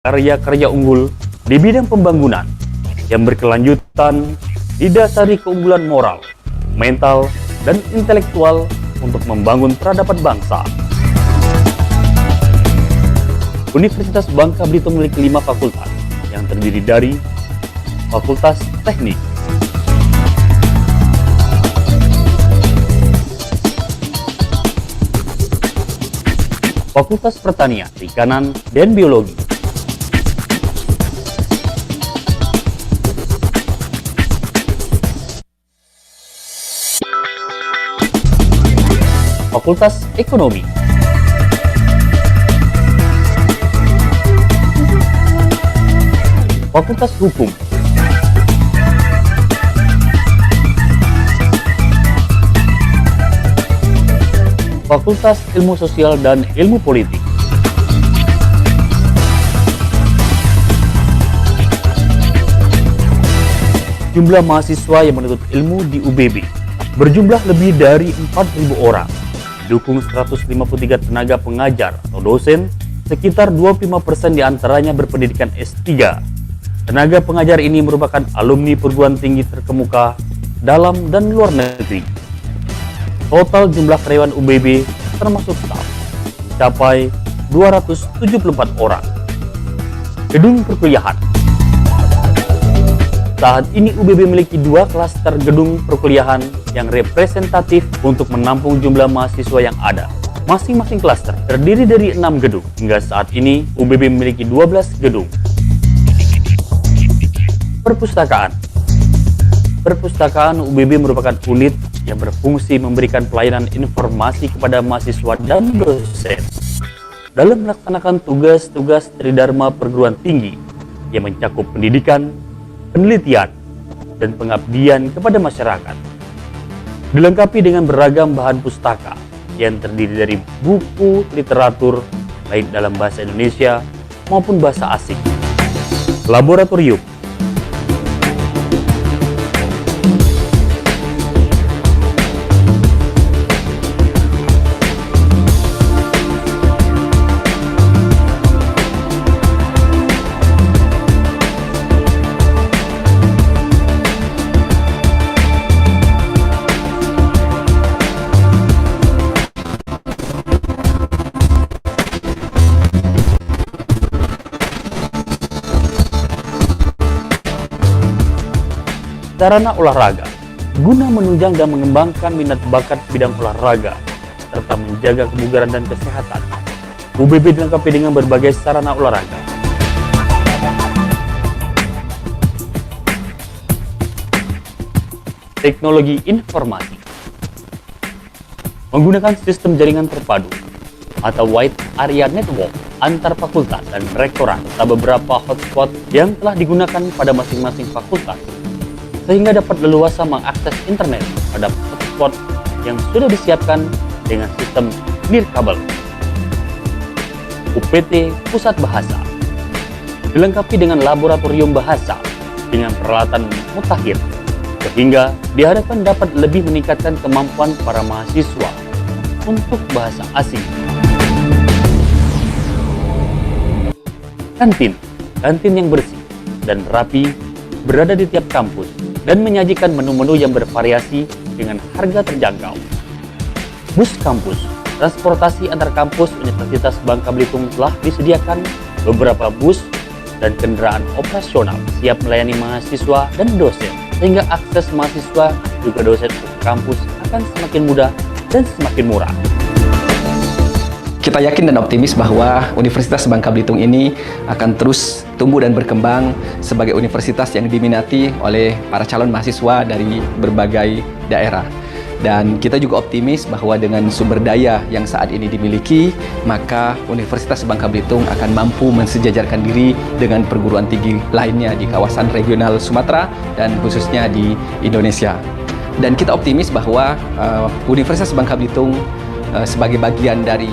karya-karya unggul di bidang pembangunan yang berkelanjutan didasari keunggulan moral, mental, dan intelektual untuk membangun peradaban bangsa. Universitas Bangka Belitung memiliki 5 fakultas yang terdiri dari Fakultas Teknik, Fakultas Pertanian, Perikanan, dan Biologi, Fakultas Ekonomi, Fakultas Hukum, Fakultas Ilmu Sosial dan Ilmu Politik, jumlah mahasiswa yang menuntut ilmu di UBB berjumlah lebih dari 4.000 orang, didukung 153 tenaga pengajar atau dosen, sekitar 25% diantaranya berpendidikan S3. Tenaga pengajar ini merupakan alumni perguruan tinggi terkemuka dalam dan luar negeri. Total jumlah karyawan UBB termasuk staf mencapai 274 orang. Gedung perkuliahan. Saat ini UBB memiliki 2 klaster gedung perkuliahan yang representatif untuk menampung jumlah mahasiswa yang ada. Masing-masing klaster terdiri dari 6 gedung. Hingga saat ini UBB memiliki 12 gedung. Perpustakaan. Perpustakaan UBB merupakan unit yang berfungsi memberikan pelayanan informasi kepada mahasiswa dan dosen dalam melaksanakan tugas-tugas tridharma perguruan tinggi yang mencakup pendidikan, penelitian, dan pengabdian kepada masyarakat. Dilengkapi dengan beragam bahan pustaka yang terdiri dari buku literatur baik dalam bahasa Indonesia maupun bahasa asing. Laboratorium. Sarana olahraga, guna menunjang dan mengembangkan minat bakat bidang olahraga, serta menjaga kebugaran dan kesehatan. UBB dilengkapi dengan berbagai sarana olahraga. Teknologi informasi. Menggunakan sistem jaringan terpadu atau wide area network antar fakultas dan rektorat serta beberapa hotspot yang telah digunakan pada masing-masing fakultas, sehingga dapat leluasa mengakses internet pada hotspot yang sudah disiapkan dengan sistem nirkabel. UPT Pusat Bahasa dilengkapi dengan laboratorium bahasa dengan peralatan mutakhir, sehingga diharapkan dapat lebih meningkatkan kemampuan para mahasiswa untuk bahasa asing. Kantin yang bersih dan rapi berada di tiap kampus dan menyajikan menu-menu yang bervariasi dengan harga terjangkau. Bus kampus. Transportasi antar kampus Universitas Bangka Belitung telah disediakan beberapa bus dan kendaraan operasional siap melayani mahasiswa dan dosen, sehingga akses mahasiswa juga dosen ke kampus akan semakin mudah dan semakin murah. Kita yakin dan optimis bahwa Universitas Bangka Belitung ini akan terus tumbuh dan berkembang sebagai universitas yang diminati oleh para calon mahasiswa dari berbagai daerah. Dan kita juga optimis bahwa dengan sumber daya yang saat ini dimiliki, maka Universitas Bangka Belitung akan mampu mensejajarkan diri dengan perguruan tinggi lainnya di kawasan regional Sumatera dan khususnya di Indonesia. Dan kita optimis bahwa Universitas Bangka Belitung sebagai bagian dari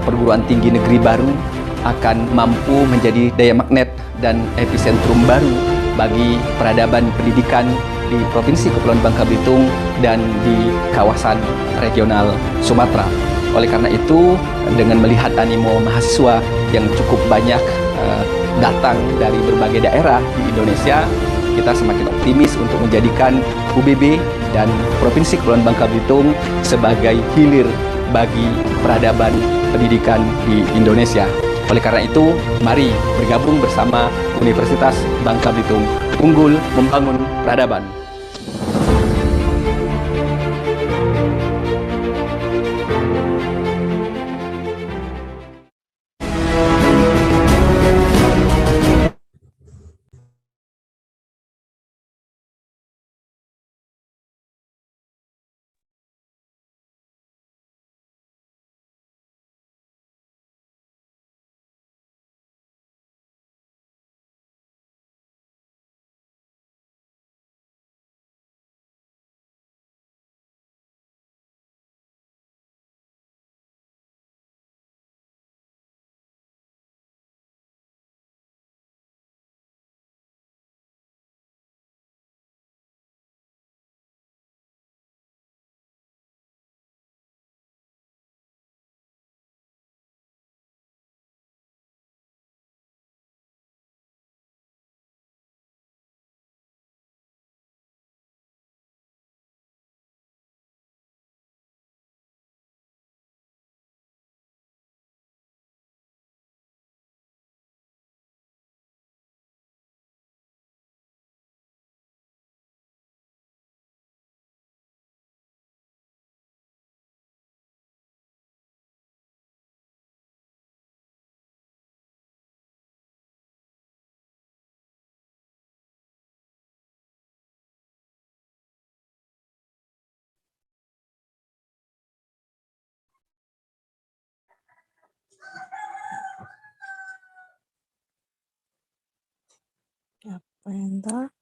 perguruan tinggi negeri baru akan mampu menjadi daya magnet dan epicentrum baru bagi peradaban pendidikan di Provinsi Kepulauan Bangka Belitung dan di kawasan regional Sumatera. Oleh karena itu, dengan melihat animo mahasiswa yang cukup banyak datang dari berbagai daerah di Indonesia, kita semakin optimis untuk menjadikan UBB dan Provinsi Kepulauan Bangka Belitung sebagai hilir bagi peradaban pendidikan di Indonesia. Oleh karena itu, mari bergabung bersama Universitas Bangka Belitung, unggul membangun peradaban. Apa enter?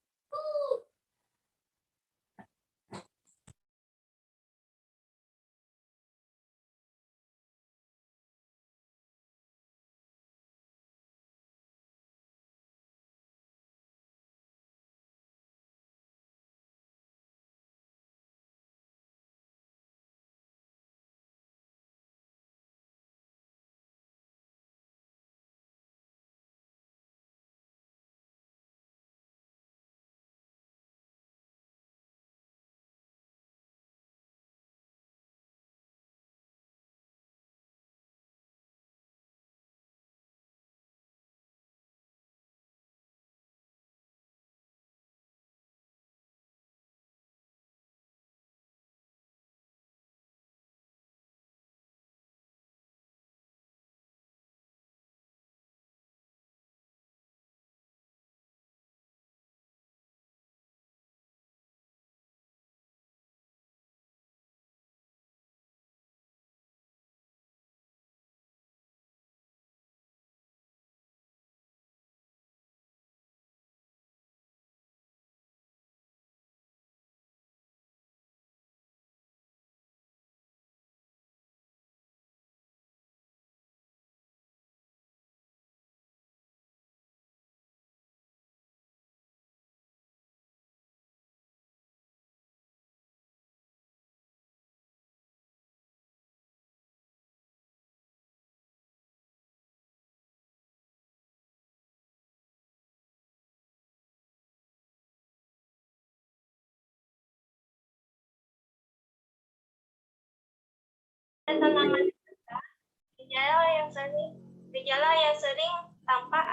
Gejala yang sering tampak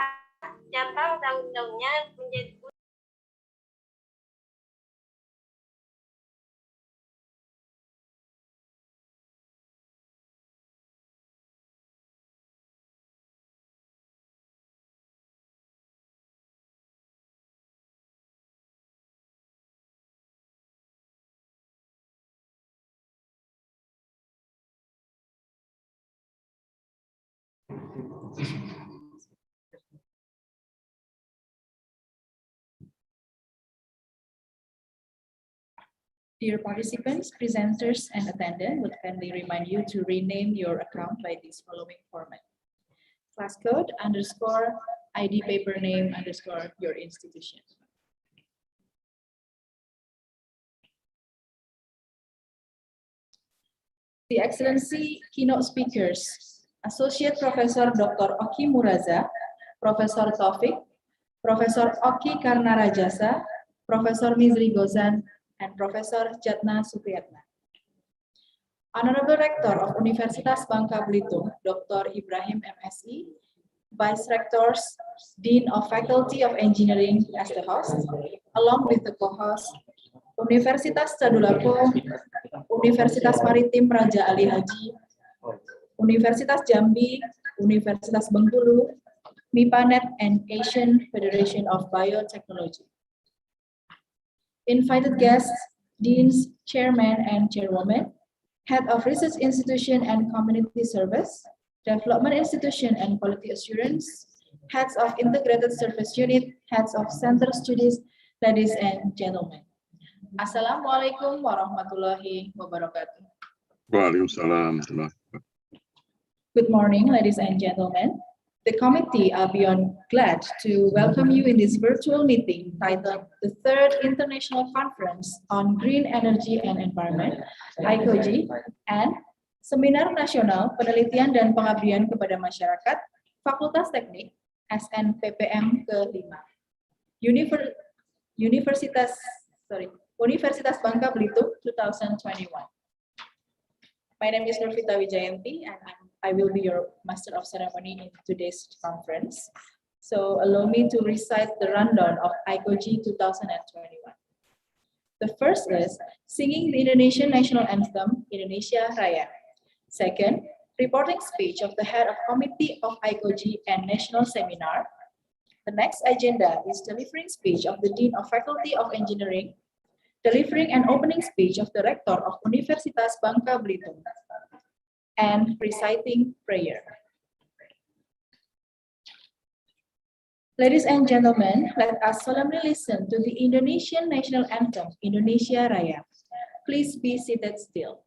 datang daun-daunnya menjadi Dear participants, presenters, and attendants, would kindly remind you to rename your account by this following format: class code _ ID paper name _ your institution. The Excellency keynote speakers, Associate Professor Dr. Oki Muraza, Profesor Taufik, Profesor Oki Karnarajasa, Profesor Mizri Gozan, and Profesor Jatna Supriyatna. Honorable Rector of Universitas Bangka Belitung, Dr. Ibrahim MSI, Vice Rectors, Dean of Faculty of Engineering as the host, along with the co-host, Universitas Tadulako, Universitas Maritim Raja Ali Haji, Universitas Jambi, Universitas Bengkulu, MIPANET, and Asian Federation of Biotechnology. Invited guests, deans, chairmen, and chairwomen, head of research institution and community service, development institution and quality assurance, heads of integrated service unit, heads of center studies, ladies and gentlemen. Assalamualaikum warahmatullahi wabarakatuh. Waalaikumsalam. Good morning, ladies and gentlemen. The committee are beyond glad to welcome you in this virtual meeting titled the Third International Conference on Green Energy and Environment, ICoGEE, and Seminar Nasional Penelitian dan Pengabdian kepada Masyarakat, Fakultas Teknik, SNPPM ke-5. Universitas Bangka Belitung 2021. My name is Nurvita Wijayanti, and I will be your Master of Ceremony in today's conference. So allow me to recite the rundown of ICoGEE 2021. The first is singing the Indonesian National Anthem, Indonesia Raya. Second, reporting speech of the head of Committee of ICoGEE and National Seminar. The next agenda is delivering speech of the Dean of Faculty of Engineering, delivering an opening speech of the Rector of Universitas Bangka Belitung, and reciting prayer. Ladies and gentlemen, let us solemnly listen to the Indonesian National Anthem, Indonesia Raya. Please be seated still.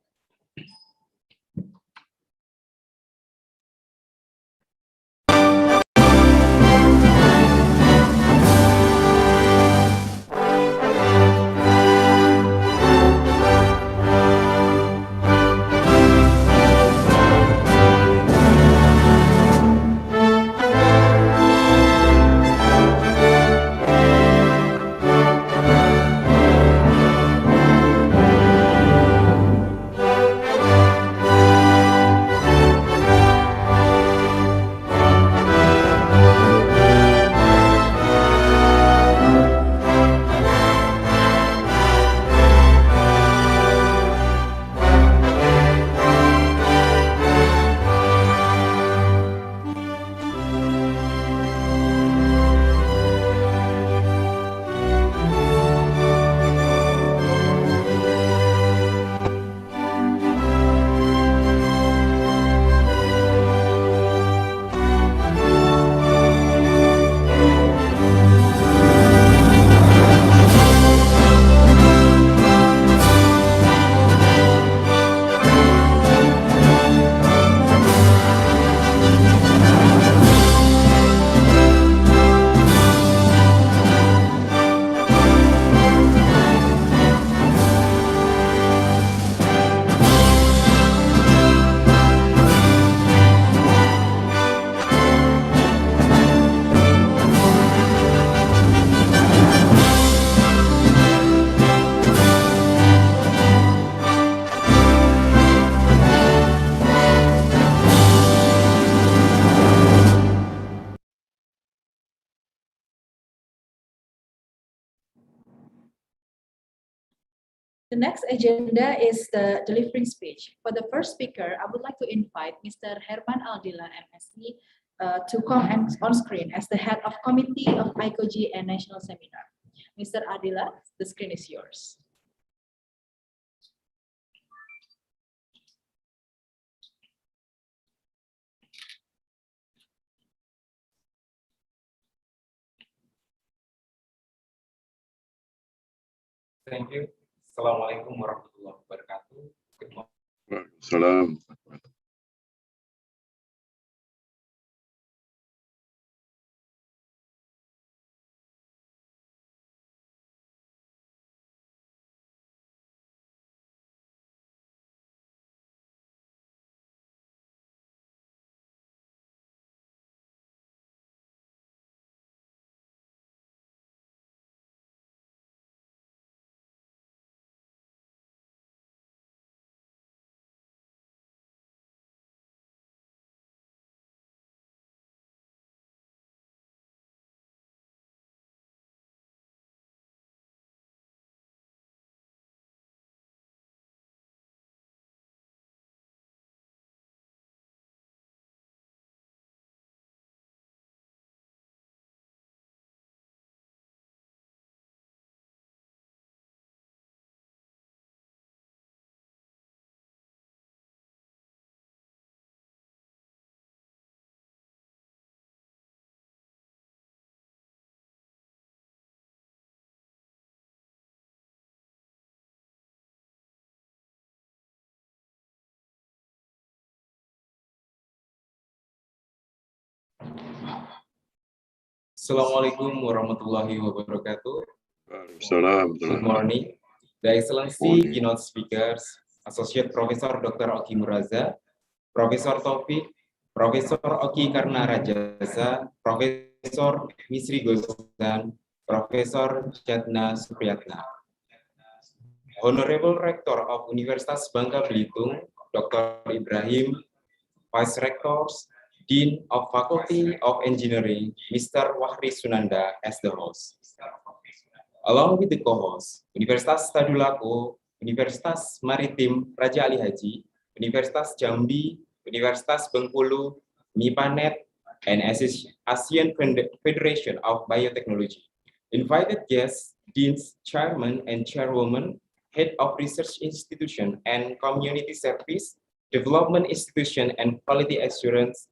The next agenda is the delivering speech. For the first speaker, I would like to invite Mr. Herman Aldila, MSc, to come on screen as the head of Committee of ICoGEE and National Seminar. Mr. Aldila, the screen is yours. Thank you. Assalamualaikum warahmatullahi wabarakatuh. Good morning. Waalaikumsalam. Assalamualaikum warahmatullahi wabarakatuh. Waalaikumsalam. Good morning. The Excellency Morning. keynote speakers, Associate Professor Dr. Oki Muraza, Profesor Taufik, Profesor Oki Karna Rajasa, Profesor Misri Gozan, Profesor Jatna Supriyatna. Honorable Rector of Universitas Bangka Belitung, Dr. Ibrahim, Vice Rectors, Dean of Faculty of Engineering, Mr. Wahri Sunanda as the host. Along with the co-hosts, Universitas Tadulako, Universitas Maritim Raja Ali Haji, Universitas Jambi, Universitas Bengkulu, MIPANET, and ASEAN Federation of Biotechnology. Invited guests, deans, chairman and chairwoman, head of research institution and community service, development institution and quality assurance,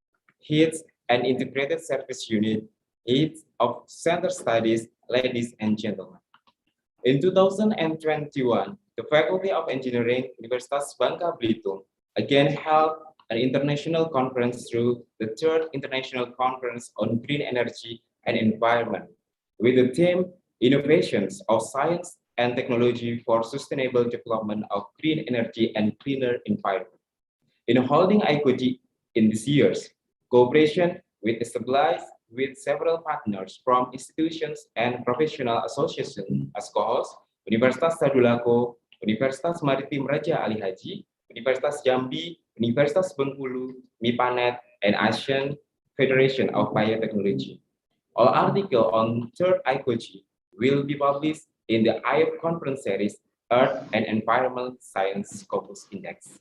heads and integrated service unit, heads of center studies, ladies and gentlemen. In 2021, the Faculty of Engineering, Universitas Bangka Belitung, again held an international conference through the third International Conference on Green Energy and Environment, with the theme Innovations of Science and Technology for Sustainable Development of Green Energy and Cleaner Environment. In holding ICoGEE in these years, cooperation with established with several partners from institutions and professional associations as co-hosts, Universitas Tadulako, Universitas Maritim Raja Ali Haji, Universitas Jambi, Universitas Bengkulu, MIPANET, and ASEAN Federation of Biotechnology. All articles on third ICoGEE will be published in the IF conference series Earth and Environmental Science Scopus Index.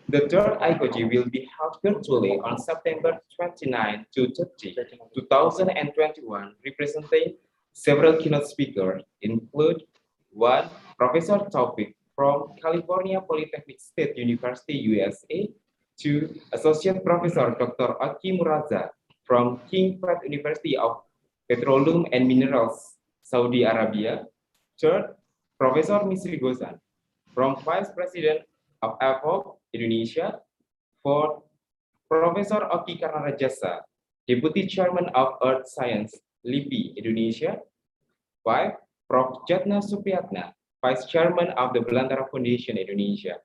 The third ICoGEE will be held virtually on September 29 to 30, 2021, representing several keynote speakers, include one, Professor Taufik from California Polytechnic State University, USA, two, Associate Professor Dr. Oki Muraza from King Fahd University of Petroleum and Minerals, Saudi Arabia, third, Professor Misri Gozan from Vice President of ICoGEE Indonesia, fourth, Professor Oki Karna Rajasa, Deputy Chairman of Earth Science, LIPI Indonesia, five, Prof. Jatna Supriyatna, Vice Chairman of the Belantara Foundation Indonesia.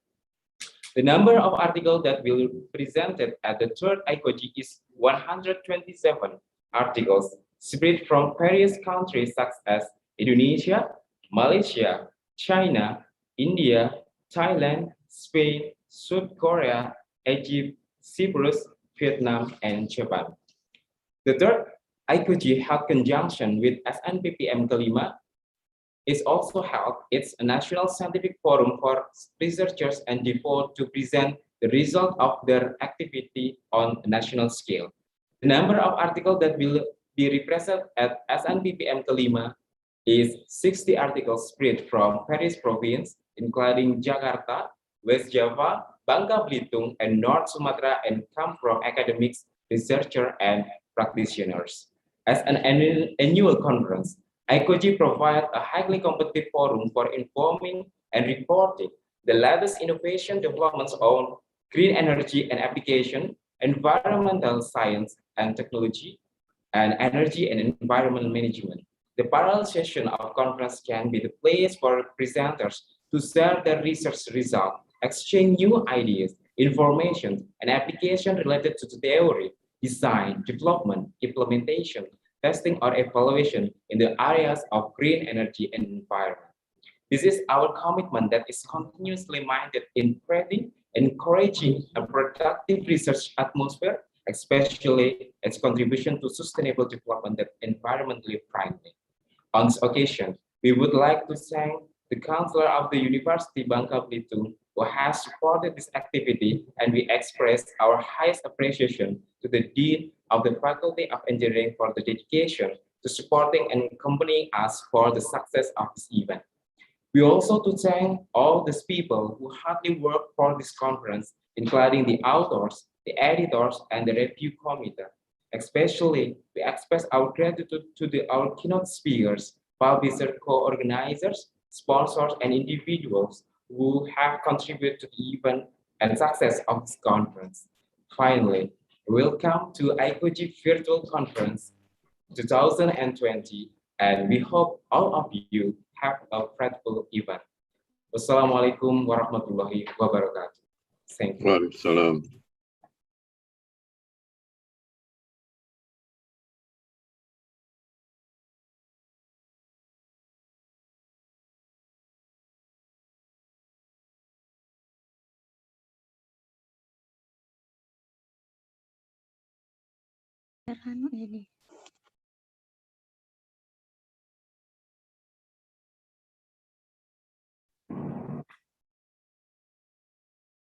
The number of articles that will be presented at the third ICoGEE is 127 articles spread from various countries such as Indonesia, Malaysia, China, India, Thailand, Spain, South Korea, Egypt, Cyprus, Vietnam, and Japan. The third ICoGEE held conjunction with SNPPM kelima is also held. It's a national scientific forum for researchers and devoted to present the result of their activity on a national scale. The number of articles that will be represented at SNPPM kelima is 60 articles spread from various provinces, including Jakarta, West Java, Bangka Belitung, and North Sumatra, and come from academics, researchers, and practitioners. As an annual conference, ICoGEE provides a highly competitive forum for informing and reporting the latest innovation developments on green energy and application, environmental science and technology, and energy and environmental management. The parallel session of conference can be the place for presenters to share their research results, exchange new ideas, information, and application related to the theory, design, development, implementation, testing, or evaluation in the areas of green energy and environment. This is our commitment that is continuously minded in creating, encouraging a productive research atmosphere, especially its contribution to sustainable development that environmentally friendly. On this occasion, we would like to thank the Counselor of the University Bangka Belitung who has supported this activity, and we express our highest appreciation to the Dean of the Faculty of Engineering for the dedication to supporting and accompanying us for the success of this event. We also to thank all these people who hardly work for this conference, including the authors, the editors, and the review committee. Especially, we express our gratitude to our keynote speakers, publisher co-organizers, sponsors, and individuals who have contributed to the event and success of this conference. Finally, Welcome to ICoGEE Virtual Conference 2020, and we hope all of you have a fruitful event. Wassalamualaikum warahmatullahi wabarakatuh. Thank you. Waalaikumsalam.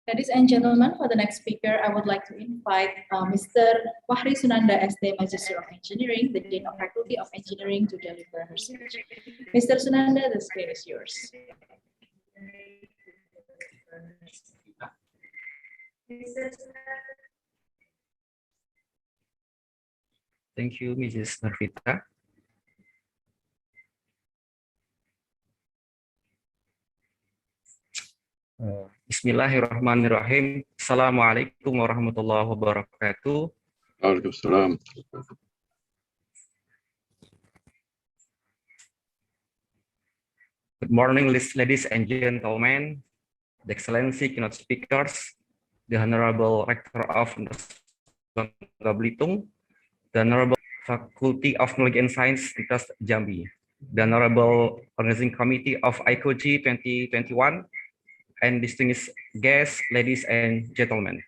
Ladies and gentlemen, for the next speaker, I would like to invite Mr. Wahri Sunanda, SD Magister of Engineering, the Dean of Faculty of Engineering, to deliver her speech. Mr. Sunanda, the screen is yours. Thank you, Mrs. Narvita. Bismillahirrahmanirrahim. Assalamualaikum warahmatullahi wabarakatuh. Waalaikumsalam. Good morning, ladies and gentlemen, the Excellency keynote speakers, the Honorable Rector of Bangka Belitung, the Honorable Faculty of Knowledge and Science, Universitas Jambi, the Honorable Organizing Committee of ICoGEE 2021, and distinguished guests, ladies and gentlemen.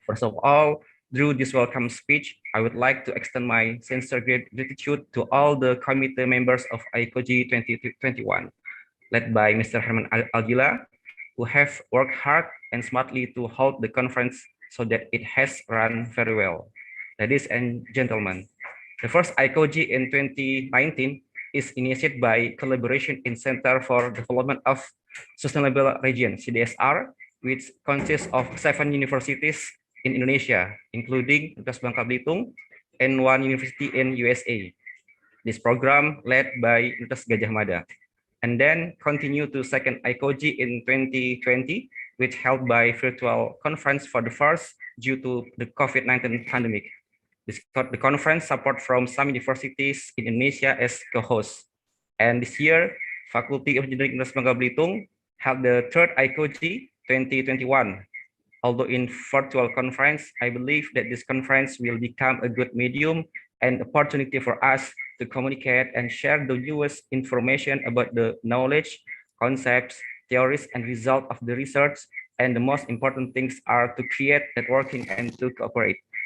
First of all, through this welcome speech, I would like to extend my sincere gratitude to all the committee members of ICoGEE 2021, led by Mr. Herman Algila, who have worked hard and smartly to hold the conference so that it has run very well. Ladies and gentlemen, the first ICoGEE in 2019 is initiated by collaboration in Center for Development of Sustainable Region, CDSR, which consists of 7 universities in Indonesia, including Universitas Bangka Belitung and 1 university in USA. This program led by Universitas Gadjah Mada, and then continue to second ICoGEE in 2020, which held by virtual conference for the first due to the COVID-19 pandemic. The conference support from some universities in Indonesia as co-hosts. And this year, Faculty of Engineering Universitas Bangka Belitung held the third ICoGEE 2021. Although in virtual conference, I believe that this conference will become a good medium and opportunity for us to communicate and share the newest information about the knowledge, concepts, theories, and results of the research. And the most important things are to create networking and to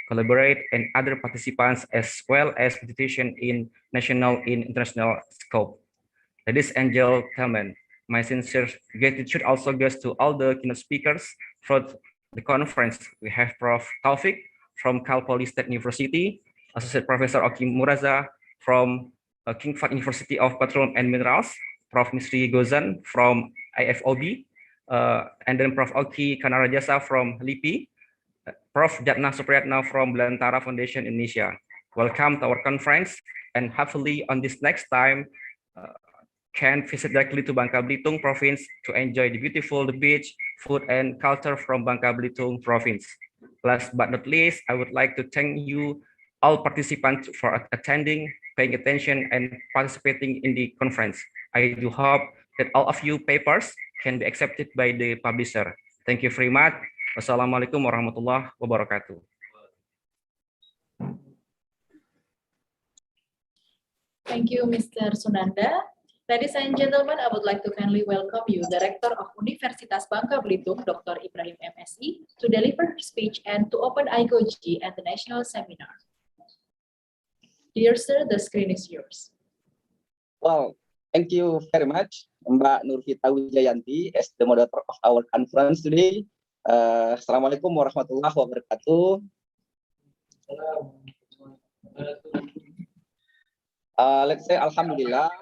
collaborate, and other participants, as well as institutions in national and international scope. Ladies and gentlemen, my sincere gratitude also goes to all the keynote speakers for the conference. We have Prof. Taufik from Cal Polytechnic University, Associate Professor Oki Muraza from King Fahd University of Petroleum and Minerals, Prof. Misri Gozan from IFOB, and then Prof. Oki Kanarajasa from LIPI, Prof. Jatna Supriyatna from Belantara Foundation Indonesia. Welcome to our conference, and hopefully on this next time, can visit directly to Bangka Belitung province to enjoy the beautiful beach, food, and culture from Bangka Belitung province. Last but not least, I would like to thank you all participants for attending, paying attention, and participating in the conference. I do hope that all of you papers can be accepted by the publisher. Thank you very much. Wassalamualaikum warahmatullahi wabarakatuh. Thank you, Mr. Sunanda. Ladies and gentlemen, I would like to kindly welcome you, the Rector of Universitas Bangka Belitung, Dr. Ibrahim MSI, to deliver her speech and to open ICoGEE and the national seminar. Dear sir, the screen is yours. Well, thank you very much, Mbak Nurvita Wijayanti, as the moderator of our conference today. Assalamualaikum warahmatullahi wabarakatuh. Let's say Alhamdulillah,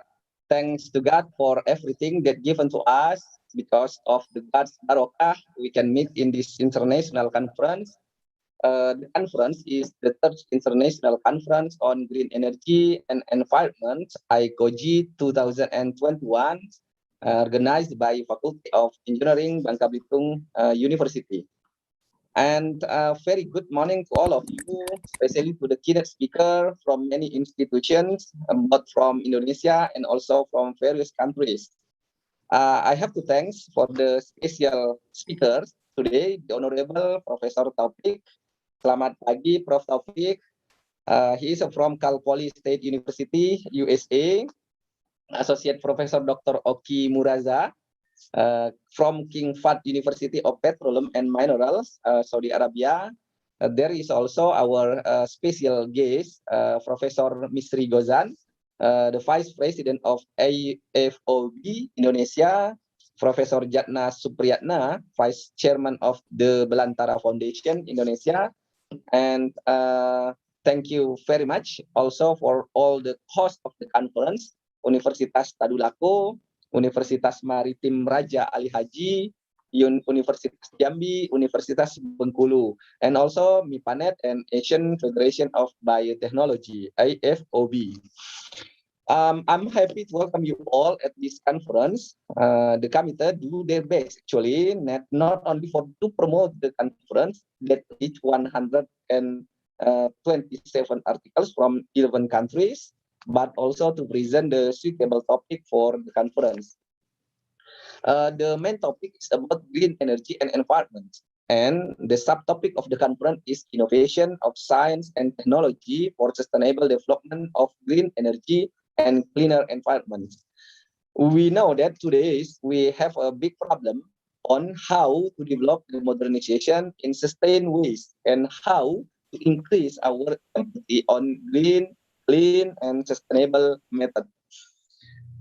thanks to God for everything that given to us. Because of the God's barokah, we can meet in this international conference. The conference is the third international conference on green energy and environment, ICoGEE 2021, organized by Faculty of Engineering Bangka Belitung University. And very good morning to all of you, especially to the keynote speaker from many institutions, both from Indonesia and also from various countries. I have to thanks for the special speakers today, the Honorable Professor Taufik. Selamat pagi, Prof. Taufik. He is from Cal Poly State University, USA. Associate Professor Dr. Oki Muraza from King Fahd University of Petroleum and Minerals, Saudi Arabia. There is also our special guest, Professor Misri Gozan, the Vice President of IFOB Indonesia, Professor Jatna Supriyatna, Vice Chairman of the Belantara Foundation Indonesia, and thank you very much also for all the hosts of the conference, Universitas Tadulako, Universitas Maritim Raja Ali Haji, Universitas Jambi, Universitas Bengkulu, and also MIPANET and Asian Federation of Biotechnology, IFOB. I'm happy to welcome you all at this conference. The committee do their best actually, not only to promote the conference that each 127 articles from 11 countries, but also to present the suitable topic for the conference. The main topic is about green energy and environment. And the subtopic of the conference is innovation of science and technology for sustainable development of green energy and cleaner environment. We know that today we have a big problem on how to develop the modernization in sustained ways and how to increase our empathy on green, clean, and sustainable method.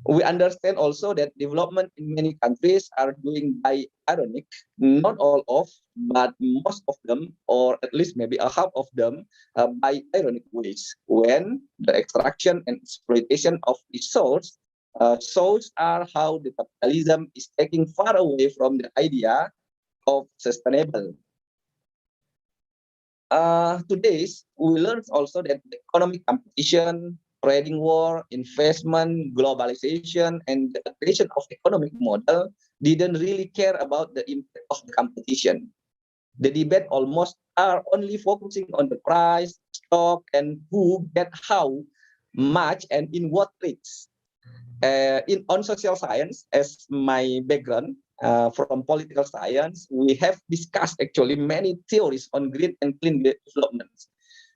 We understand also that development in many countries are doing by ironic, not all of, but most of them, or at least maybe a half of them, by ironic ways, when the extraction and exploitation of resources shows are how the capitalism is taking far away from the idea of sustainable. Today, we learned also that the economic competition, trading war, investment, globalization, and the creation of economic model didn't really care about the impact of the competition. The debate almost are only focusing on the price, stock, and who get how much and in what rates. On social science, as my background from political science, we have discussed actually many theories on green and clean development,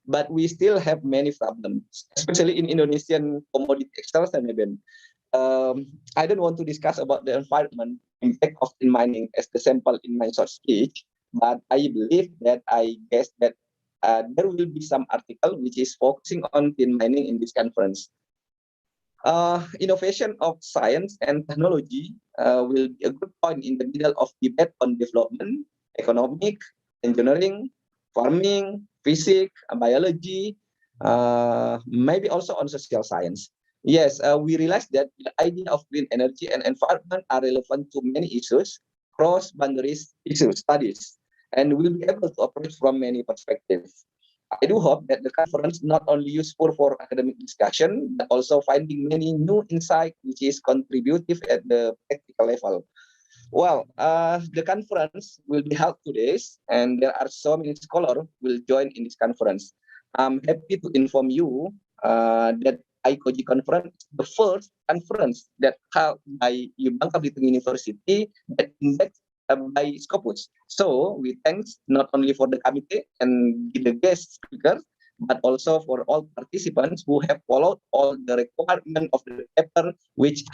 but we still have many problems, especially in Indonesian commodity extraction event. I don't want to discuss about the environment impact of tin mining as the sample in my short speech, but I believe that I guess that there will be some article which is focusing on tin mining in this conference. Innovation of science and technology will be a good point in the middle of debate on development, economic, engineering, farming, physics, biology, maybe also on social science. Yes, we realize that the idea of green energy and environment are relevant to many issues, cross boundaries issues studies, and will be able to approach from many perspectives. I do hope that the conference not only useful for academic discussion, but also finding many new insight which is contributive at the practical level. Well, the conference will be held today, and there are so many scholars will join in this conference. I'm happy to inform you that ICoGEE conference is the first conference that held by Bangka Belitung University that indexed by Scopus. So we thanks not only for the committee and the guest speakers, but also for all participants who have followed all the requirements of the paper, which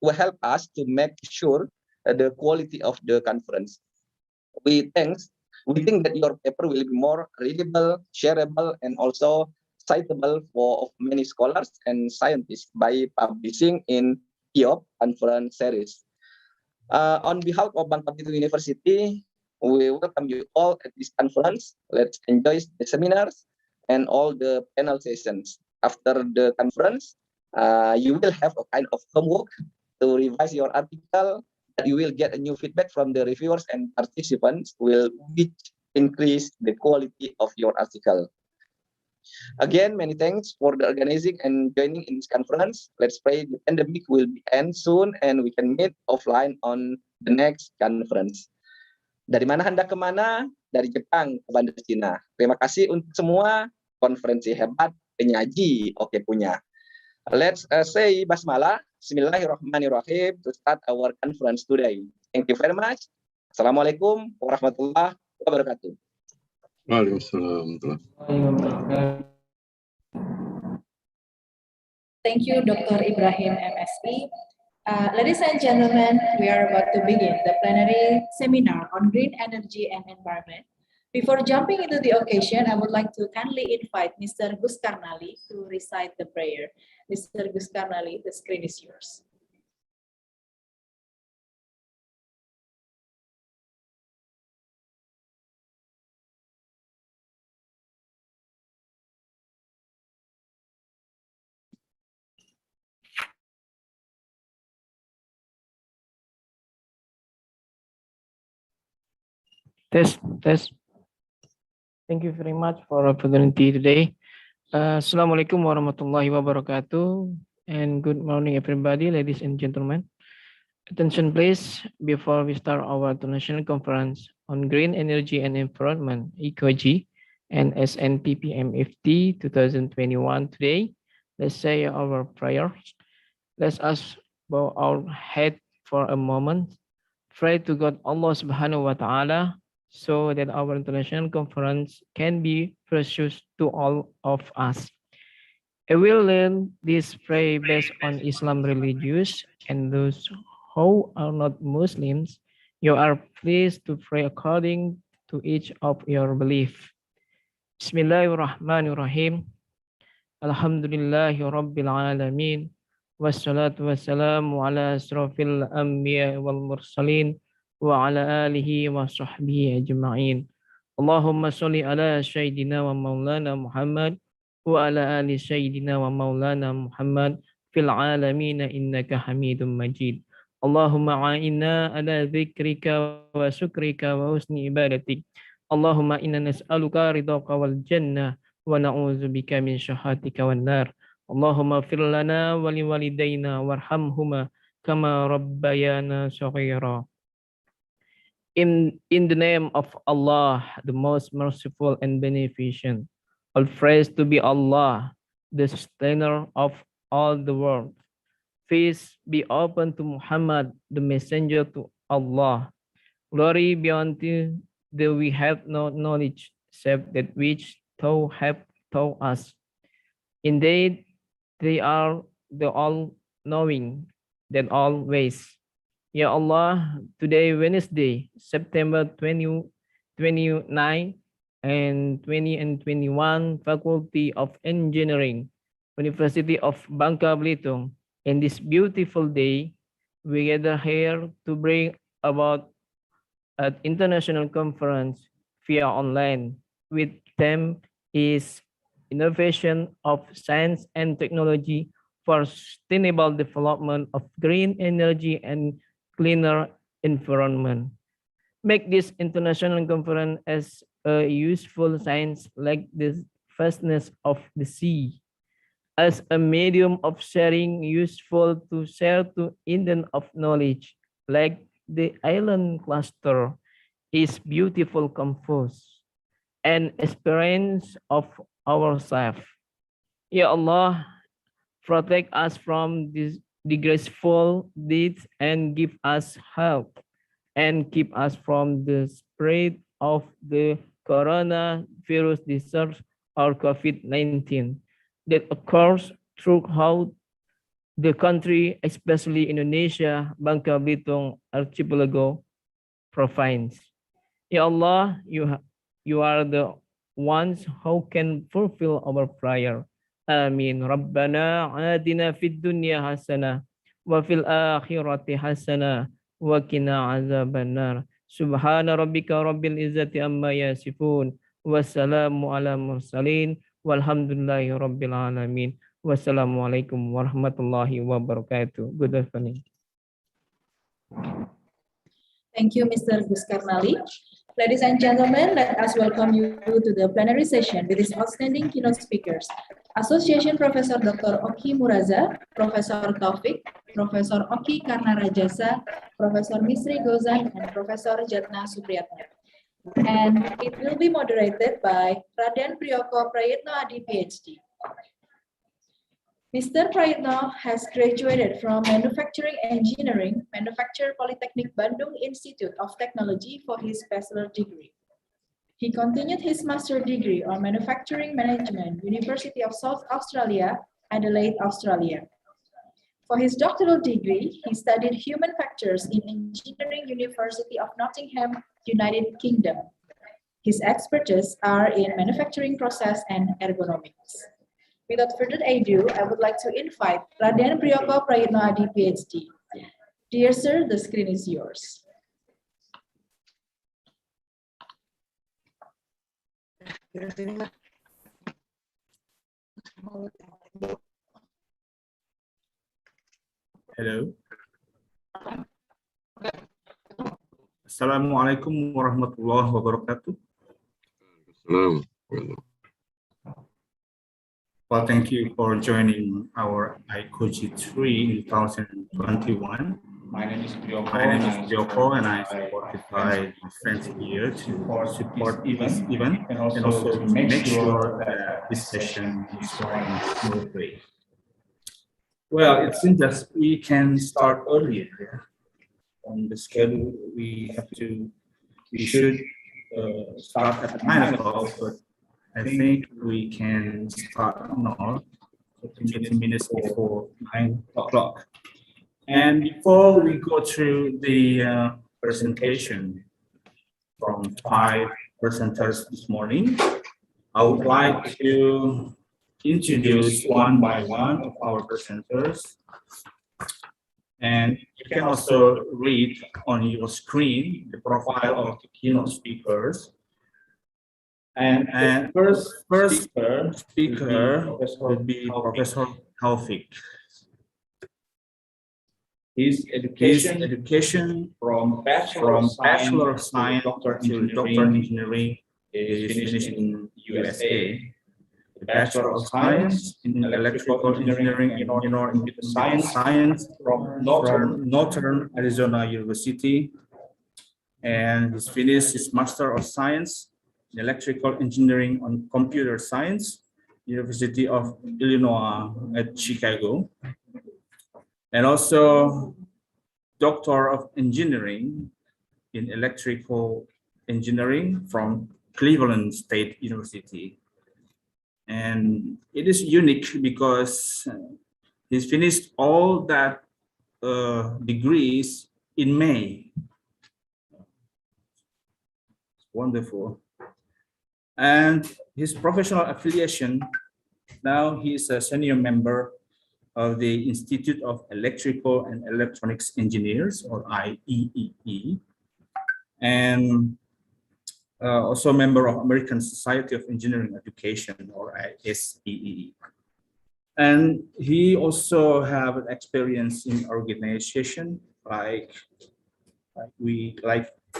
will help us to make sure the quality of the conference. We think that your paper will be more readable, shareable, and also citable for many scholars and scientists by publishing in IOP conference series. On behalf of Bangka Belitung University, we welcome you all at this conference. Let's enjoy the seminars and all the panel sessions. After the conference, you will have a kind of homework to revise your article. That you will get a new feedback from the reviewers and participants, which increase the quality of your article. Again, many thanks for the organizing and joining in this conference. Let's pray the pandemic will end soon and we can meet offline on the next conference. Dari mana hendak kemana? Dari Jepang ke Bandar Cina. Terima kasih untuk semua. Konferensi hebat, penyaji oke punya. Let's say basmalah. Bismillahirrahmanirrahim to start our conference today. Thank you very much. Assalamualaikum warahmatullahi wabarakatuh. Waalaikumsalam. Thank you, Dr. Ibrahim, MSc. Ladies and gentlemen, we are about to begin the plenary seminar on green energy and environment. Before jumping into the occasion, I would like to kindly invite Mr. Gus Karnali to recite the prayer. Mr. Gus Karnali, the screen is yours. Test. Thank you very much for the opportunity today. Assalamualaikum warahmatullahi wabarakatuh. And good morning, everybody, ladies and gentlemen. Attention, please. Before we start our international conference on green energy and environment, ICoGEE and SNPPMFT 2021 today, let's say our prayers. Let us bow our head for a moment. Pray to God Allah Subhanahu wa Ta'ala so that our international conference can be precious to all of us. I will learn this prayer based on Islam religious, and those who are not Muslims, you are pleased to pray according to each of your belief. Bismillahirrahmanirrahim. Alhamdulillahi Rabbil Alamin. Wassalatu wassalamu ala asrafil anbiya wal mursalin. وعلى آله وصحبه أجمعين اللهم صل على سيدنا ومولانا محمد وعلى آل سيدنا ومولانا محمد في العالمين إنك حميد مجيد اللهم عائنا على ذكرك وشكرك وحسن عبادتك اللهم إنا نسألك رضاك والجنة ونعوذ بك من شهادتك والنار اللهم اغفر لنا ولوالدينا وارحمهما كما ربيانا صغيرا. In the name of Allah, the most merciful and beneficent, all praise to be Allah, the sustainer of all the world. Peace be open to Muhammad, the messenger to Allah. Glory be unto the we have no knowledge except that which thou have taught us. Indeed, they are the all-knowing, that always. Ya Allah, today Wednesday, September 29 and 20 and 21, Faculty of Engineering, University of Bangka Belitung. In this beautiful day, we gather here to bring about an international conference via online, with theme is Innovation of Science and Technology for Sustainable Development of Green Energy and Cleaner environment. Make this international conference as a useful science like the vastness of the sea, as a medium of sharing useful to share to Indian of knowledge, like the island cluster is beautiful composed and experience of ourselves. Ya Allah, protect us from this disgraceful deeds and give us help and keep us from the spread of the coronavirus disease or COVID-19 that occurs throughout the country, especially Indonesia, Bangka Belitung Archipelago province. Ya Allah, you are the ones who can fulfill our prayer. Amin. Rabbana atina fid dunya hasanah wa fil akhirati hasanah wa qina azabannar. Subhana rabbika rabbil izzati amma yasifun. Wassalamu ala mursalin. Walhamdulillahi rabbil alamin. Wassalamualaikum warahmatullahi wabarakatuh. Good afternoon. Thank you, Mr. Gus Karnali. Ladies and gentlemen, let us welcome you to the plenary session with these outstanding keynote speakers. Association Professor Dr. Oki Muraza, Professor Taufik, Professor Oki Karnarajasa, Professor Misri Gozan, and Professor Jatna Supriyatna. And it will be moderated by Raden Priyoko Prayitno Adi PhD. Mr. Prayitno has graduated from Manufacturing Engineering, Manufacture Polytechnic Bandung Institute of Technology for his bachelor degree. He continued his master's degree on Manufacturing Management, University of South Australia, Adelaide, Australia. For his doctoral degree, he studied human factors in Engineering University of Nottingham, United Kingdom. His expertise are in manufacturing process and ergonomics. Without further ado, I would like to invite Raden Priyoko Prayitno Adi, PhD. Dear sir, the screen is yours. Hello. Assalamualaikum warahmatullahi wabarakatuh. Salam. Well, thank you for joining our ICoGEE 3 in 2021. My name is Joko, and I supported by my friends here to support this event and also to make sure that this session is going smoothly. Well, it seems that we can start earlier. On the schedule, we should start at 9 o'clock, but I think we can start now, 20 minutes before 9 o'clock. And before we go through the presentation from 5 presenters this morning, I would like to introduce one by one of our presenters. And you can also read on your screen the profile of the keynote speakers. And first speaker will be Professor Taufik. His education from Bachelor of Science to Doctor of Engineering is finished in USA. The Bachelor of Science in Electrical Engineering and Computer Science from Northern Arizona University. And he's finished his Master of Science in Electrical Engineering on Computer Science, University of Illinois at Chicago. And also Doctor of Engineering in Electrical Engineering from Cleveland State University. And it is unique because he's finished all that degrees in May. Wonderful. And his professional affiliation, now he's a senior member of the Institute of Electrical and Electronics Engineers, or IEEE, and also a member of American Society of Engineering Education, or ISEE. And he also have an experience in organization,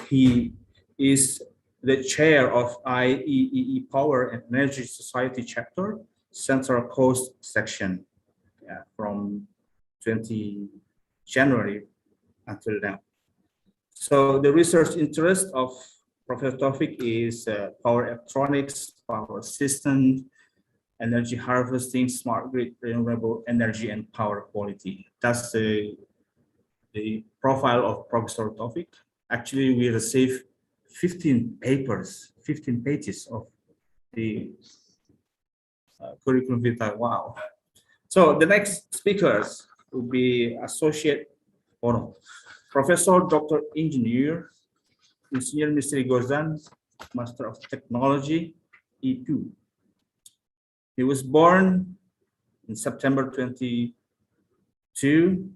he is the chair of IEEE Power and Energy Society chapter, Central Coast section, from 20 January until now. So the research interest of Professor Taufik is power electronics, power systems, energy harvesting, smart grid, renewable energy, and power quality. That's the profile of Professor Taufik. Actually, we received 15 pages of the curriculum vitae. Wow. So the next speakers will be Professor Dr. Engineer Misri Gozan, Master of Technology, E2. He was born in September 22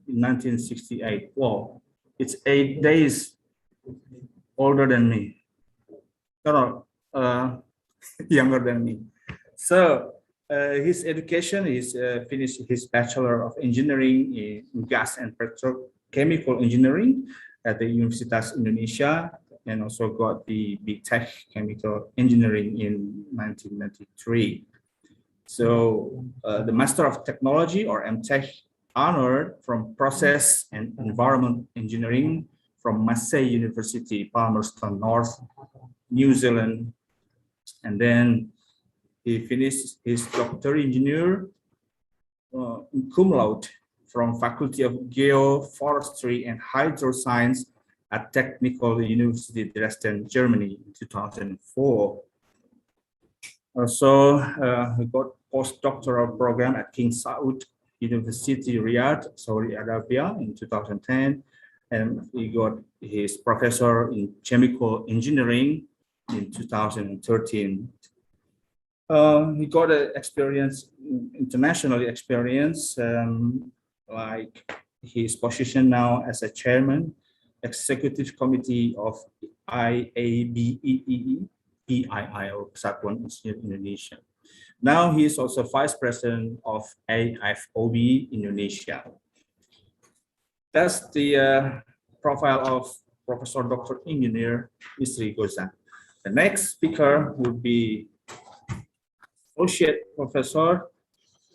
in 1968. Wow, it's 8 days older than me. No, younger than me. So his education is finished his Bachelor of Engineering in Gas and Petrochemical Engineering at the Universitas Indonesia, and also got the BTech Chemical Engineering in 1993. So the Master of Technology, or MTech, honored from Process and Environment Engineering from Massey University, Palmerston North, New Zealand. And then he finished his doctoral engineer cum laude from Faculty of Geoforestry and Hydroscience at Technical University Dresden, Germany in 2004. Also, he got postdoctoral program at King Saud University, Riyadh, Saudi Arabia in 2010. And he got his professor in chemical engineering in 2013. He got an experience, internationally experience, like his position now as a chairman, executive committee of IABEE, PII, or Persatuan Institut Indonesia. Now he is also vice president of AFOB Indonesia. That's the profile of Professor Dr. Engineer Mistry Goza. The next speaker would be Associate Professor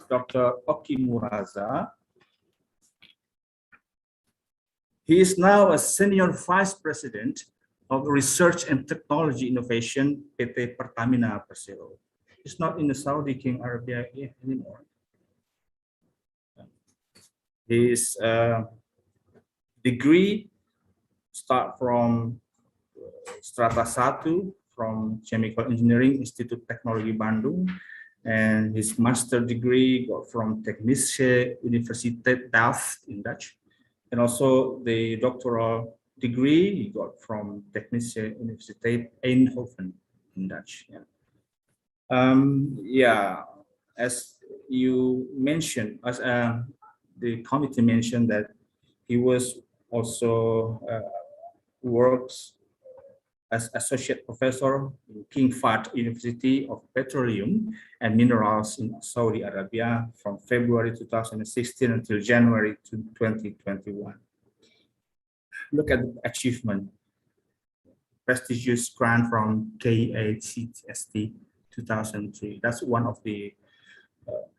Dr. Oki Muraza. He is now a Senior Vice President of Research and Technology Innovation, PT Pertamina Persero. It's not in the Saudi King Arabia anymore. His degree start from Strata 1 from Chemical Engineering Institute Teknologi Bandung, and his master degree got from Technische Universiteit Delft in Dutch, and also the doctoral degree he got from Technische Universiteit Eindhoven in Dutch. Yeah, as you mentioned, as the committee mentioned, that he was also works as associate professor in King Fahd University of Petroleum and Minerals in Saudi Arabia from February 2016 until January 2021. Look at the achievement. Prestigious grant from KACST 2003. That's one of the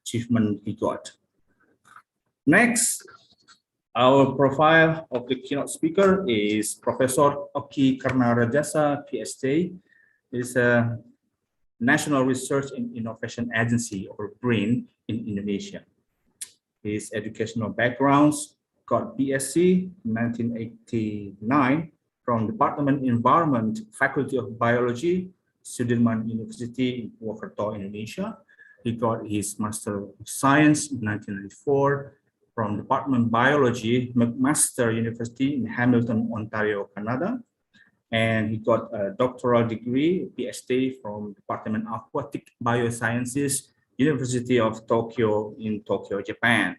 achievements he got. Next, our profile of the keynote speaker is Professor Oki Karnarajasa, PhD. Is a National Research and Innovation Agency, or BRIN, in Indonesia. His educational backgrounds got BSc in 1989 from Department Environment, Faculty of Biology, Sudirman University in Purwokerto, Indonesia. He got his Master of Science in 1994 from Department Biology, McMaster University in Hamilton, Ontario, Canada. And he got a doctoral degree, PhD, from Department of Aquatic Biosciences, University of Tokyo in Tokyo, Japan.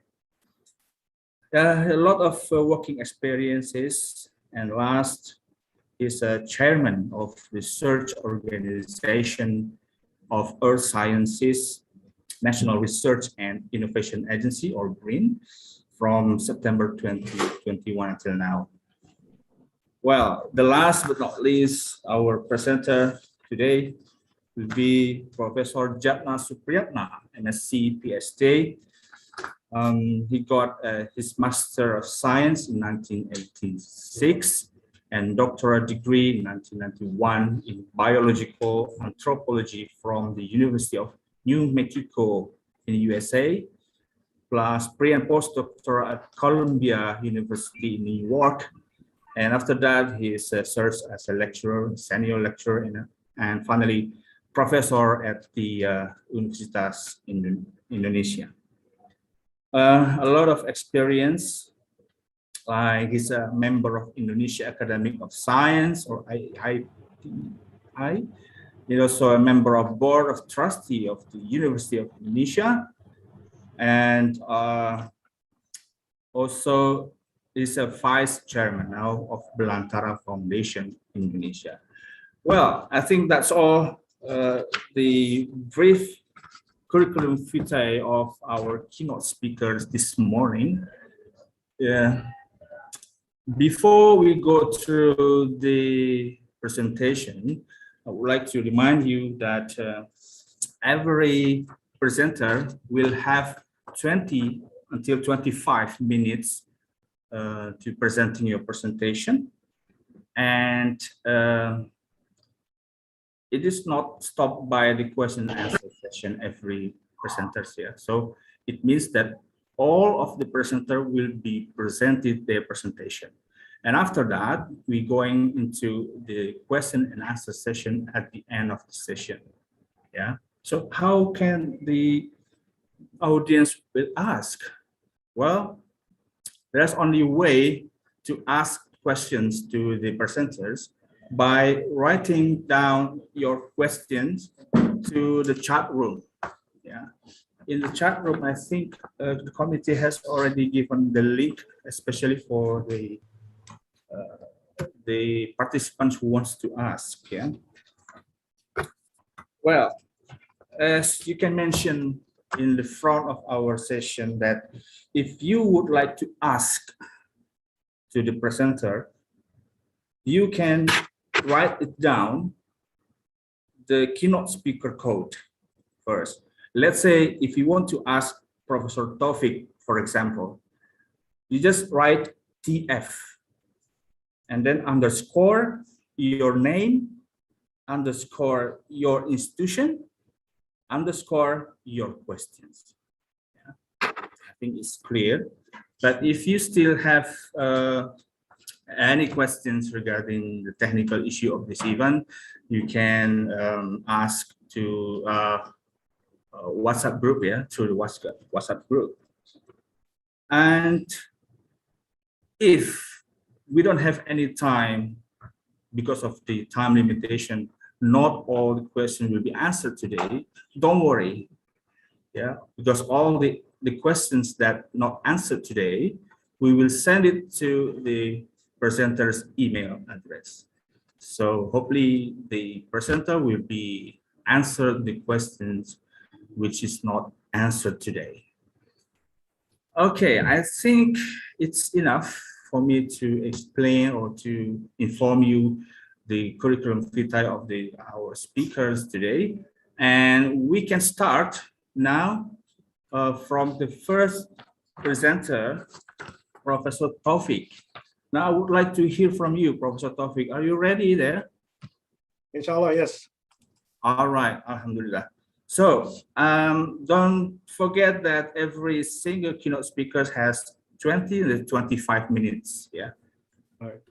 A lot of working experiences. And last, is a chairman of Research Organization of Earth Sciences, National Research and Innovation Agency, or BRIN, from September 2021 until now. Well, the last but not least, our presenter today will be Professor Jatna Supriyatna, MSc, PhD. He got his Master of Science in 1986 and doctoral degree in 1991 in Biological Anthropology from the University of New Mexico in the USA, plus pre and postdoctoral at Columbia University in New York. And after that, he serves as a lecturer, senior lecturer, and finally, professor at the Universitas Indonesia. A lot of experience. He's a member of Indonesia Academy of Science, or IPI. He's also a member of Board of Trustee of the University of Indonesia, and also is a vice chairman now of Belantara Foundation Indonesia. Well, I think that's all the brief curriculum vitae of our keynote speakers this morning. Before we go through the presentation, I would like to remind you that every presenter will have 20 until 25 minutes to presenting your presentation. And it is not stopped by the question and answer session every presenters here. So it means that all of the presenter will be presented their presentation. And after that, we're going into the question and answer session at the end of the session. Yeah. So how can the audience will ask? Well, there's only way to ask questions to the presenters by writing down your questions to the chat room. Yeah. In the chat room, I think the committee has already given the link, especially for the participants who wants to ask. Yeah. Well, as you can mention in the front of our session that if you would like to ask to the presenter, you can write it down, the keynote speaker code first. Let's say if you want to ask Professor Taufik, for example, you just write TF and then underscore your name, underscore your institution, underscore your questions. Yeah. I think it's clear. But if you still have any questions regarding the technical issue of this event, you can ask to WhatsApp group, yeah, through the WhatsApp group. And if we don't have any time because of the time limitation, not all the questions will be answered today. Don't worry, yeah, because all the questions that not answered today, we will send it to the presenter's email address. So hopefully the presenter will be answered the questions which is not answered today. Okay, I think it's enough for me to explain or to inform you the curriculum vitae of our speakers today. And we can start now from the first presenter, Professor Taufik. Now I would like to hear from you, Professor Taufik. Are you ready there? Inshallah, yes. All right, Alhamdulillah. So don't forget that every single keynote speaker has 20 to 25 minutes. Yeah. All right.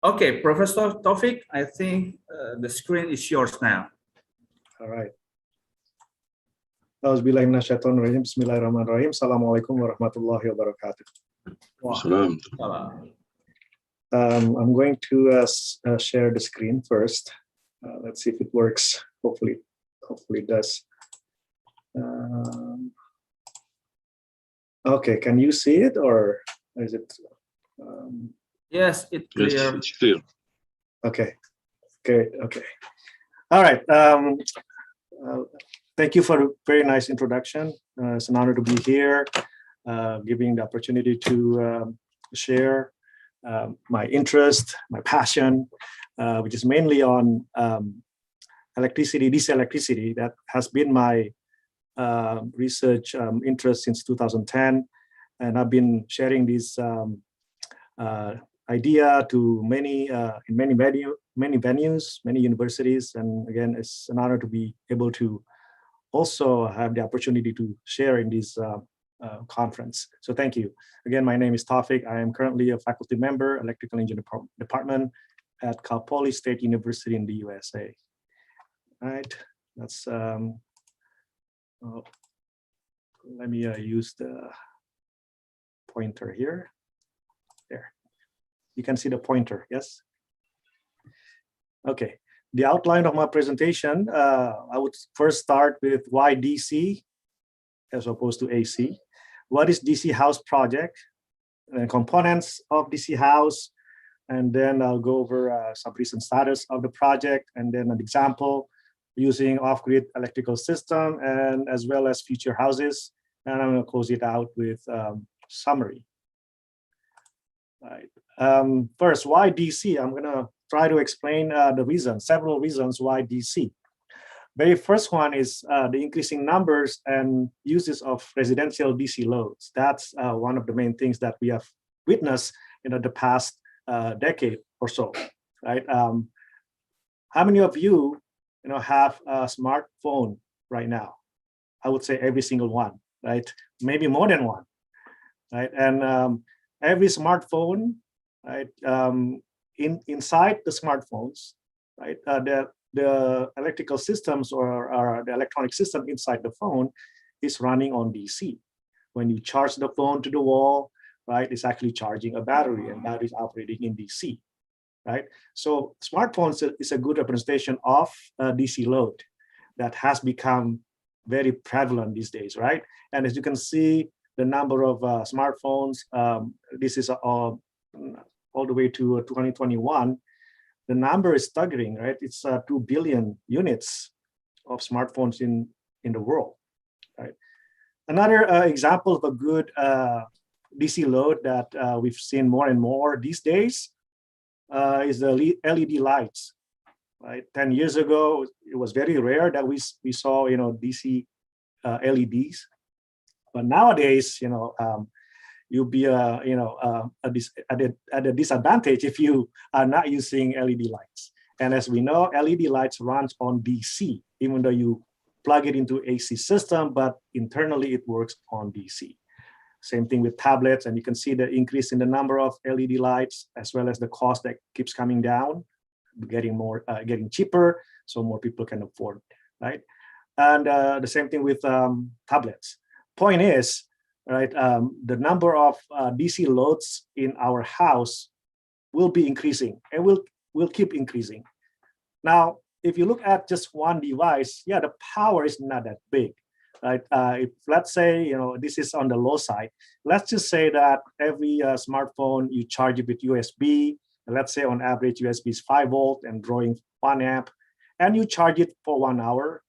Okay, Professor Taufik, I think the screen is yours now. All right. Bismillahirrahmanirrahim. Assalamualaikum warahmatullahi wabarakatuh. Salam. I'm going to share the screen first. Let's see if it works. Hopefully it does. Okay, can you see it or is it? Yes, it's clear. Yes, it's clear. Okay, great. Okay. All right. Thank you for a very nice introduction. It's an honor to be here, giving the opportunity to share my interest, my passion, which is mainly on electricity, DC electricity. That has been my research interest since 2010, and I've been sharing this idea to many in many venues, many universities, and again, it's an honor to be able to also have the opportunity to share in this conference. So thank you. Again, my name is Taufik. I am currently a faculty member, Electrical Engineering Department at Cal Poly State University in the USA. All right, that's, let me use the pointer here. There, you can see the pointer, yes? Okay. The outline of my presentation, I would first start with why DC as opposed to AC. What is DC House project and components of DC House, and then I'll go over some recent status of the project, and then an example using off-grid electrical system, and as well as future houses, and I'm going to close it out with summary. All right. First, why DC? I'm going to try to explain the reasons, several reasons why DC. Very first one is the increasing numbers and uses of residential DC loads. That's one of the main things that we have witnessed the past decade or so, right? How many of you, have a smartphone right now? I would say every single one, right? Maybe more than one, right? And every smartphone, right? Inside the smartphones, right? The electrical systems or the electronic system inside the phone is running on DC. When you charge the phone to the wall, right, it's actually charging a battery, and battery is operating in DC, right? So smartphones is a good representation of DC load that has become very prevalent these days, right? And as you can see, the number of smartphones, this is all the way to 2021, the number is staggering, right? It's 2 billion units of smartphones in the world, right? Another example of a good DC load that we've seen more and more these days is the LED lights, right? 10 years ago, it was very rare that we saw, DC LEDs, but nowadays, you'll be at a disadvantage if you are not using LED lights. And as we know, LED lights runs on DC, even though you plug it into AC system, but internally it works on DC. Same thing with tablets, and you can see the increase in the number of LED lights, as well as the cost that keeps coming down, getting cheaper, so more people can afford, right? And the same thing with tablets. Point is, right, the number of DC loads in our house will be increasing and will keep increasing. Now, if you look at just one device, yeah, the power is not that big, right? If let's say, this is on the low side, let's just say that every smartphone you charge it with USB, let's say on average USB is 5 volt and drawing 1 amp, and you charge it for 1 hour,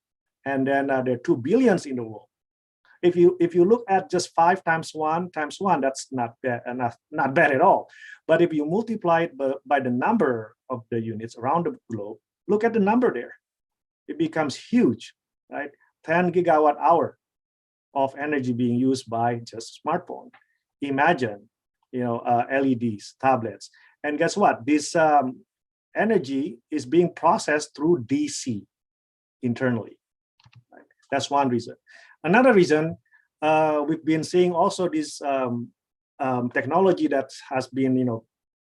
and then there are 2 billions in the world. If you look at just 5 times 1 times 1, that's not bad at all. But if you multiply it by the number of the units around the globe, look at the number there. It becomes huge, right? 10 gigawatt hour of energy being used by just smartphone. Imagine, LEDs, tablets, and guess what? This energy is being processed through DC internally. Right? That's one reason. Another reason, we've been seeing also this technology that has been,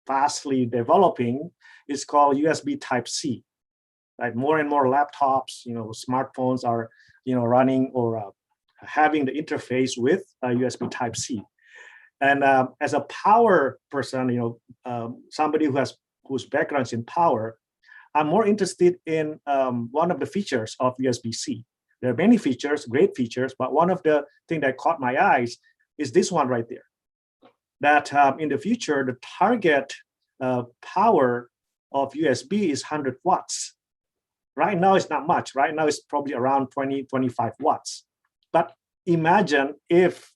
fastly developing is called USB Type-C. Right? More and more laptops, smartphones are, running or having the interface with USB Type-C. And as a power person, somebody whose background's in power, I'm more interested in one of the features of USB-C. There are many features, great features, but one of the things that caught my eyes is this one right there. That in the future, the target power of USB is 100 watts. Right now, it's not much. Right now, it's probably around 20, 25 watts. But imagine if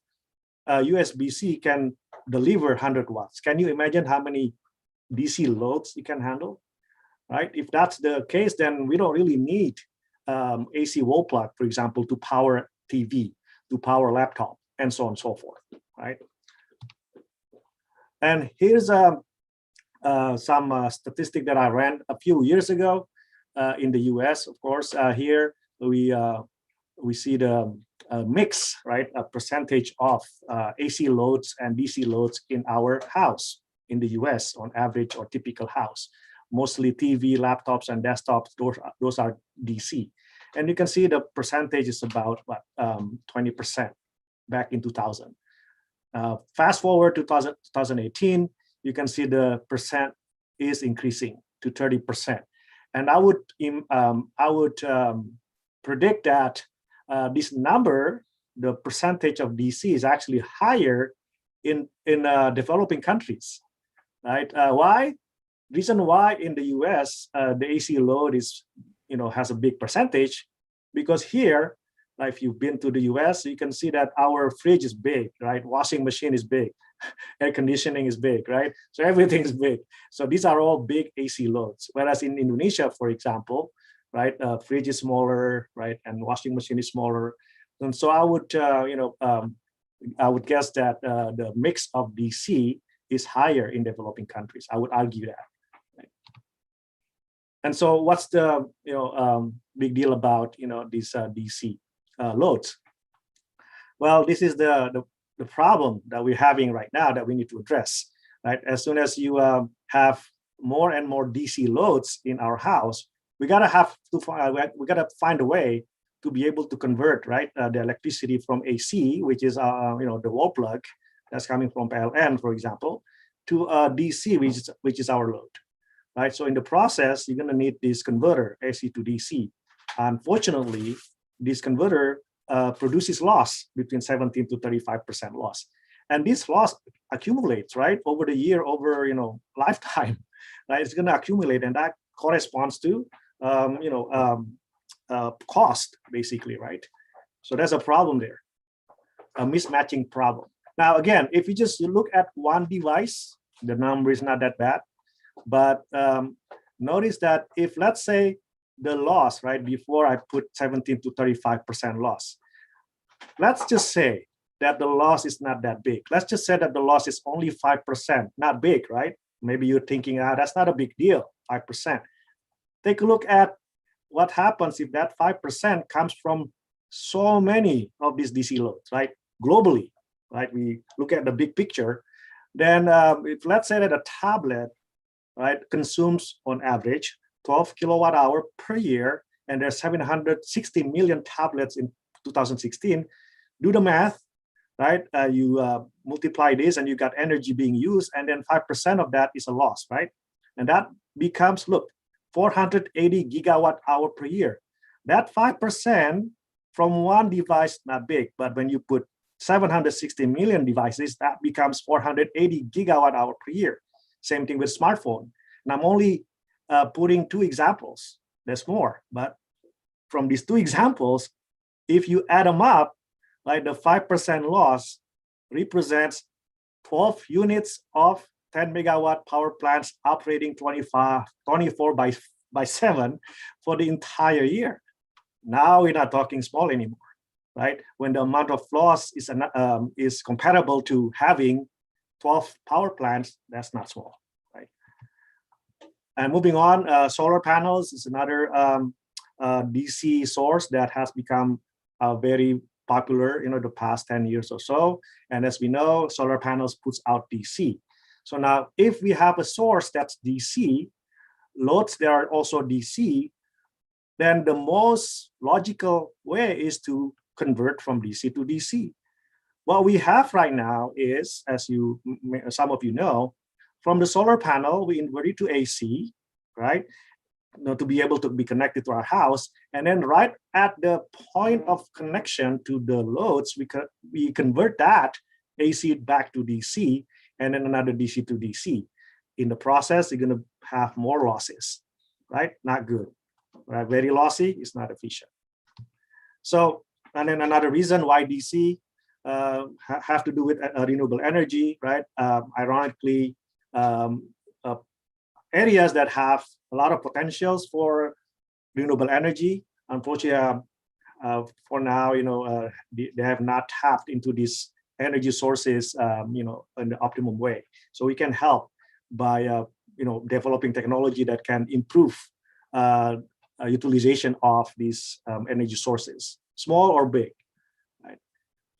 USB-C can deliver 100 watts. Can you imagine how many DC loads it can handle? Right? If that's the case, then we don't really need AC wall plug, for example, to power TV, to power laptop, and so on and so forth, right? And here's some statistic that I ran a few years ago in the US. Of course, here we see the mix, right? A percentage of AC loads and DC loads in our house in the US on average or typical house. Mostly TV, laptops, and desktops, those are DC. And you can see the percentage is about 20% back in 2000. Fast forward to 2018, you can see the percent is increasing to 30%. And I would predict that this number, the percentage of DC, is actually higher in developing countries, right? Why? Reason why in the US the AC load is has a big percentage, because here, if you've been to the US, you can see that our fridge is big, right? Washing machine is big, air conditioning is big, right? So everything is big. So these are all big AC loads. Whereas in Indonesia, for example, right? Fridge is smaller, right? And washing machine is smaller. And so I would, I would guess that the mix of DC is higher in developing countries. I would argue that. Right? And so what's the big deal about these DC loads? Well, this is the problem that we're having right now that we need to address. Right? As soon as you have more and more DC loads in our house, we gotta find a way to be able to convert, right, the electricity from AC, which is the wall plug that's coming from PLN, for example, to DC, which is our load, right? So in the process, you're gonna need this converter, AC to DC. Unfortunately, this converter produces loss between 17 to 35% loss, and this loss accumulates, right, over the year, over lifetime, right? It's gonna accumulate, and that corresponds to cost, basically, right? So there's a problem there, a mismatching problem. Now, again, if you look at one device, the number is not that bad, but notice that if, let's say, the loss, right, before I put 17 to 35% loss, let's just say that the loss is not that big. Let's just say that the loss is only 5%, not big, right? Maybe you're thinking, that's not a big deal, 5%. Take a look at what happens if that 5% comes from so many of these DC loads, right? Globally, right? We look at the big picture. Then if let's say that a tablet, right, consumes on average 12 kilowatt hour per year, and there's 760 million tablets in 2016, do the math, right? You multiply this and you got energy being used, and then 5% of that is a loss, right? And that becomes, look, 480 gigawatt hour per year. That 5% from one device, not big, but when you put 760 million devices, that becomes 480 gigawatt hour per year. Same thing with smartphone. And I'm only putting two examples. There's more, but from these two examples, if you add them up, like the 5% loss represents 12 units of 10 megawatt power plants operating 24 by 7 for the entire year. Now we're not talking small anymore, right? When the amount of loss is comparable to having 12 power plants, that's not small, right? And moving on, solar panels is another DC source that has become very popular the past 10 years or so. And as we know, solar panels puts out DC. So now if we have a source that's DC, loads that are also DC, then the most logical way is to convert from DC to DC. What we have right now is, as some of you know, from the solar panel, we invert it to AC, right? To be able to be connected to our house. And then right at the point of connection to the loads, we convert that AC back to DC, and then another DC to DC. In the process, you're going to have more losses, right? Not good. Right? Very lossy, it's not efficient. So, and then another reason why DC have to do with renewable energy, right? Ironically, areas that have a lot of potentials for renewable energy, unfortunately, for now, they have not tapped into these energy sources, in the optimum way. So we can help by, developing technology that can improve utilization of these energy sources, small or big, right?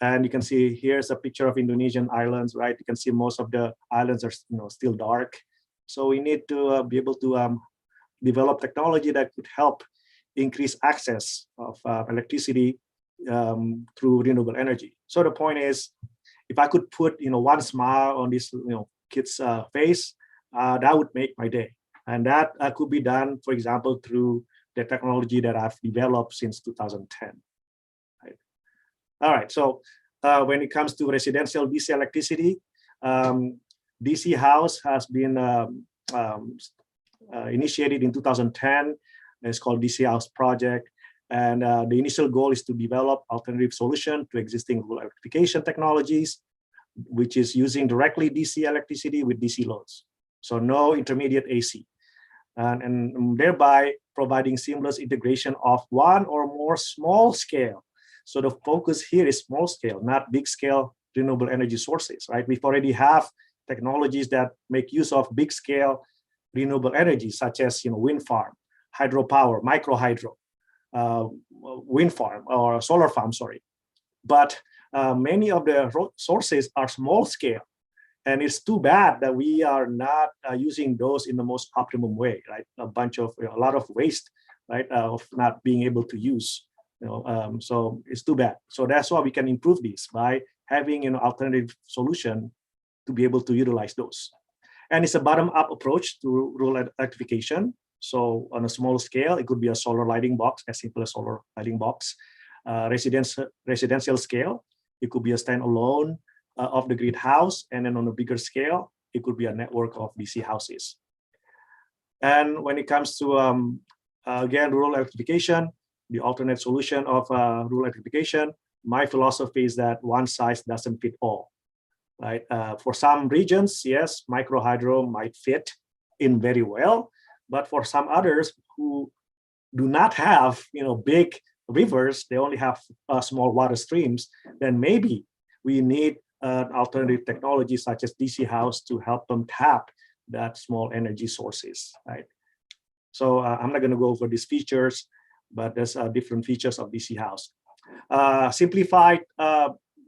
And you can see here's a picture of Indonesian islands, right? You can see most of the islands are still dark. So we need to be able to develop technology that could help increase access of electricity through renewable energy. So the point is, if I could put one smile on this kid's face, that would make my day. And that could be done, for example, through the technology that I've developed since 2010. Right? All right, so when it comes to residential DC electricity, DC House has been initiated in 2010. It's called DC House Project. And the initial goal is to develop alternative solution to existing rural electrification technologies, which is using directly DC electricity with DC loads. So no intermediate AC. and thereby providing seamless integration of one or more small scale. So the focus here is small scale, not big scale renewable energy sources, right? We've already have technologies that make use of big scale renewable energy, such as wind farm, hydropower, micro hydro, wind farm or solar farm, sorry. But many of the sources are small scale. And it's too bad that we are not using those in the most optimum way, right? A lot of waste, right, of not being able to use. So it's too bad. So that's why we can improve this by having an alternative solution to be able to utilize those. And it's a bottom-up approach to rural electrification. So on a small scale, it could be a solar lighting box, as simple as solar lighting box. Residential scale, it could be a standalone of the grid house, and then on a bigger scale, it could be a network of DC houses. And when it comes to, again, rural electrification, the alternate solution of rural electrification, my philosophy is that one size doesn't fit all, right? For some regions, yes, micro hydro might fit in very well, but for some others who do not have, big rivers, they only have small water streams, then maybe we need alternative technology such as DC house to help them tap that small energy sources, right? So I'm not going to go over these features, but there's different features of DC house. Simplified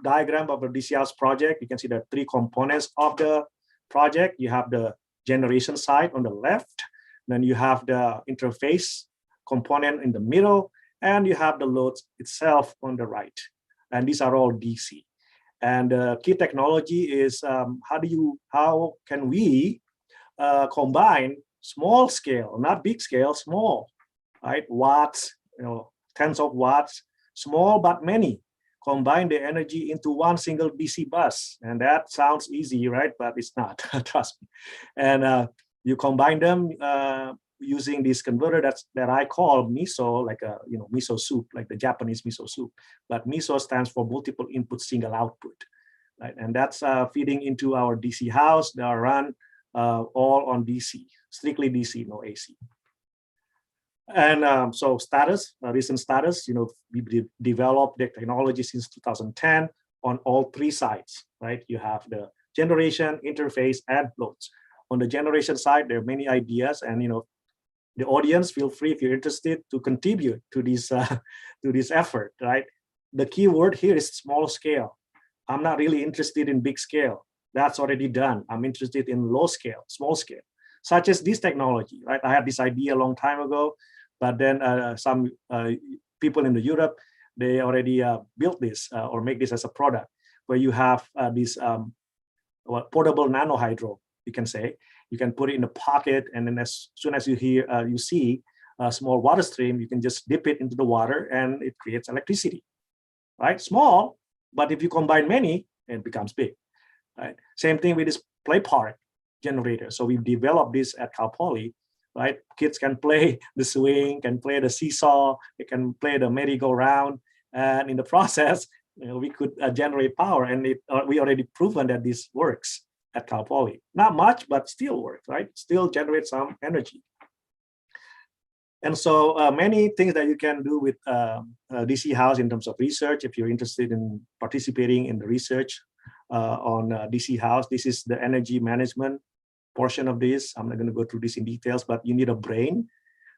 diagram of the DC house project. You can see the three components of the project. You have the generation side on the left, then you have the interface component in the middle, and you have the load itself on the right. And these are all DC. And the key technology is how can we combine small scale, not big scale, small, right? Watts, tens of watts, small but many. Combine the energy into one single DC bus, and that sounds easy, right? But it's not. Trust me. And you combine them using this converter that I call miso, like a miso soup, like the Japanese miso soup. But miso stands for multiple input, single output, right? And that's feeding into our DC house. They are run all on DC, strictly DC, no AC. And so recent status, we developed the technology since 2010 on all three sides, right? You have the generation, interface, and loads. On the generation side, there are many ideas, and the audience, feel free if you're interested to contribute to this to this effort, right? The key word here is small scale. I'm not really interested in big scale. That's already done. I'm interested in low scale, small scale, such as this technology, right? I had this idea a long time ago, but then some people in Europe, they already built this or make this as a product, where you have this portable nano hydro, you can say. You can put it in a pocket, and then as soon as you see a small water stream, you can just dip it into the water, and it creates electricity, right? Small, but if you combine many, it becomes big, right? Same thing with this play park generator. So we've developed this at Cal Poly, right? Kids can play the swing, can play the seesaw, they can play the merry-go-round, and in the process, we could generate power, and we already proven that this works at Cal Poly. Not much, but still works, right? Still generates some energy. And so many things that you can do with DC house in terms of research, if you're interested in participating in the research on DC house. This is the energy management portion of this. I'm not going to go through this in details, but you need a brain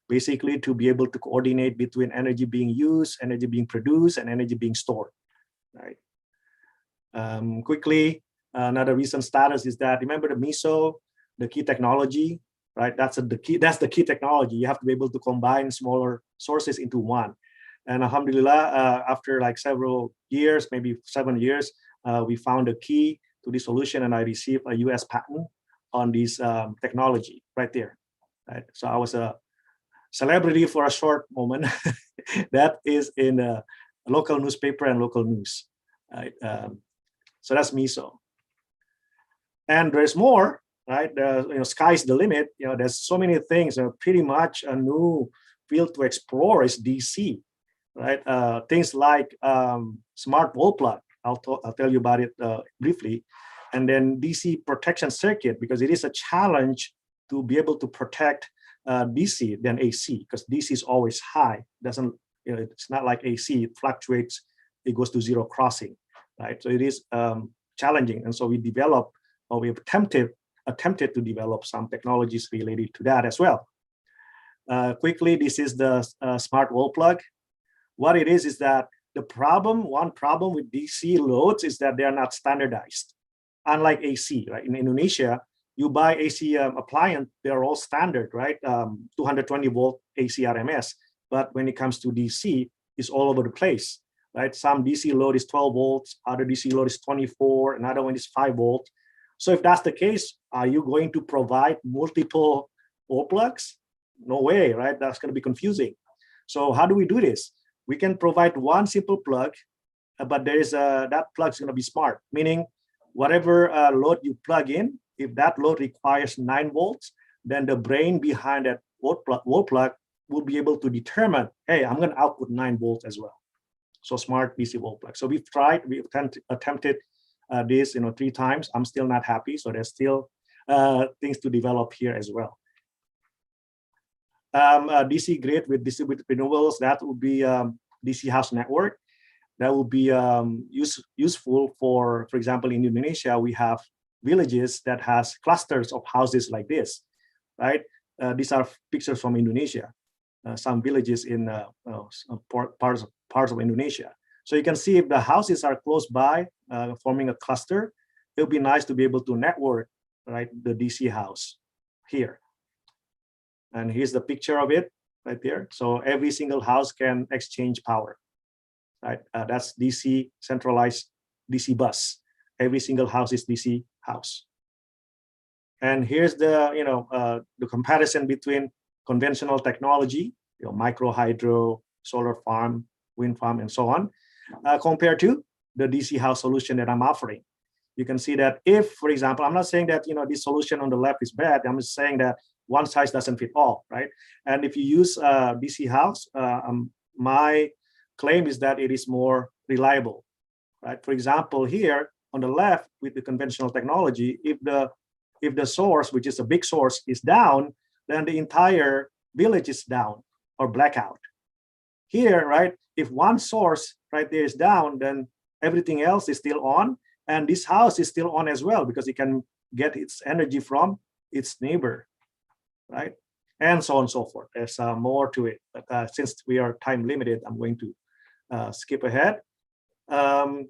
basically to be able to coordinate between energy being used, energy being produced, and energy being stored, right? Quickly, another recent status is that, remember the MISO, the key technology, right? That's the key technology. You have to be able to combine smaller sources into one. And alhamdulillah, after like several years, maybe 7 years, we found a key to the solution, and I received a US patent on this technology right there. Right? So I was a celebrity for a short moment. That is in a local newspaper and local news. Right? So that's MISO. And there's more, right? Sky's the limit. There's so many things. Pretty much a new field to explore is DC, right? Things like smart wall plug. I'll tell you about it briefly. And then DC protection circuit, because it is a challenge to be able to protect DC than AC, because DC is always high. Doesn't, it's not like AC, it fluctuates, it goes to zero crossing, right? So it is challenging. And so we developed, or we attempted to develop some technologies related to that as well. Quickly, this is the smart wall plug. What it is that one problem with DC loads is that they are not standardized. Unlike AC, right? In Indonesia, you buy AC appliance, they're all standard, right? 220 volt AC RMS. But when it comes to DC, it's all over the place, right? Some DC load is 12 volts, other DC load is 24, another one is 5 volts. So if that's the case, are you going to provide multiple wall plugs? No way, right? That's going to be confusing. So how do we do this? We can provide one simple plug, but there is that plug is going to be smart, meaning whatever load you plug in, if that load requires 9 volts, then the brain behind that wall plug will be able to determine, hey, I'm going to output 9 volts as well. So smart DC wall plug. So we've attempted this 3 times. I'm still not happy. So there's still things to develop here as well. DC grid with distributed renewables, that would be DC house network. That would be useful for example, in Indonesia, we have villages that has clusters of houses like this, right? These are pictures from Indonesia, some villages in parts of Indonesia. So you can see if the houses are close by, forming a cluster, it would be nice to be able to network, right, the DC house here. And here's the picture of it right there. So every single house can exchange power, right? That's DC centralized DC bus. Every single house is DC house. And here's the comparison between conventional technology, micro hydro, solar farm, wind farm, and so on, compared to the DC house solution that I'm offering. You can see that if, for example, I'm not saying that this solution on the left is bad. I'm just saying that one size doesn't fit all, right? And if you use DC house, my claim is that it is more reliable, right? For example, here on the left with the conventional technology, if the source, which is a big source, is down, then the entire village is down or blackout. Here, right, if one source right there is down, then everything else is still on, and this house is still on as well because it can get its energy from its neighbor, right? And so on and so forth. There's more to it, but since we are time limited, I'm going to skip ahead. Another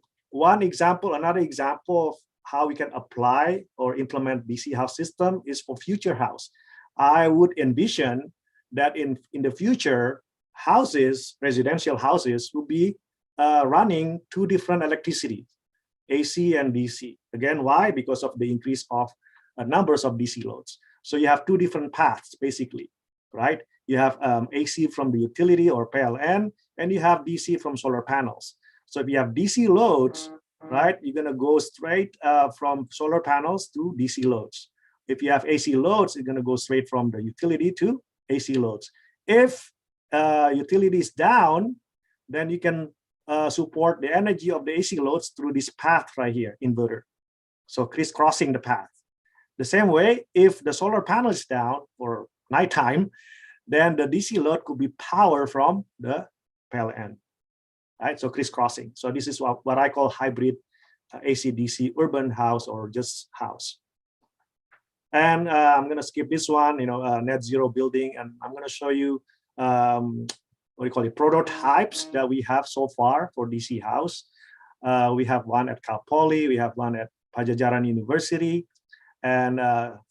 example of how we can apply or implement DC house system is for future house. I would envision that in the future, houses, residential houses, will be running 2 different electricity, AC and DC. Again, why? Because of the increase of numbers of DC loads. So you have 2 different paths, basically, right? You have AC from the utility or PLN, and you have DC from solar panels. So if you have DC loads, right, you're going to go straight from solar panels to DC loads. If you have AC loads, you're going to go straight from the utility to AC loads. If utility is down, then you can support the energy of the AC loads through this path right here, inverter. So crisscrossing the path. The same way, if the solar panel is down for nighttime, then the DC load could be power from the PLN, right? So crisscrossing. So this is what I call hybrid AC/DC urban house or just house. And I'm going to skip this one, net zero building, and I'm going to show you prototypes that we have so far for DC house. We have one at Cal Poly, we have one at Pajajaran University, and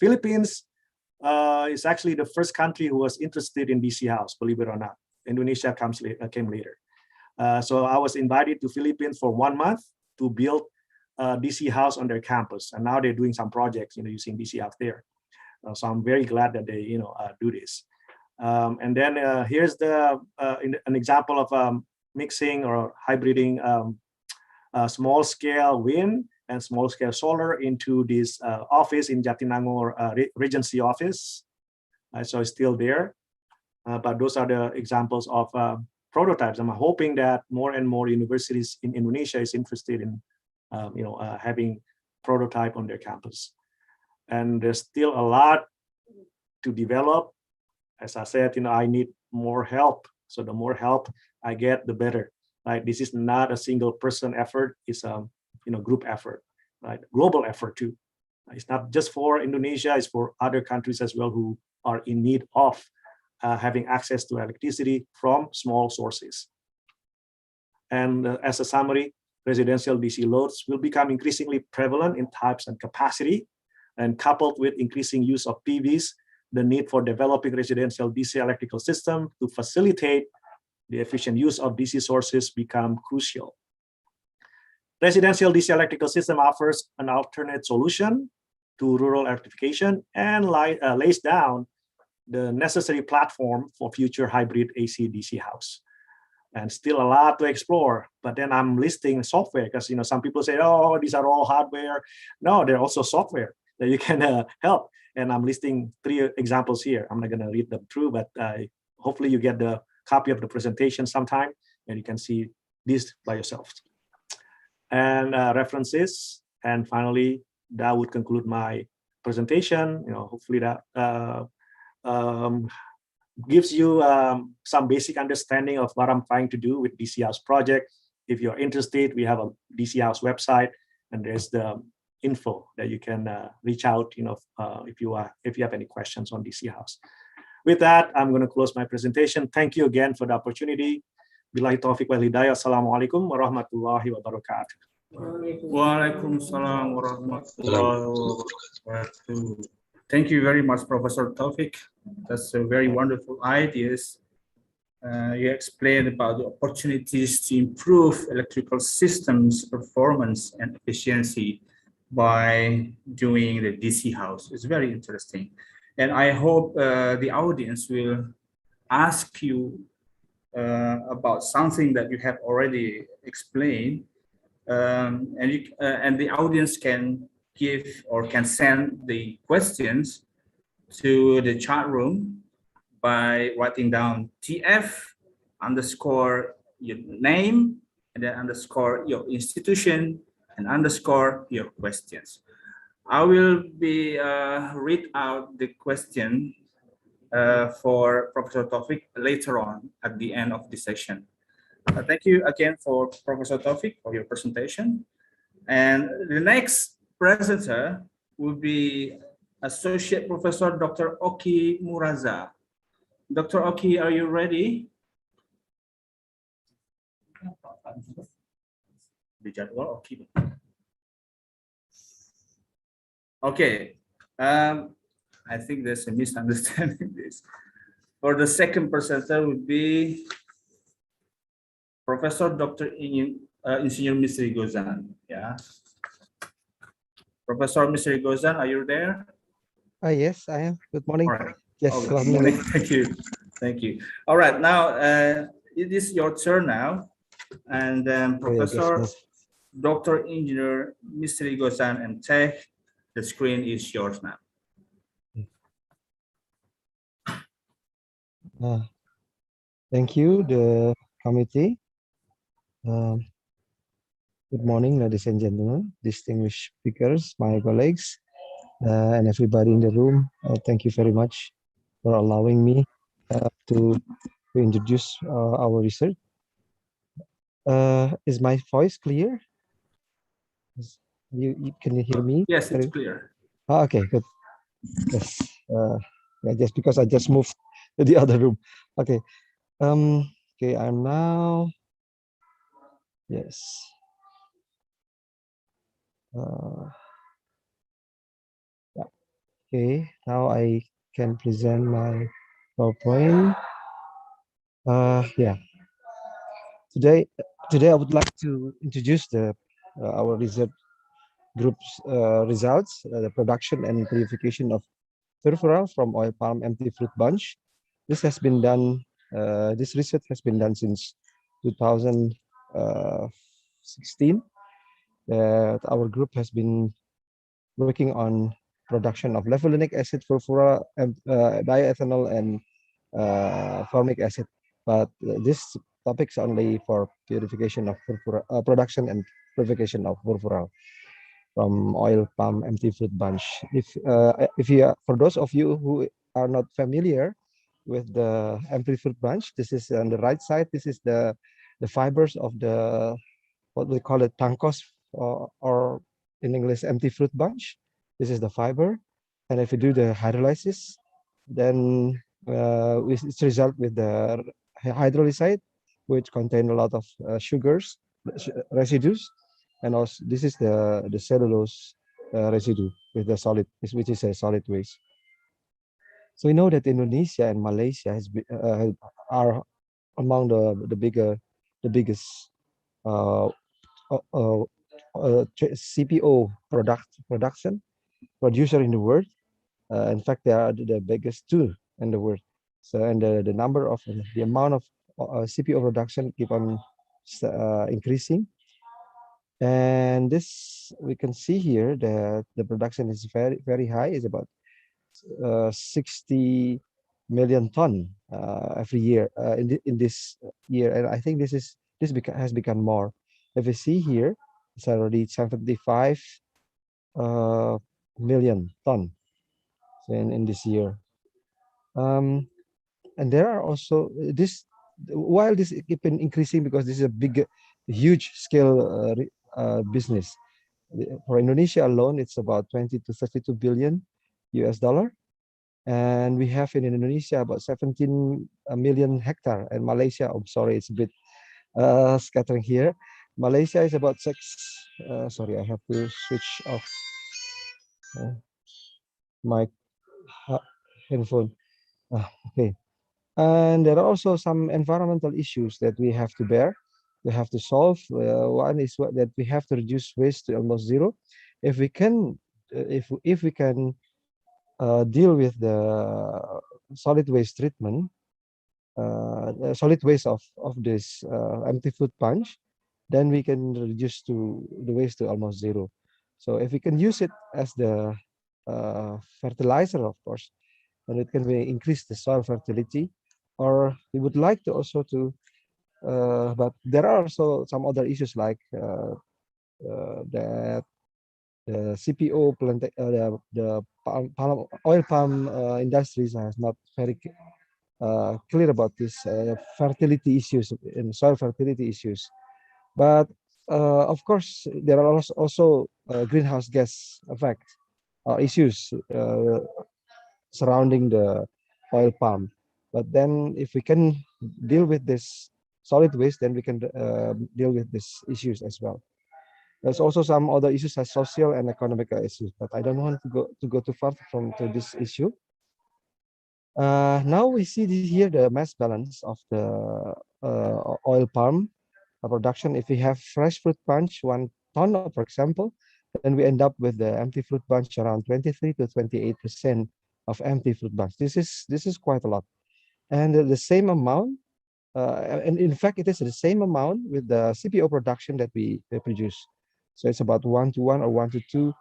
Philippines is actually the first country who was interested in DC house, believe it or not. Indonesia came later. So I was invited to Philippines for 1 month to build DC house on their campus, and now they're doing some projects, using DC house there. So I'm very glad that they, do this. And then here's an example of mixing or hybriding small scale wind and small scale solar into this office in Jatinangor Regency office. So it's still there, but those are the examples of prototypes. I'm hoping that more and more universities in Indonesia is interested in having prototype on their campus. And there's still a lot to develop As I said, I need more help. So the more help I get, the better. Right? This is not a single person effort; it's a group effort, right? Global effort too. It's not just for Indonesia; it's for other countries as well who are in need of having access to electricity from small sources. And as a summary, residential DC loads will become increasingly prevalent in types and capacity, and coupled with increasing use of PVs, the need for developing residential DC electrical system to facilitate the efficient use of DC sources become crucial. Residential DC electrical system offers an alternate solution to rural electrification and lays down the necessary platform for future hybrid AC-DC house. And still a lot to explore, but then I'm listing software because some people say, oh, these are all hardware. No, they're also software that you can help. And I'm listing 3 examples here. I'm not going to read them through, but hopefully you get the copy of the presentation sometime and you can see this by yourself. And references. And finally, that would conclude my presentation. Hopefully that gives you some basic understanding of what I'm trying to do with DC House project. If you're interested, we have a DC House website, and there's the info that you can reach out. If you have any questions on DC House. With that, I'm going to close my presentation. Thank you again for the opportunity. Billahi taufiq wal hidayah. Assalamualaikum warahmatullahi wabarakatuh. Waalaikumsalam warahmatullahi wabarakatuh. Thank you very much, Professor Taufik. That's a very wonderful ideas. You explained about the opportunities to improve electrical systems performance and efficiency by doing the DC house. It's very interesting. And I hope the audience will ask you about something that you have already explained. And the audience can give or can send the questions to the chat room by writing down TF underscore your name and then underscore your institution and underscore your questions. I will be read out the question for Professor Taufik later on at the end of the session. Thank you again for Professor Taufik for your presentation. And the next presenter will be Associate Professor Dr. Oki Muraza. Dr. Oki, are you ready? Okay. I think there's a misunderstanding this. For the second presenter would be Professor Dr. Engineer Misteri Gozan. Yeah. Professor Misteri Gozan, are you there? Yes, I am. Good morning. All right. Yes, good morning. Thank you. Thank you. All right, now it is your turn now. And Professor Dr. Engineer Misteri Gozan and Tech, the screen is yours now. Thank you, the committee. Good morning, ladies and gentlemen, distinguished speakers, my colleagues, and everybody in the room. Thank you very much for allowing me to introduce our research. Is my voice clear? Can you hear me? Yes, it's clear. Oh, okay, good. Yes, yeah, just because I just moved to the other room. Okay, okay, I'm now. Yes. Yeah. Okay, now I can present my PowerPoint. Yeah. Today I would like to introduce our research group's results, the production and purification of furfural from oil palm empty fruit bunch. This has been done. This research has been done since 2016. Our group has been working on production of levulinic acid, furfural, diethanol, and formic acid. But this topic is only for purification of production and purification of furfural from oil palm empty fruit bunch. If you, for those of you who are not familiar with the empty fruit bunch. This is on the right side. This is the fibers of the what we call it tangkos, or in English empty fruit bunch. This is the fiber, and if you do the hydrolysis, then it's result with the hydrolysate, which contain a lot of sugars residues, and also this is the cellulose residue with the solid, which is a solid waste. So we know that Indonesia and Malaysia are among the biggest CPO production producer in the world. In fact, they are the biggest two in the world. So, and the number of the amount of CPO production keep on increasing. And this we can see here that the production is very high. It's about 60 million ton every year in this year, and I think this has become more. If you see here, it's already 75 million ton in this year. And there are also this, while this keep on increasing, because this is a huge scale business. For Indonesia alone, it's about 20 to 32 billion US dollar. And we have in Indonesia about 17 million hectare, and Malaysia, I'm sorry, it's a bit scattering here. Malaysia is about 6, sorry, I have to switch off my handphone. Okay. And there are also some environmental issues that we have to bear, we have to solve. One is that we have to reduce waste to almost zero. If we can, if we can deal with the solid waste treatment, solid waste of this empty food bunch, then we can reduce the waste to almost zero. So if we can use it as the fertilizer, of course, then it can increase the soil fertility. Or we would like to also to, but there are also some other issues like that the CPO plant, the oil palm industries are not very clear about this fertility issues and soil fertility issues. But of course, there are also greenhouse gas effect issues surrounding the oil palm. But then if we can deal with this solid waste, then we can deal with these issues as well. There's also some other issues as social and economic issues, but I don't want to go too far to this issue. Now we see here the mass balance of the oil palm production. If we have fresh fruit bunch 1 ton, for example, then we end up with the empty fruit bunch around 23 to 28% of empty fruit bunch. This is quite a lot, and the same amount. And in fact, it is the same amount with the CPO production that we produce. So it's about 1 to 1 or 1 to 2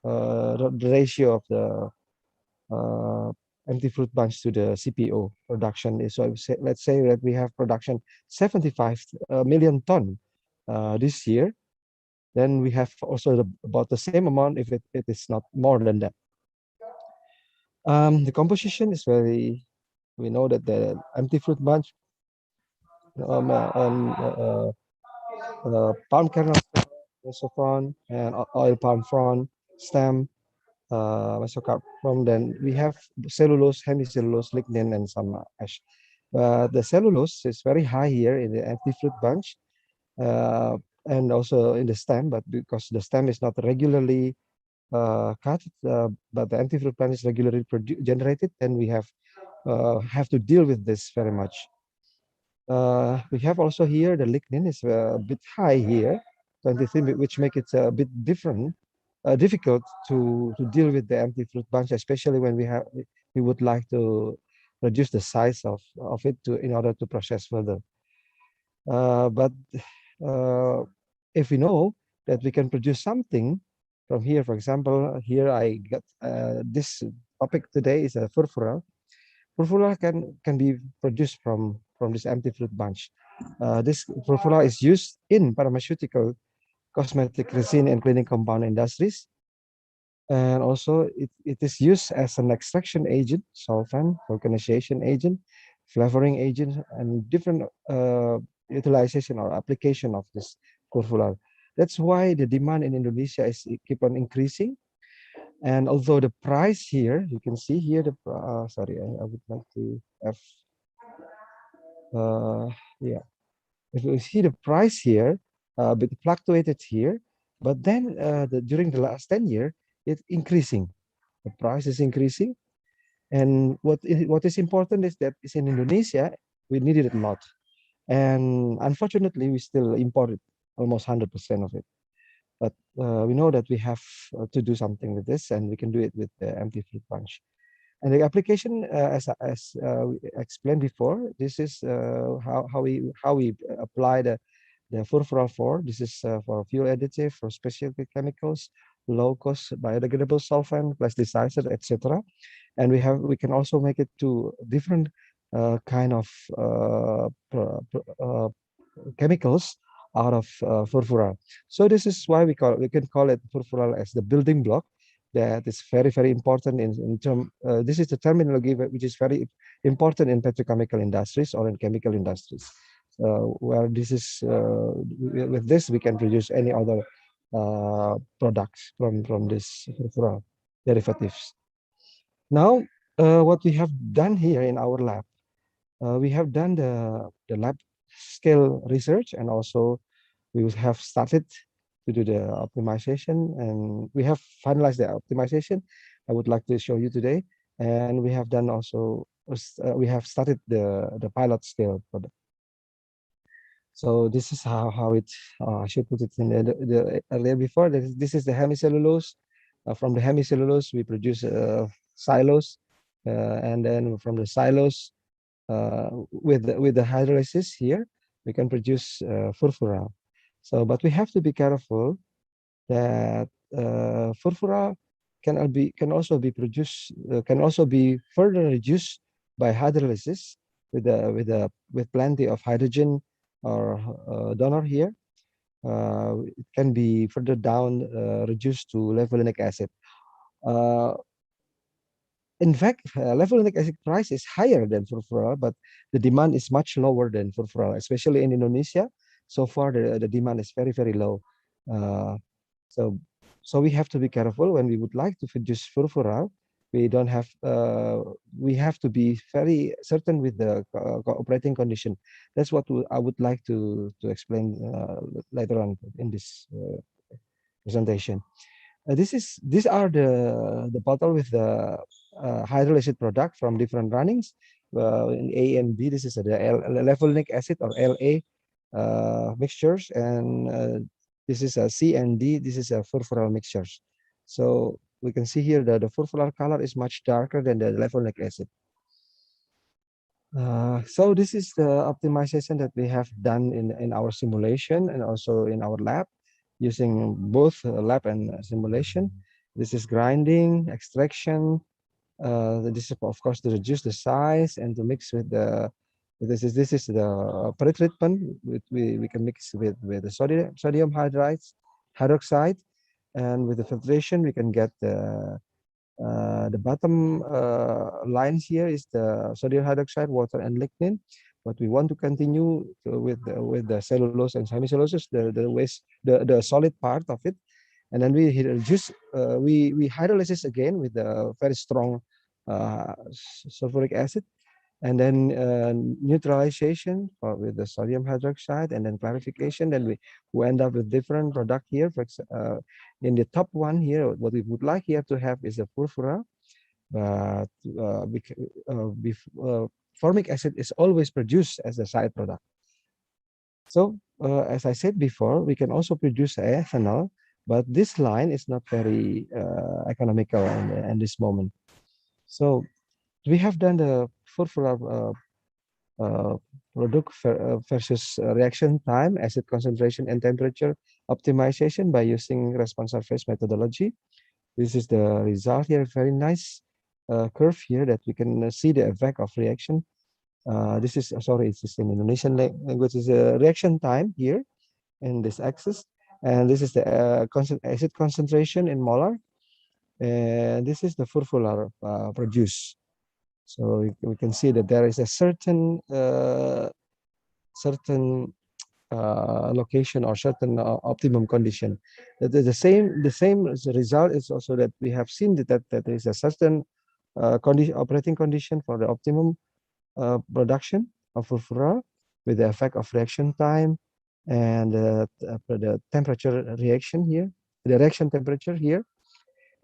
the ratio of the empty fruit bunch to the CPO production. So let's say that we have production 75 million ton this year, then we have also about the same amount if it is not more than that. The composition is very, we know that the empty fruit bunch palm kernel frond and oil palm frond stem, mesocarp from, then we have cellulose, hemicellulose, lignin, and some ash. The cellulose is very high here in the empty fruit bunch and also in the stem, but because the stem is not regularly cut, but the empty fruit bunch is regularly generated, then we have to deal with this very much. We have also here the lignin is a bit high here, 23, which make it a bit difficult to deal with the empty fruit bunch, especially when we would like to reduce the size of it in order to process further. But if we know that we can produce something from here, for example, here I got this topic today is a furfura. Furfura can be produced from this empty fruit bunch. This furfura is used in pharmaceutical, cosmetic, resin, and cleaning compound industries. And also it is used as an extraction agent, solvent, vulcanization agent, flavoring agent, and different utilization or application of this furfural. That's why the demand in Indonesia is keep on increasing. And although the price here, you can see here the sorry, I would like to have yeah, if you see the price here, but fluctuated here, but then during the last 10 years, it's increasing. The price is increasing, and what is important is that it's in Indonesia, we need it a lot, and unfortunately, we still import it, almost 100% of it. But we know that we have to do something with this, and we can do it with the empty fruit punch. And the application, as we explained before, this is how we apply the furfural for. This is for fuel additive, for specialty chemicals, low cost biodegradable solvent, plasticizer, etc. And we can also make it to different kind of chemicals out of furfural. So this is why we can call it furfural as the building block that is very important in term. This is the terminology which is very important in petrochemical industries or in chemical industries. Where this is with this we can produce any other products from this furfural derivatives. Now, what we have done here in our lab, we have done the lab scale research, and also we have started to do the optimization, and we have finalized the optimization. I would like to show you today, and we have done also we have started the pilot scale product. So this is how it I should put it in the earlier before. This is the hemicellulose. From the hemicellulose, we produce xylose, and then from the xylose, with the hydrolysis here, we can produce furfural. So, but we have to be careful that furfural can also be produced, can also be further reduced by hydrolysis with plenty of hydrogen or donor here. It can be further down reduced to levulinic acid. In fact, levulinic acid price is higher than furfural, but the demand is much lower than furfural, especially in Indonesia. So far, the demand is very low. So we have to be careful when we would like to produce furfural. We don't have. We have to be very certain with the operating condition. That's what I would like to explain later on in this presentation. These are the bottle with the hydrolyzed product from different runnings. In A and B, this is the levulinic acid or LA mixtures, and this is a C and D. This is a furfural mixtures. So we can see here that the furfural color is much darker than the levulinic acid. So this is the optimization that we have done in our simulation and also in our lab, using both lab and simulation. This is grinding, extraction. This is of course to reduce the size and to mix with the. This is the pre-treatment. We can mix with the sodium hydroxide, and with the filtration we can get the bottom lines here is the sodium hydroxide, water, and lignin. But we want to continue with the cellulose and hemicellulose, the solid part of it, and then we reduce. We hydrolysis again with the very strong sulfuric acid, and then neutralization with the sodium hydroxide, and then clarification. Then we end up with different product here. For in the top one here, what we would like here to have is a furfural, but formic acid is always produced as a side product. So as I said before, we can also produce ethanol, but this line is not very economical in this moment. So we have done the furfural product versus reaction time, acid concentration, and temperature optimization by using response surface methodology. This is the result here. Very nice curve here that we can see the effect of reaction. This is sorry, it's in Indonesian language. Is a reaction time here in this axis, and this is the acid concentration in molar. and this is the furfural produced. So we can see that there is a certain location or certain optimum condition. The same result is also that we have seen that there is a certain operating condition for the optimum production of furfural with the effect of reaction time and the temperature reaction here, the reaction temperature here,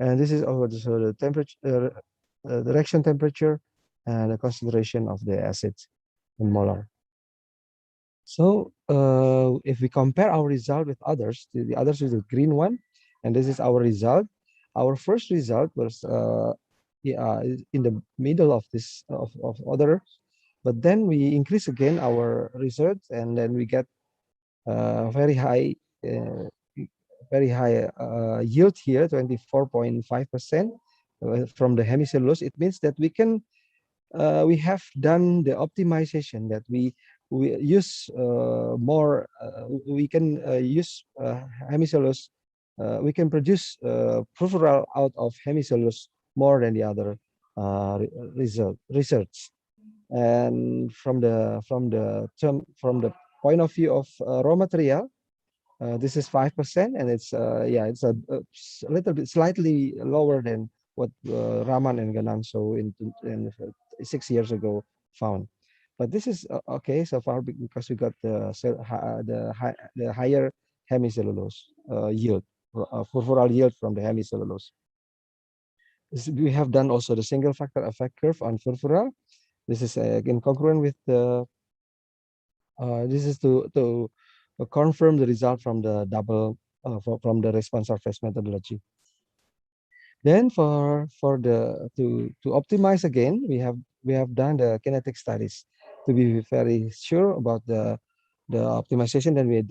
and this is also the temperature, the reaction temperature, and the concentration of the acid in molar. So if we compare our result with others, the others is the green one, and this is our result. Our first result was in the middle of this of other, but then we increase again our results, and then we get very high yield here, 24.5% from the hemicellulose. It means that we have done the optimization, that we use more, we can use hemicellulose, we can produce furfural out of hemicellulose more than the other research. And from the point of view of raw material, this is 5%, and it's it's a little bit slightly lower than what Raman and Gananso in 6 years ago found. But this is okay so far because we got the higher hemicellulose yield, furfural yield from the hemicellulose. We have done also the single factor effect curve on furfural. This is again congruent with the. This is to confirm the result from the double from the response surface methodology. Then to optimize again, we have done the kinetic studies to be very sure about the optimization. Then we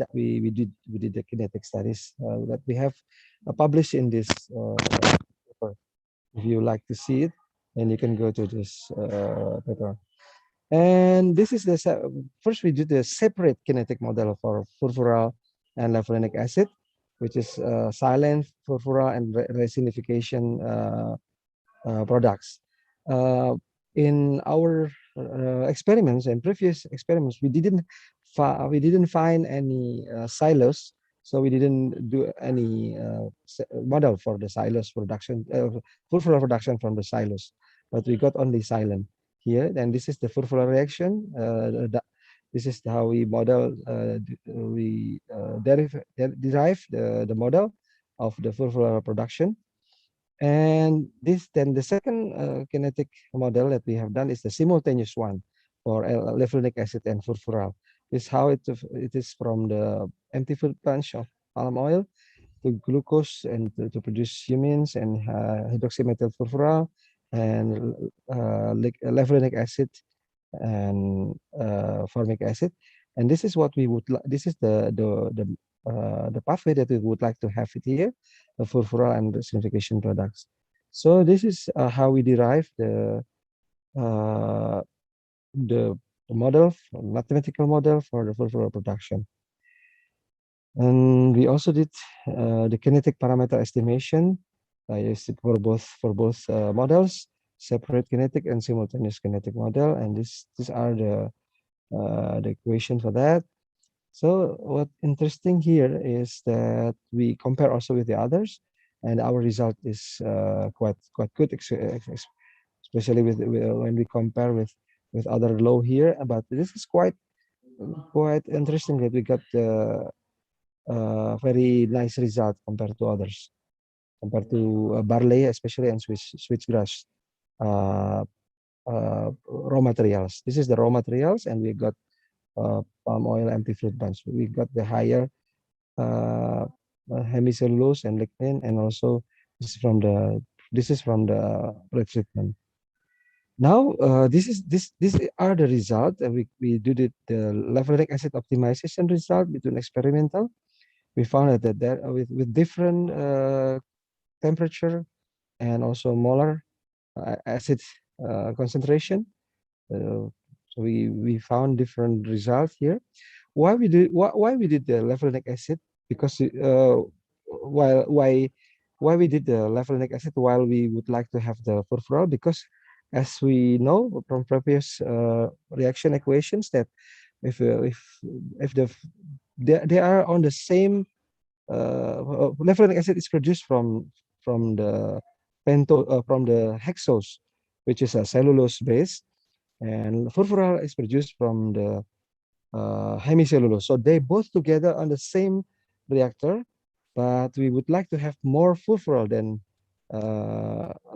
did the kinetic studies that we have published in this paper. If you like to see it, then you can go to this paper. And this is the first we did the separate kinetic model for furfural and lefulinic acid, which is silent furfural and resinification products. In our experiments and previous experiments, we didn't find any silos, so we didn't do any model for the silos production, furfural production from the silos, but we got only silent here. And this is the furfural reaction. This is how we model, derive the model of the furfural production. And then the second kinetic model that we have done is the simultaneous one for lefulinic acid and furfural. This is how it is from the empty fruit punch of palm oil to glucose and to produce humins and hydroxymethyl furfural and lefulinic acid and formic acid. And this is what we would like. This is the pathway that we would like to have it here, the furfural and resinification products. So this is how we derive the model, mathematical model for the furfural production. And we also did the kinetic parameter estimation for both models, separate kinetic and simultaneous kinetic model, and these are the equation for that. So what interesting here is that we compare also with the others, and our result is quite good, especially when we compare with other low here. But this is quite interesting that we got very nice result compared to others, compared to barley especially and switchgrass raw materials. This is the raw materials, and we got palm oil, empty fruit bunch. We got the higher hemicellulose and lignin, and also this is from the pretreatment. Now these are the results, and we did the lefulinic acid optimization result between experimental. We found that there with different temperature and also molar acid concentration. So we found different results here. Why we did the lefulinic acid? Because why why we did the levulinic acid while we would like to have the furfural, because as we know from previous reaction equations that if they are on the same levulinic acid is produced from the from the hexose, which is a cellulose base, and furfural is produced from the hemicellulose. So they both together on the same reactor, but we would like to have more furfural than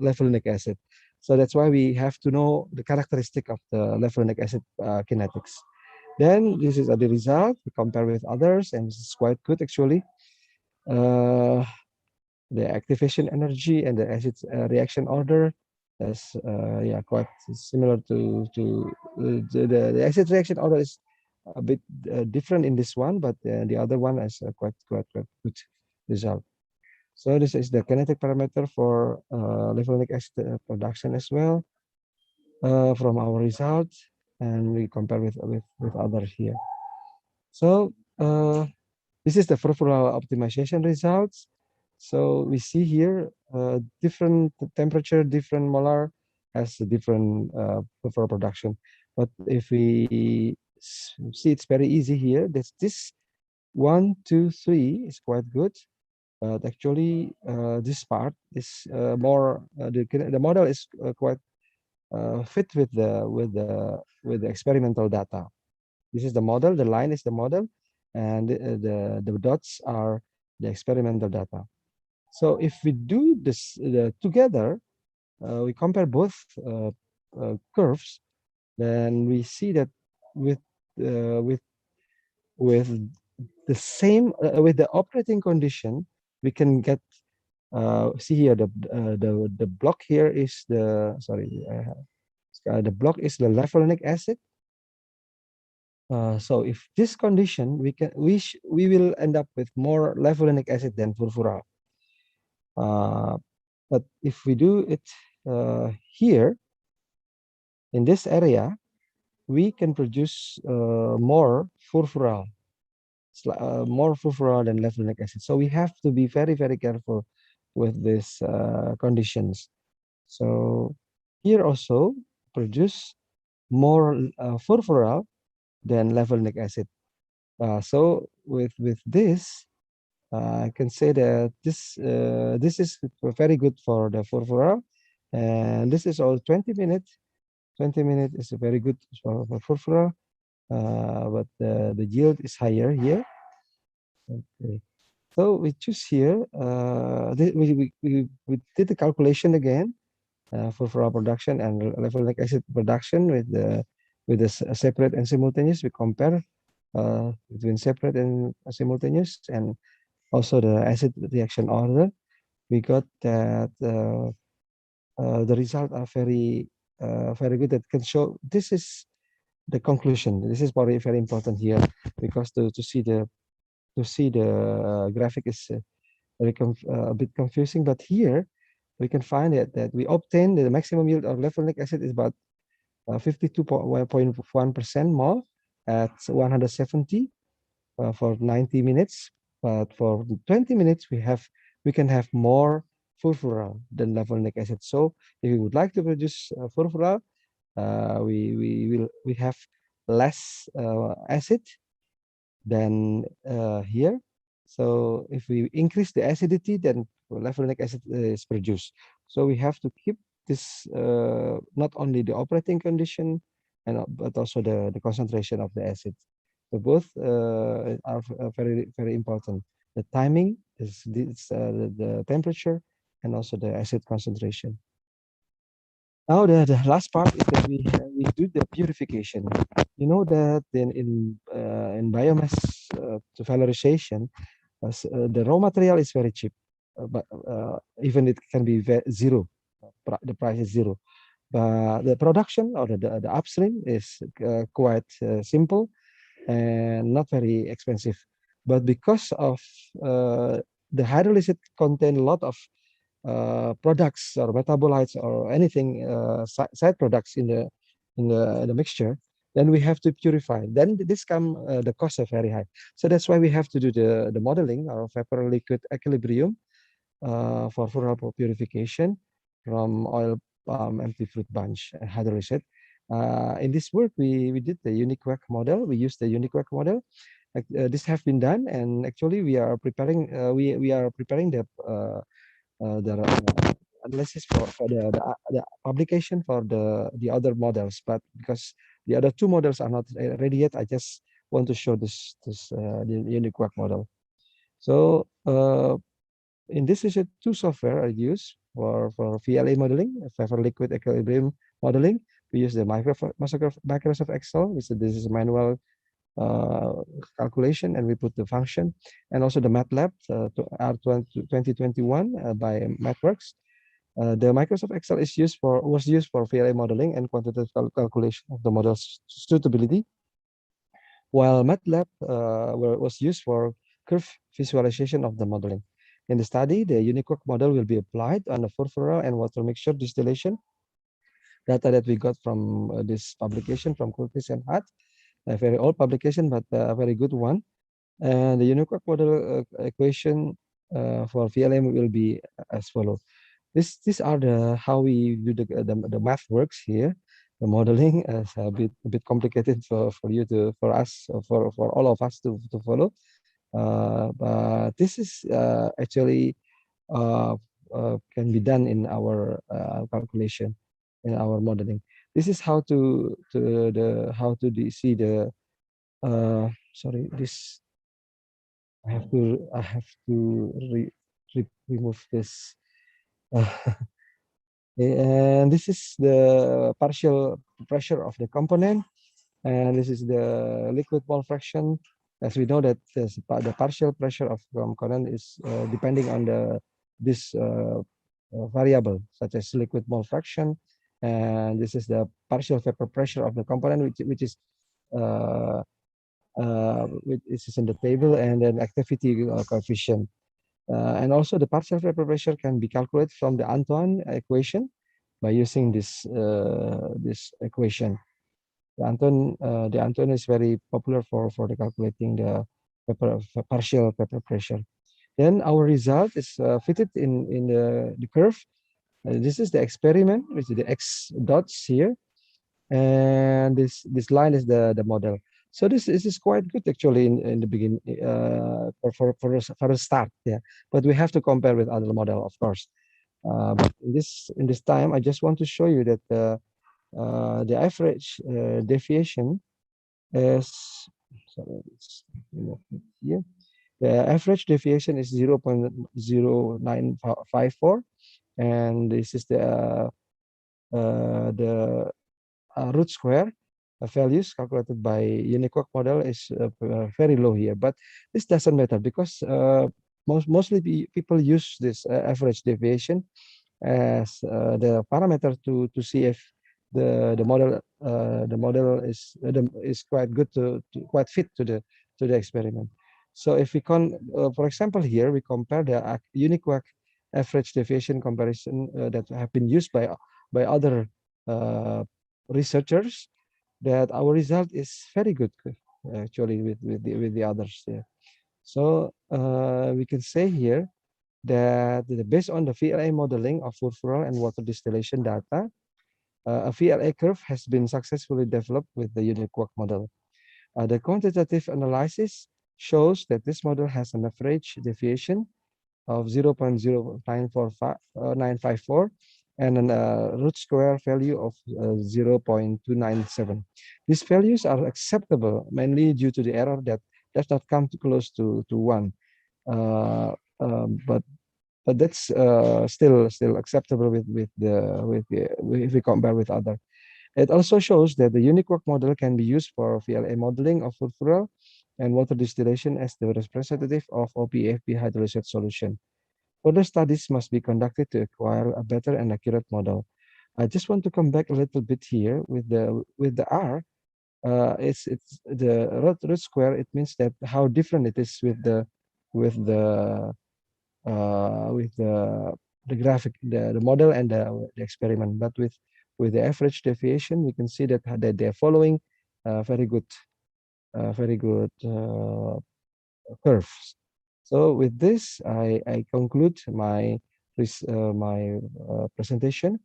levulinic acid. So that's why we have to know the characteristic of the levulinic acid kinetics. Then this is the result. We compare with others, and this is quite good actually. The activation energy and the acid reaction order is yeah, quite similar to the acid reaction order is a bit different in this one, but the other one is quite good result. So this is the kinetic parameter for levulinic acid production as well from our result, and we compare with others here. So this is the furfural optimization results. So we see here different temperature, different molar has a different furfural production. But if we see, it's very easy here. This 1, 2, 3 is quite good. But actually, this part is more the model is quite fit with the experimental data. This is the model. The line is the model, and the dots are the experimental data. So if we do this together, we compare both curves, then we see that with the same with the operating condition, we can get see here the block here is the the block is the levulinic acid. So if this condition, we will end up with more levulinic acid than furfural. But if we do it here in this area, we can produce more furfural than levulinic acid. So we have to be very careful with these conditions. So here also produce more furfural than levulinic acid. So with this, I can say that this is very good for the furfural, and this is all 20 minutes. 20 minutes is very good for furfural, but the yield is higher here. Okay. So we choose here. We did the calculation again for production and levulinic acid production with the separate and simultaneous. We compare between separate and simultaneous, and also the acid reaction order. We got that the results are very good. That can show this is the conclusion. This is very important here, because to see the graphic is a bit confusing. But here we can find that we obtain the maximum yield of levulinic acid is about 52.1% mole at 170 for 90 minutes. But for 20 minutes, we can have more furfural than levulinic acid. So if we would like to produce furfural, we have less acid than here. So if we increase the acidity, then levulinic acid is produced. So we have to keep this not only the operating condition, but also the concentration of the acid. So both are very important. The timing is the temperature, and also the acid concentration. Now the last part is that we do the purification. You know that in biomass to valorization, the raw material is very cheap, but even it can be zero. The price is zero. But the production or the upstream is quite simple and not very expensive. But because of the hydrolysis contain a lot of products or metabolites or anything side products in the mixture, then we have to purify. Then the costs are very high. So that's why we have to do the modeling of vapor liquid equilibrium for funeral purification from oil palm empty fruit bunch hydrolysis. In this work, we did the UNIQUAC model. We used the UNIQUAC model. This have been done, and actually we are preparing. We are preparing the analysis for the publication for the other models. But because the other two models are not ready yet, I just want to show the UNIQUAC model. So in this is two software I use for VLA modeling, vapor liquid equilibrium modeling. We use the Microsoft Excel, which this is a manual calculation, and we put the function, and also the MATLAB to R2021 by MathWorks. The Microsoft Excel was used for VLA modeling and quantitative calculation of the model's suitability, while MATLAB was used for curve visualization of the modeling. In the study, the UNIQUAC model will be applied on the furfural and water mixture distillation data that we got from this publication from Curtis and Hart, a very old publication, but a very good one. And the UNIQUAC model equation for VLM will be as follows. These are how we do the math works here. The modeling is a bit complicated for all of us to follow. But this is actually can be done in our calculation, in our modeling. This is how to see the sorry, this I have to remove this. And this is the partial pressure of the component, and this is the liquid mole fraction. As we know that the partial pressure of component is depending on this variable, such as liquid mole fraction, and this is the partial vapor pressure of the component, which is in the table, and then activity coefficient. And also the partial vapor pressure can be calculated from the Antoine equation by using this equation. The Antoine is very popular for the calculating the partial vapor pressure. Then our result is fitted in the curve. This is the experiment, which is the x dots here, and this line is the model. So this is quite good actually in the beginning for a start, yeah. But we have to compare with other model, of course. But in this time, I just want to show you that the average deviation is here. The average deviation is 0.0954, and this is the root square values calculated by UNIQUAC model is very low here, but this doesn't matter because mostly people use this average deviation as the parameter to see if the model is quite good quite fit to the experiment. So if we for example here we compare the UNIQUAC average deviation comparison that have been used by other researchers, that our result is very good actually with the others there. So we can say here that based on the VLA modeling of furfural and water distillation data, a VLA curve has been successfully developed with the UNIQUAC model. The quantitative analysis shows that this model has an average deviation of 0.0954 and a root square value of 0.297. These values are acceptable mainly due to the error that does not come too close to 1. But that's still acceptable if we compare with other. It also shows that the UNIQUAC model can be used for VLA modeling of furfural and water distillation as the representative of OPFP hydrolyzed solution. Further studies must be conducted to acquire a better and accurate model. I just want to come back a little bit here with the R. It's the root square. It means that how different it is with the graphic, the model and the experiment. But with the average deviation, we can see that they're following very good curves. So with this, I conclude my presentation.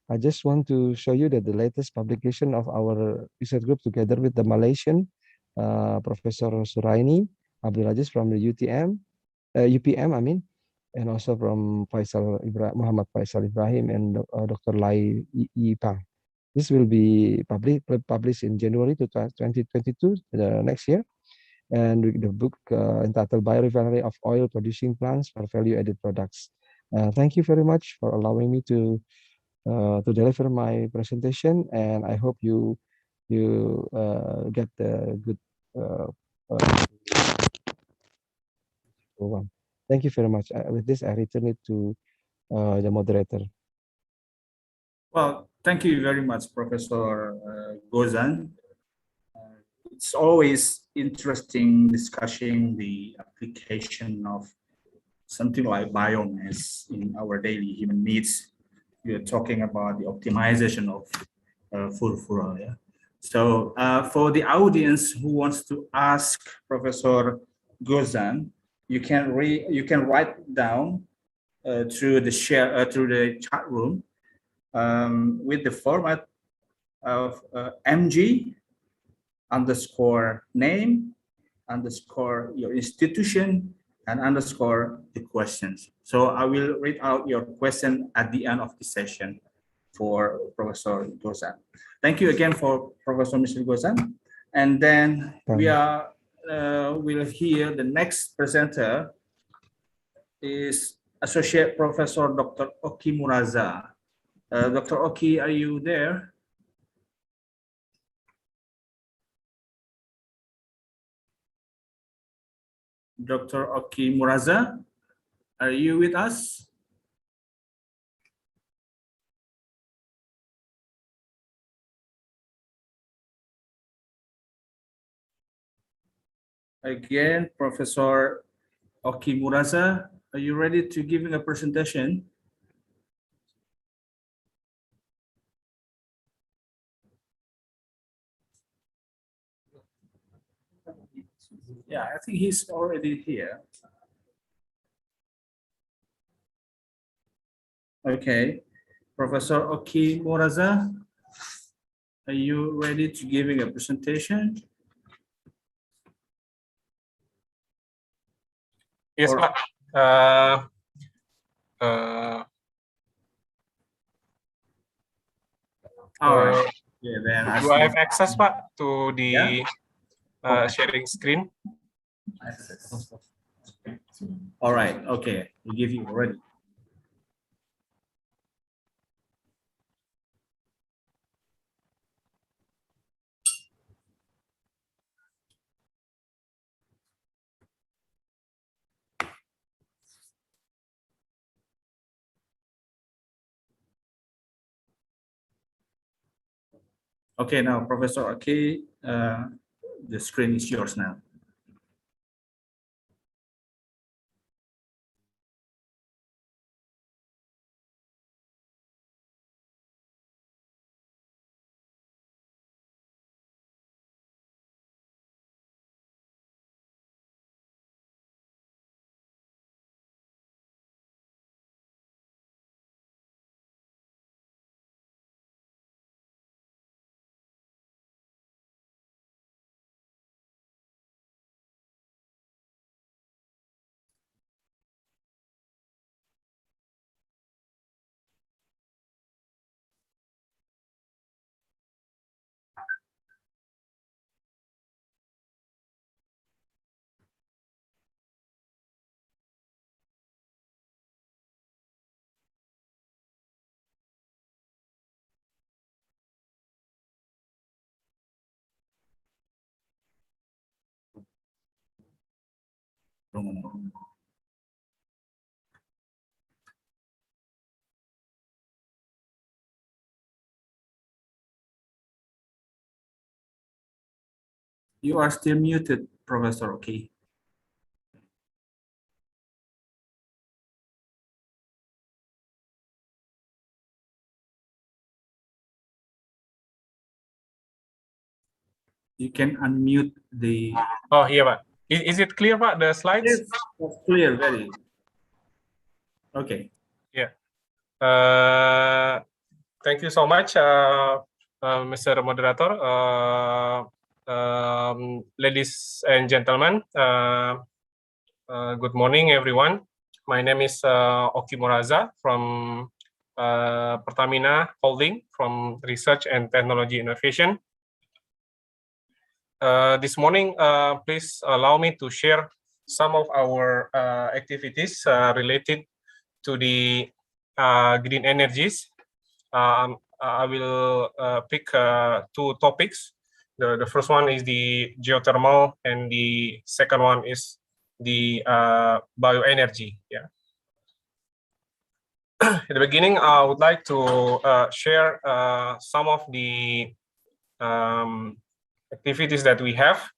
I just want to show you that the latest publication of our research group together with the Malaysian Professor Suraini Abdulaziz from the UPM, I mean, and also from Muhammad Faisal Ibrahim and Dr. Lai Yipang. This will be published in January 2022, the next year. And the book entitled Biorefinery of Oil Producing Plants for Value-Added Products. Thank you very much for allowing me to deliver my presentation, and I hope you get the good one. Thank you very much. With this, I return it to the moderator. Well, thank you very much, Professor Gozan. It's always interesting discussing the application of something like biomass in our daily human needs. We are talking about the optimization of food fuel. Yeah? So for the audience who wants to ask Professor Gozan, you can write down through the chat room with the format of MG _ name _ your institution and _ the questions. So I will read out your question at the end of the session for Professor Gozan. Thank you again for Professor Mr. Gozan. And then we'll hear the next presenter is Associate Professor Dr. Oki Muraza. Dr. Oki, are you there? Dr. Oki Muraza, are you with us? Again, Professor Oki Muraza, are you ready to giving a presentation? Yeah, I think he's already here. Okay, Professor Oki Muraza, are you ready to giving a presentation? Yes, Pak. All right. Yeah, then Do I have access, Pak, to the sharing screen? All right. Okay, we give you already. Okay, now Professor Oki, the screen is yours now. You are still muted, Professor Oki. You can unmute the... Oh, iya, Pak. Is it clear, Pak, the slides? Yes, that's clear, very. Okay. Yeah. Thank you so much, Mr. Moderator. Ladies and gentlemen, good morning, everyone. My name is Oki Moraza from Pertamina Holding from Research and Technology Innovation. This morning, please allow me to share some of our activities related to the green energies. I will pick two topics. The first one is the geothermal, and the second one is the bioenergy. Yeah. At the beginning, I would like to share some of the activities that we have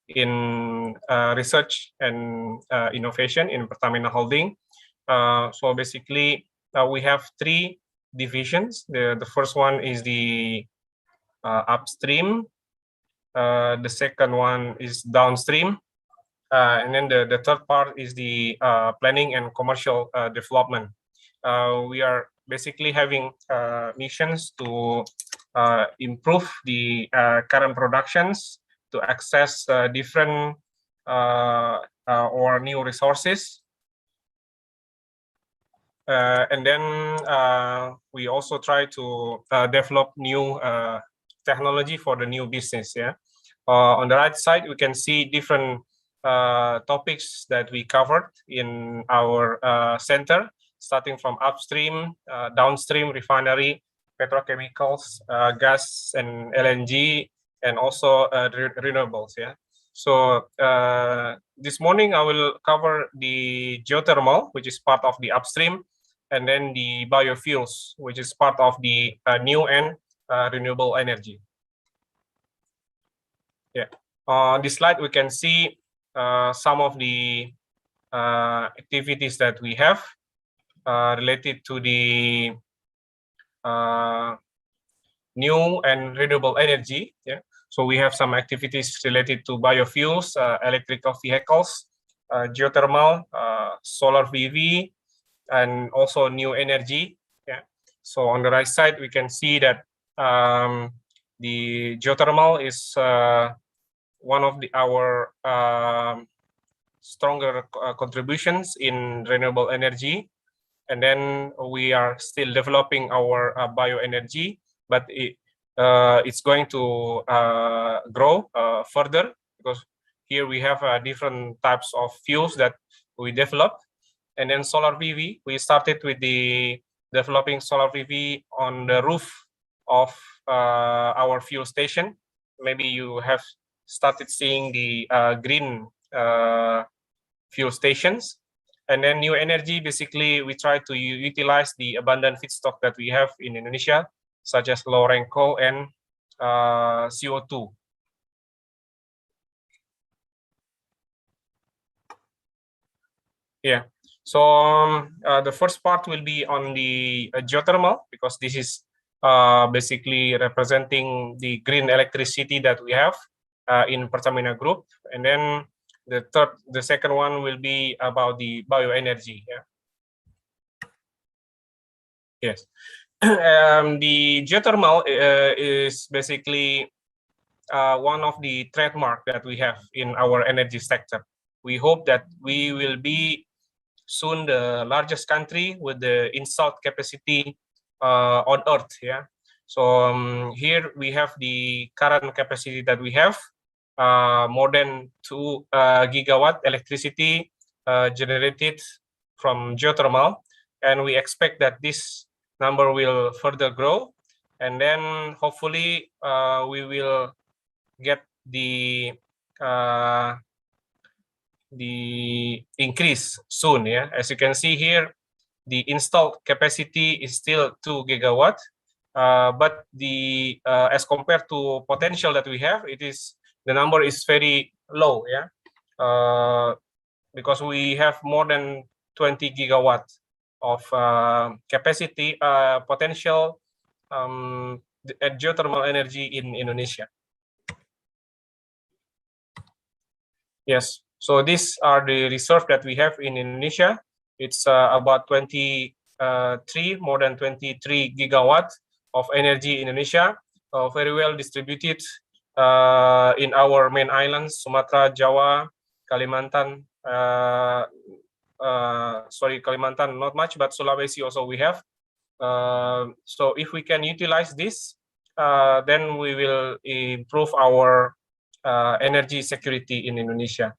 in research and innovation in Pertamina Holding. So basically, we have three divisions. The first one is the upstream. The second one is downstream. And then the third part is the planning and commercial development. We are basically having missions to improve the current productions, to access different or new resources. And then we also try to develop new technology for the new business. Yeah. On the right side, we can see different topics that we covered in our center, starting from upstream, downstream, refinery, petrochemicals, gas and LNG, and also renewables. Yeah. So this morning I will cover the geothermal, which is part of the upstream, and then the biofuels, which is part of the new and renewable energy. Yeah. On this slide, we can see some of the activities that we have related to the new and renewable energy. Yeah. So we have some activities related to biofuels, electrical vehicles, geothermal, solar PV, and also new energy. Yeah. So on the right side, we can see that the geothermal is one of our stronger contributions in renewable energy. And then we are still developing our bioenergy, but it's going to grow further, because here we have different types of fuels that we develop. And then solar PV, we started with the developing solar PV on the roof of our fuel station. Maybe you have started seeing the green fuel stations. And then new energy, basically, we try to utilize the abundant feedstock that we have in Indonesia, such as low-rank coal and CO2. Yeah. So the first part will be on the geothermal, because this is basically representing the green electricity that we have in Pertamina Group. And then the second one will be about the bioenergy. Yeah. Yes. The geothermal is basically one of the trademark that we have in our energy sector. We hope that we will be soon the largest country with the installed capacity on Earth. Yeah. So here we have the current capacity that we have, more than 2 gigawatt electricity generated from geothermal, and we expect that this number will further grow, and then hopefully we will get the increase soon. Yeah, as you can see here, the installed capacity is still 2 gigawatt, but the as compared to potential that we have, the number is very low. Yeah, because we have more than 20 gigawatt of capacity potential at geothermal energy in Indonesia. Yes. So these are the reserve that we have in Indonesia. It's about 23, more than 23 gigawatt of energy in Indonesia, very well distributed in our main islands, Sumatra, Jawa, Kalimantan. Kalimantan not much, but Sulawesi also we have. So if we can utilize this, then we will improve our energy security in Indonesia.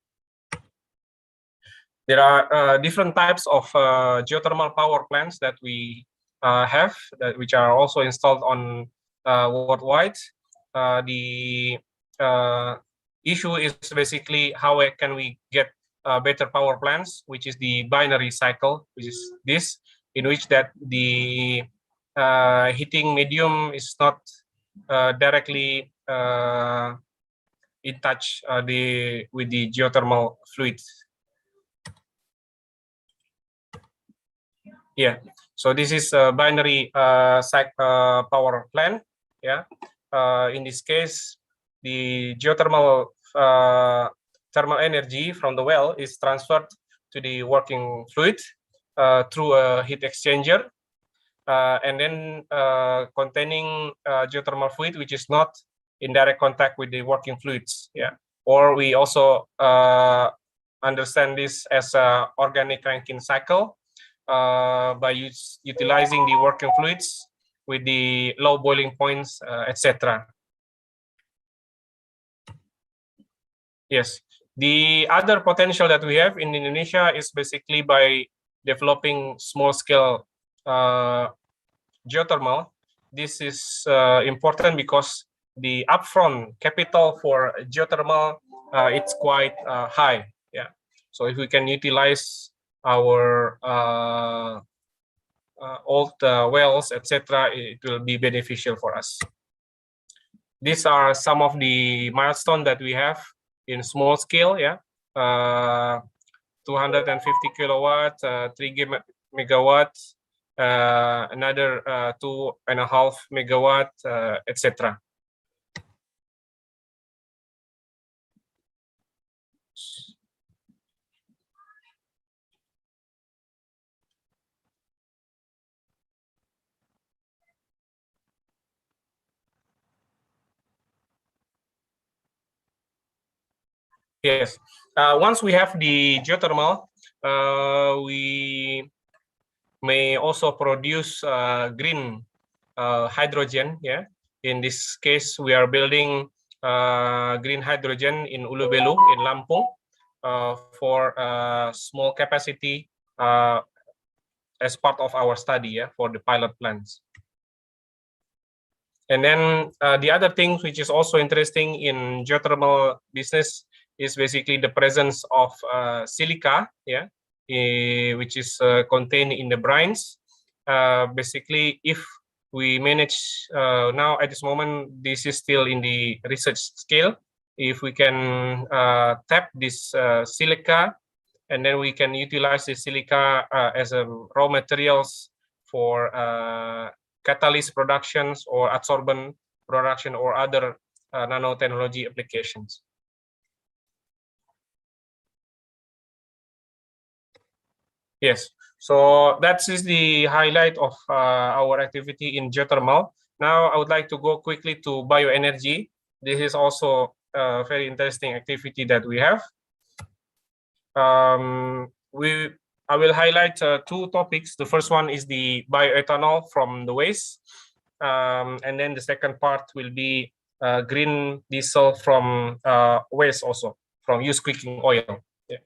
There are different types of geothermal power plants that we have, which are also installed on worldwide. The issue is basically how can we get better power plants, which is the binary cycle, which is this, in which that the heating medium is not directly in touch with the geothermal fluid. Yeah, so this is a binary power plant. Yeah, in this case, the geothermal thermal energy from the well is transferred to the working fluid through a heat exchanger, and then containing geothermal fluid which is not in direct contact with the working fluids. Yeah, or we also understand this as a organic Rankine cycle. By utilizing the working fluids with the low boiling points, etc. Yes, the other potential that we have in Indonesia is basically by developing small-scale geothermal. This is important because the upfront capital for geothermal it's quite high. Yeah, so if we can utilize our old wells, etc., it will be beneficial for us. These are some of the milestones that we have in small scale. Yeah, 250 kilowatt, 3 megawatt, another 2.5 megawatt, etc. Yes, once we have the geothermal, we may also produce green hydrogen. Yeah, in this case, we are building green hydrogen in Ulubelu in Lampung for small capacity as part of our study. Yeah, for the pilot plants. And then the other thing which is also interesting in geothermal business is basically the presence of silica, yeah, which is contained in the brines. Basically, if we manage now at this moment, this is still in the research scale. If we can tap this silica, and then we can utilize the silica as a raw materials for catalyst productions or adsorbent production or other nanotechnology applications. Yes, so that is the highlight of our activity in geothermal. Now I would like to go quickly to bioenergy. This is also a very interesting activity that we have. I will highlight two topics. The first one is the bioethanol from the waste. And then the second part will be green diesel from waste also, from used cooking oil. Yeah.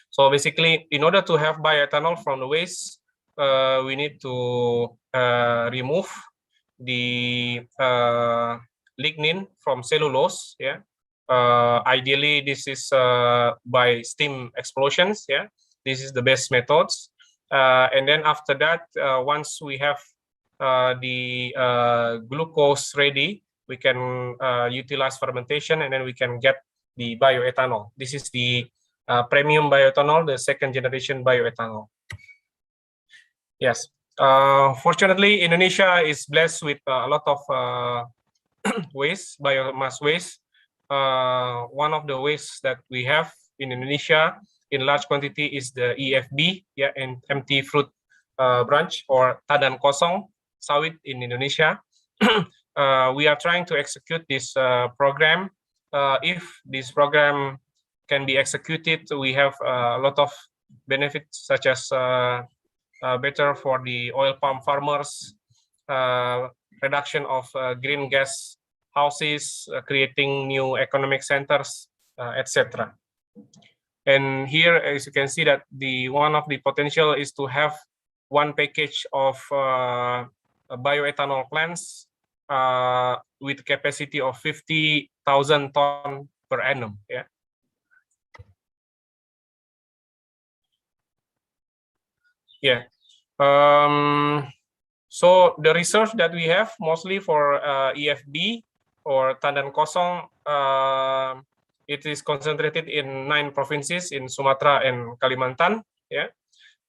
So basically, in order to have bioethanol from the waste, we need to remove the lignin from cellulose. Yeah. Ideally, this is by steam explosions. Yeah, this is the best methods. And then after that, once we have the glucose ready, we can utilize fermentation, and then we can get the bioethanol. This is the premium bioethanol, the second generation bioethanol. Yes. Fortunately, Indonesia is blessed with a lot of waste, biomass waste. One of the waste that we have in Indonesia in large quantity is the EFB, yeah, and empty fruit branch, or Tadan Kosong sawit in Indonesia. We are trying to execute this program. If this program can be executed, we have a lot of benefits, such as better for the oil palm farmers, reduction of green gas houses, creating new economic centers, etc. And here, as you can see, that the one of the potential is to have one package of bioethanol plants with capacity of 50,000 ton per annum. Yeah. Yeah. So the research that we have mostly for EFB or Tandan Kosong, it is concentrated in 9 provinces in Sumatra and Kalimantan. Yeah.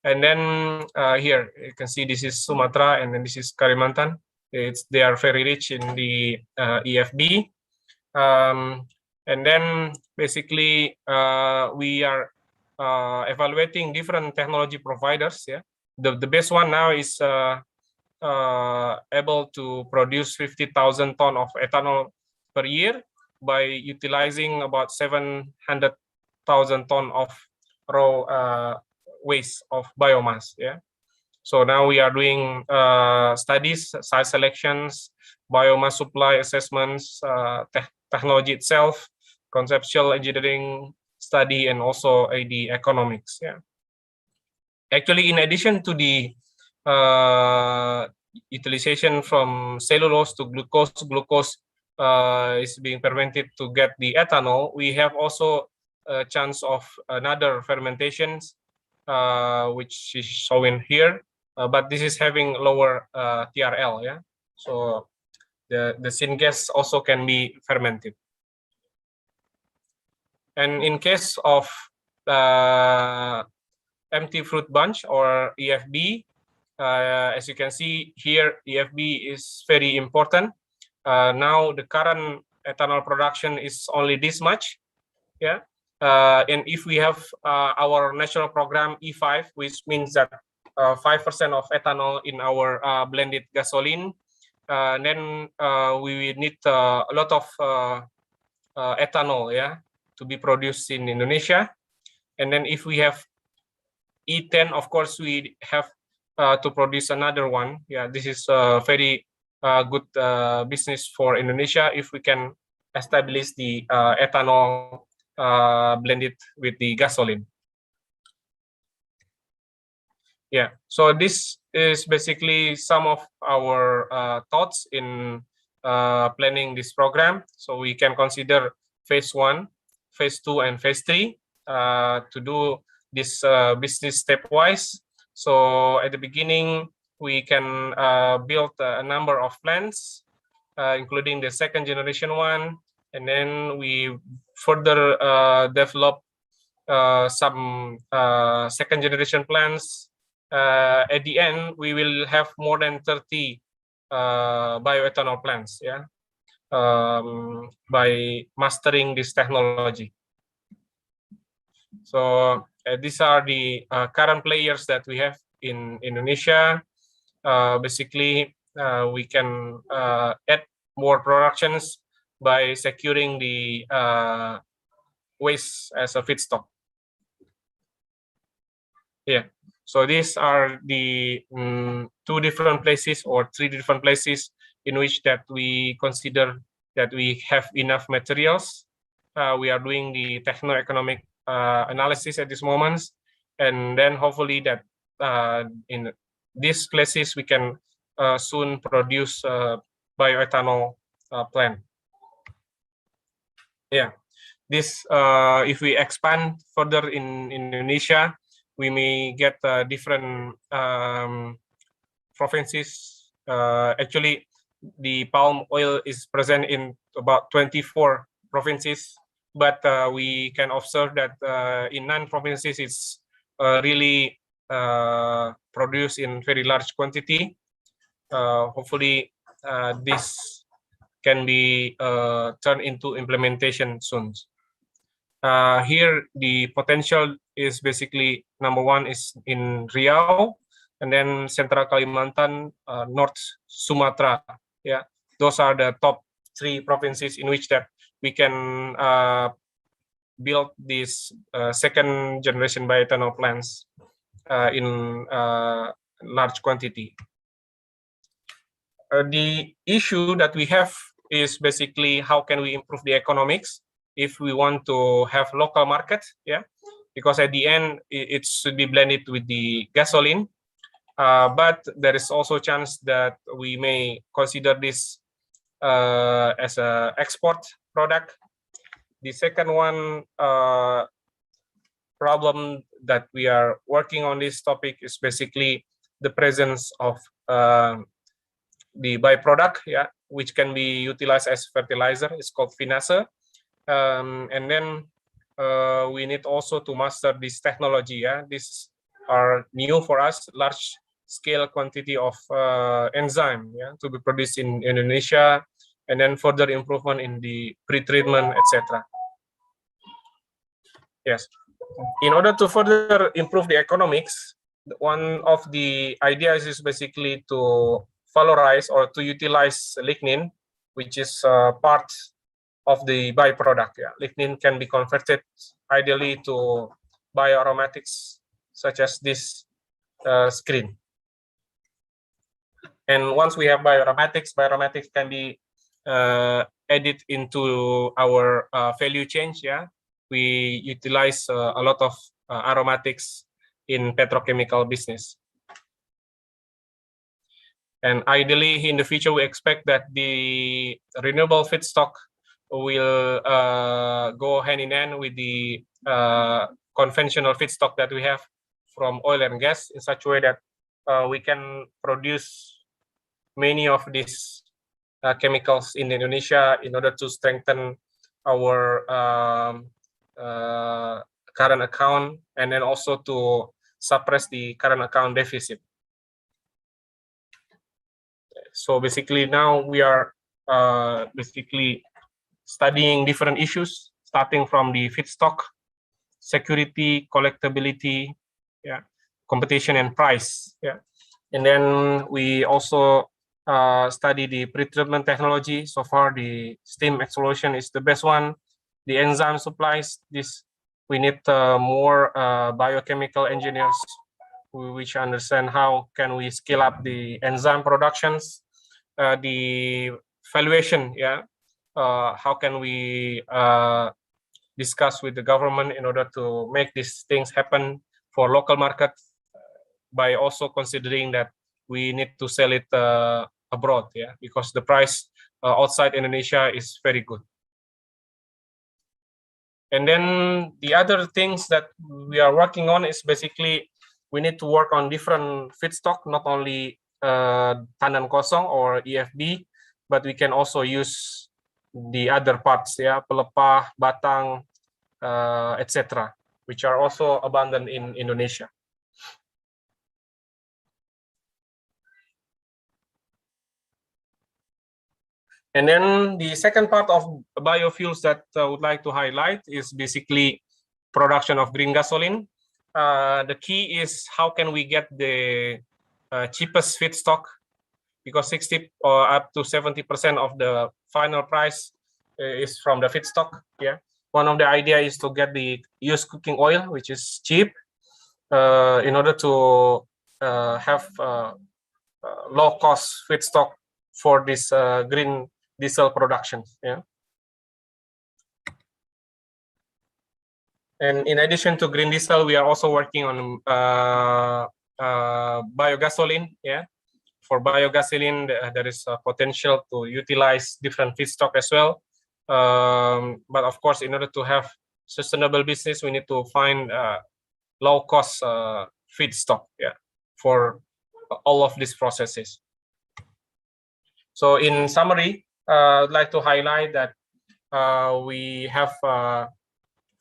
And then here you can see this is Sumatra and then this is Kalimantan. They are very rich in the EFB. And then basically we are evaluating different technology providers. Yeah, the best one now is able to produce 50,000 ton of ethanol per year by utilizing about 700,000 ton of raw waste of biomass. Yeah, so now we are doing studies, site selections, biomass supply assessments, technology itself, conceptual engineering study, and also the economics. Yeah. Actually, in addition to the utilization from cellulose to glucose, is being fermented to get the ethanol. We have also a chance of another fermentations, which is shown here, but this is having lower TRL. Yeah, so the syngas also can be fermented. And in case of empty fruit bunch or EFB, as you can see here, EFB is very important. Now the current ethanol production is only this much. Yeah, and if we have our national program E5, which means that 5% of ethanol in our blended gasoline, then we need a lot of ethanol, yeah, to be produced in Indonesia. And then if we have E10, of course, we have to produce another one. Yeah, this is a very good business for Indonesia if we can establish the ethanol blended with the gasoline. Yeah, so this is basically some of our thoughts in planning this program. So we can consider phase 1, phase 2, and phase 3 to do this business stepwise. So at the beginning, we can build a number of plants, including the second generation one, and then we further develop some second generation plants. At the end, we will have more than 30 bioethanol plants, yeah, by mastering this technology. So these are the current players that we have in Indonesia. Basically, we can add more productions by securing the waste as a feedstock. Yeah, so these are the 2 different places or 3 different places in which that we consider that we have enough materials. We are doing the techno-economic analysis at this moment, and then hopefully that in these places we can soon produce bioethanol plant. Yeah, this if we expand further in Indonesia, we may get different provinces. Actually, the palm oil is present in about 24 provinces, but we can observe that in 9 provinces it's really produced in very large quantity. Hopefully, this can be turned into implementation soon. Here, the potential is basically number one is in Riau, and then Central Kalimantan, North Sumatra. Yeah, those are the top 3 provinces in which that we can build these second generation bioethanol plants in large quantity. The issue that we have is basically how can we improve the economics if we want to have local market, yeah, because at the end it should be blended with the gasoline, but there is also a chance that we may consider this as a export product. The second one problem that we are working on this topic is basically the presence of the byproduct, yeah, which can be utilized as fertilizer. It's called vinasse. And then we need also to master this technology. Yeah, these are new for us, large scale quantity of enzyme, yeah, to be produced in Indonesia, and then further improvement in the pre-treatment, etc. Yes. In order to further improve the economics, one of the ideas is basically to valorize or to utilize lignin, which is part of the byproduct. Yeah. Lignin can be converted ideally to bioaromatics, such as this screen. And once we have bioaromatics can be added into our value chain. Yeah, we utilize a lot of aromatics in petrochemical business. And ideally, in the future, we expect that the renewable feedstock will go hand in hand with the conventional feedstock that we have from oil and gas in such a way that we can produce many of these chemicals in Indonesia in order to strengthen our current account, and then also to suppress the current account deficit. So basically now we are basically studying different issues, starting from the feedstock, security, collectability, yeah, competition and price. Yeah, and then we also study the pretreatment technology. So far, the steam explosion is the best one. The enzyme supplies, this we need more biochemical engineers which understand how can we scale up the enzyme productions. The valuation, yeah, how can we discuss with the government in order to make these things happen for local market, by also considering that we need to sell it abroad, yeah, because the price outside Indonesia is very good. And then the other things that we are working on is basically we need to work on different feedstock, not only tandan kosong or EFB, but we can also use the other parts, yeah, pelepah, batang, etc., which are also abundant in Indonesia. And then the second part of biofuels that I would like to highlight is basically production of green gasoline. The key is how can we get the cheapest feedstock, because 60 or up to 70% of the final price is from the feedstock. Yeah, one of the idea is to get the used cooking oil, which is cheap, in order to have low cost feedstock for this green diesel production. Yeah. And in addition to green diesel, we are also working on biogasoline. Yeah, for biogasoline, there is a potential to utilize different feedstock as well. But of course, in order to have sustainable business, we need to find low-cost feedstock. Yeah, for all of these processes. So in summary, I'd like to highlight that we have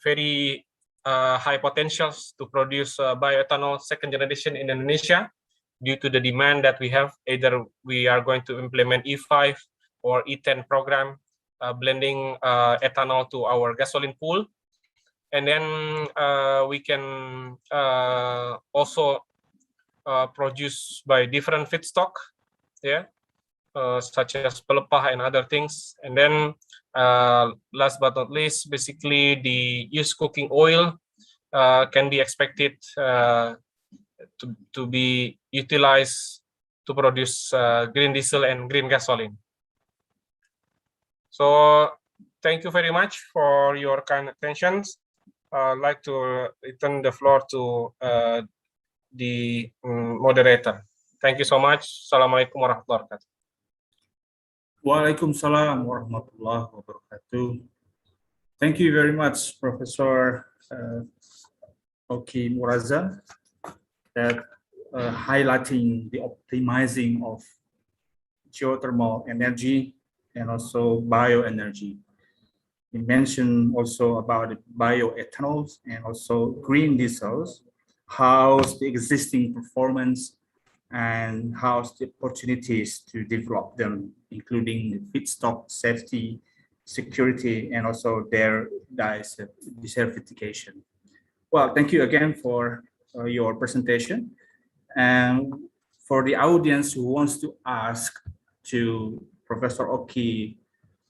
very high potentials to produce bioethanol second generation in Indonesia due to the demand that we have. Either we are going to implement E5 or E10 program, blending ethanol to our gasoline pool, and then we can also produce by different feedstock, yeah, such as pelepah and other things. And then last but not least, basically the used cooking oil can be expected to be utilized to produce green diesel and green gasoline. So thank you very much for your kind attention. I'd like to return the floor to the moderator. Thank you so much. Assalamualaikum warahmatullahi wabarakatuh. Waalaikumsalam warahmatullahi wabarakatuh. Thank you very much, Professor Oki Muraza, that highlighting the optimizing of geothermal energy and also bioenergy. You mentioned also about bioethanols and also green diesels, how's the existing performance and how's the opportunities to develop them, including the feedstock safety, security, and also their desertification. Well, thank you again for your presentation. And for the audience who wants to ask to Professor Oki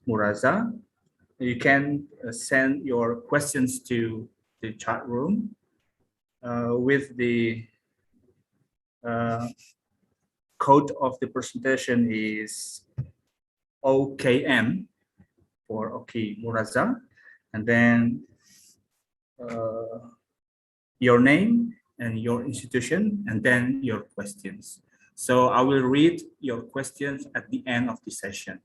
Muraza, you can send your questions to the chat room with the code of the presentation is OKM for Oki Muraza, and then your name and your institution, and then your questions. So I will read your questions at the end of the session.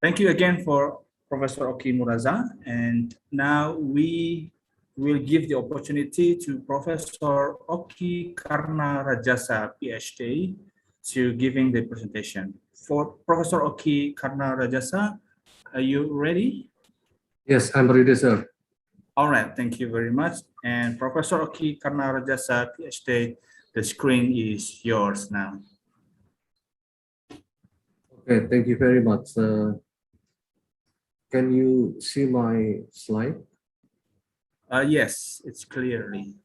Thank you again for Professor Oki Muraza, and now we will give the opportunity to Professor Oki Karna Rajasa, PhD, to giving the presentation. For Professor Oki Karna Rajasa, are you ready? Yes, I'm ready, sir. All right, thank you very much. And Professor Oki Karna Rajasa, PhD, the screen is yours now. Okay, thank you very much. Can you see my slide? Yes, it's clearly.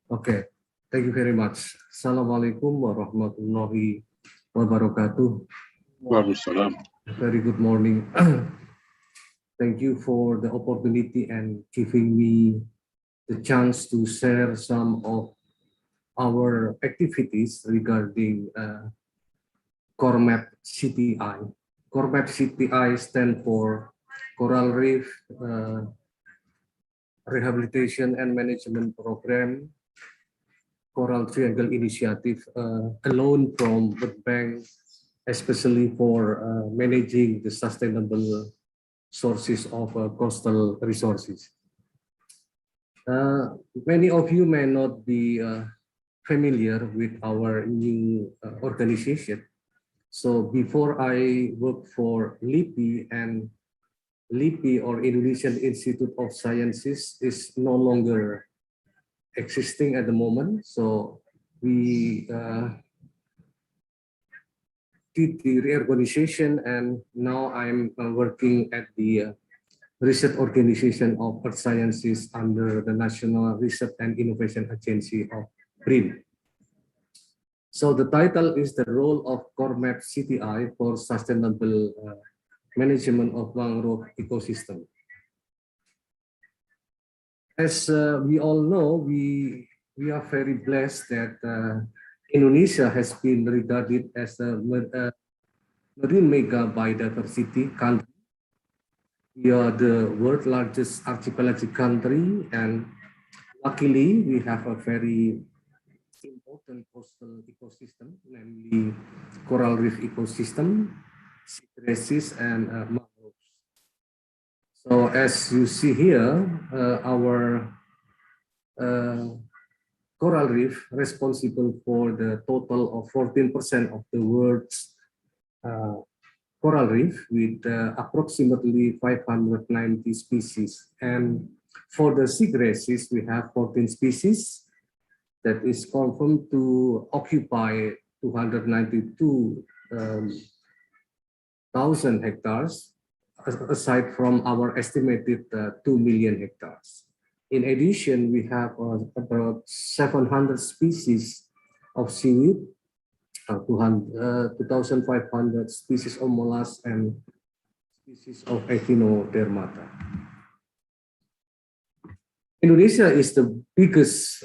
Okay, thank you very much. Assalamualaikum warahmatullahi wabarakatuh. Waalaikumsalam. Very good morning. Thank you for the opportunity and giving me the chance to share some of our activities regarding CORMAP CTI. CORMAP CTI stands for Coral Reef Rehabilitation and Management Program, Coral Triangle Initiative, a loan from World Bank, especially for managing the sustainable sources of coastal resources. Many of you may not be familiar with our new organization. So before I worked for LIPI, and LIPI or Indonesian Institute of Sciences is no longer existing at the moment. So we did the reorganization, and now I'm working at the research organization of Earth Sciences under the National Research and Innovation Agency of BRIN. So the title is the role of CORMAP CTI for sustainable management of mangrove ecosystem. As we all know, we are very blessed that Indonesia has been regarded as a marine mega biodiversity country. We are the world's largest archipelagic country, and luckily we have a very important coastal ecosystem, namely coral reef ecosystem, seagrasses, and mangroves. So as you see here, our coral reef responsible for the total of 14% of the world's coral reef with approximately 590 species. And for the seagrasses, we have 14 species that is confirmed to occupy 292,000 hectares, aside from our estimated 2 million hectares. In addition, we have about 700 species of seaweed, 2,500 species of mollusks, and species of echinodermata. Indonesia is the biggest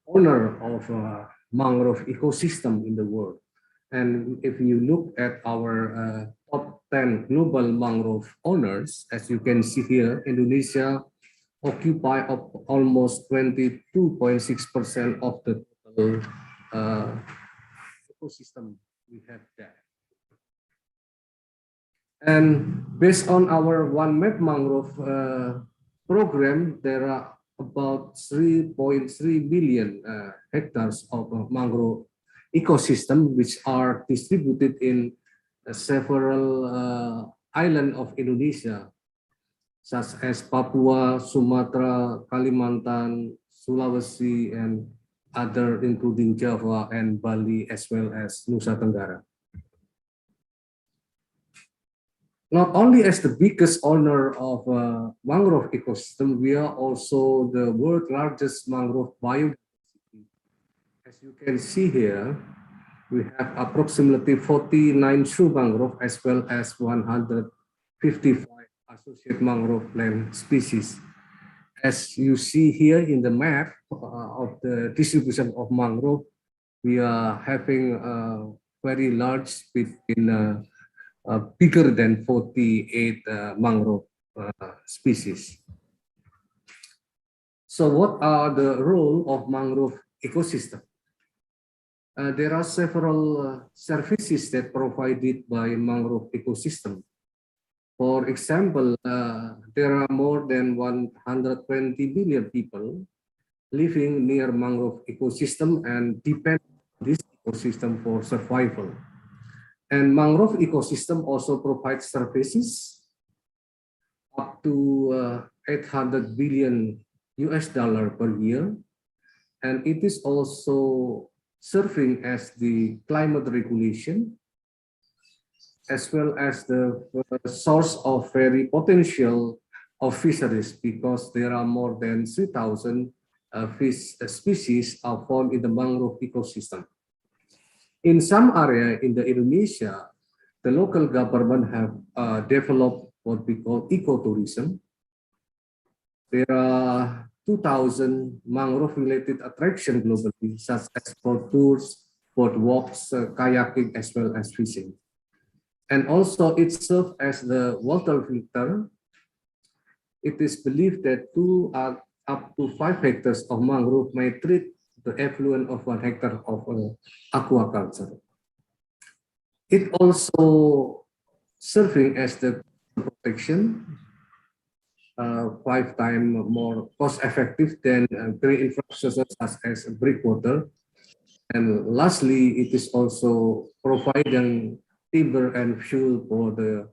owner of mangrove ecosystem in the world. And if you look at our top 10 global mangrove owners, as you can see here, Indonesia occupy almost 22.6% of the total ecosystem we have there. And based on our One Map Mangrove program, there are about 3.3 billion hectares of mangrove ecosystem, which are distributed in several islands of Indonesia, such as Papua, Sumatra, Kalimantan, Sulawesi, and other including Java and Bali, as well as Nusa Tenggara. Not only as the biggest owner of mangrove ecosystem, we are also the world's largest mangrove biodiversity. As you can see here, we have approximately 49 true mangrove as well as 155 associate mangrove plant species. As you see here in the map of the distribution of mangrove, we are having a very large between bigger than 48 mangrove species. So what are the role of mangrove ecosystem? There are several services that provided by mangrove ecosystem. For example, there are more than 120 billion people living near mangrove ecosystem and depend on this ecosystem for survival. And mangrove ecosystem also provides services up to 800 billion US dollar per year. And it is also serving as the climate regulation, as well as the source of very potential of fisheries, because there are more than 3,000 fish species are found in the mangrove ecosystem. In some area in the Indonesia, the local government have developed what we call ecotourism. There are 2,000 mangrove-related attractions globally, such as boat tours, boat walks, kayaking, as well as fishing. And also it serves as the water filter. It is believed that up to 5 hectares of mangrove may treat the effluent of 1 hectare of aquaculture. It also serving as the protection, 5 times more cost-effective than green infrastructure such as breakwater. And lastly, it is also providing timber and fuel for the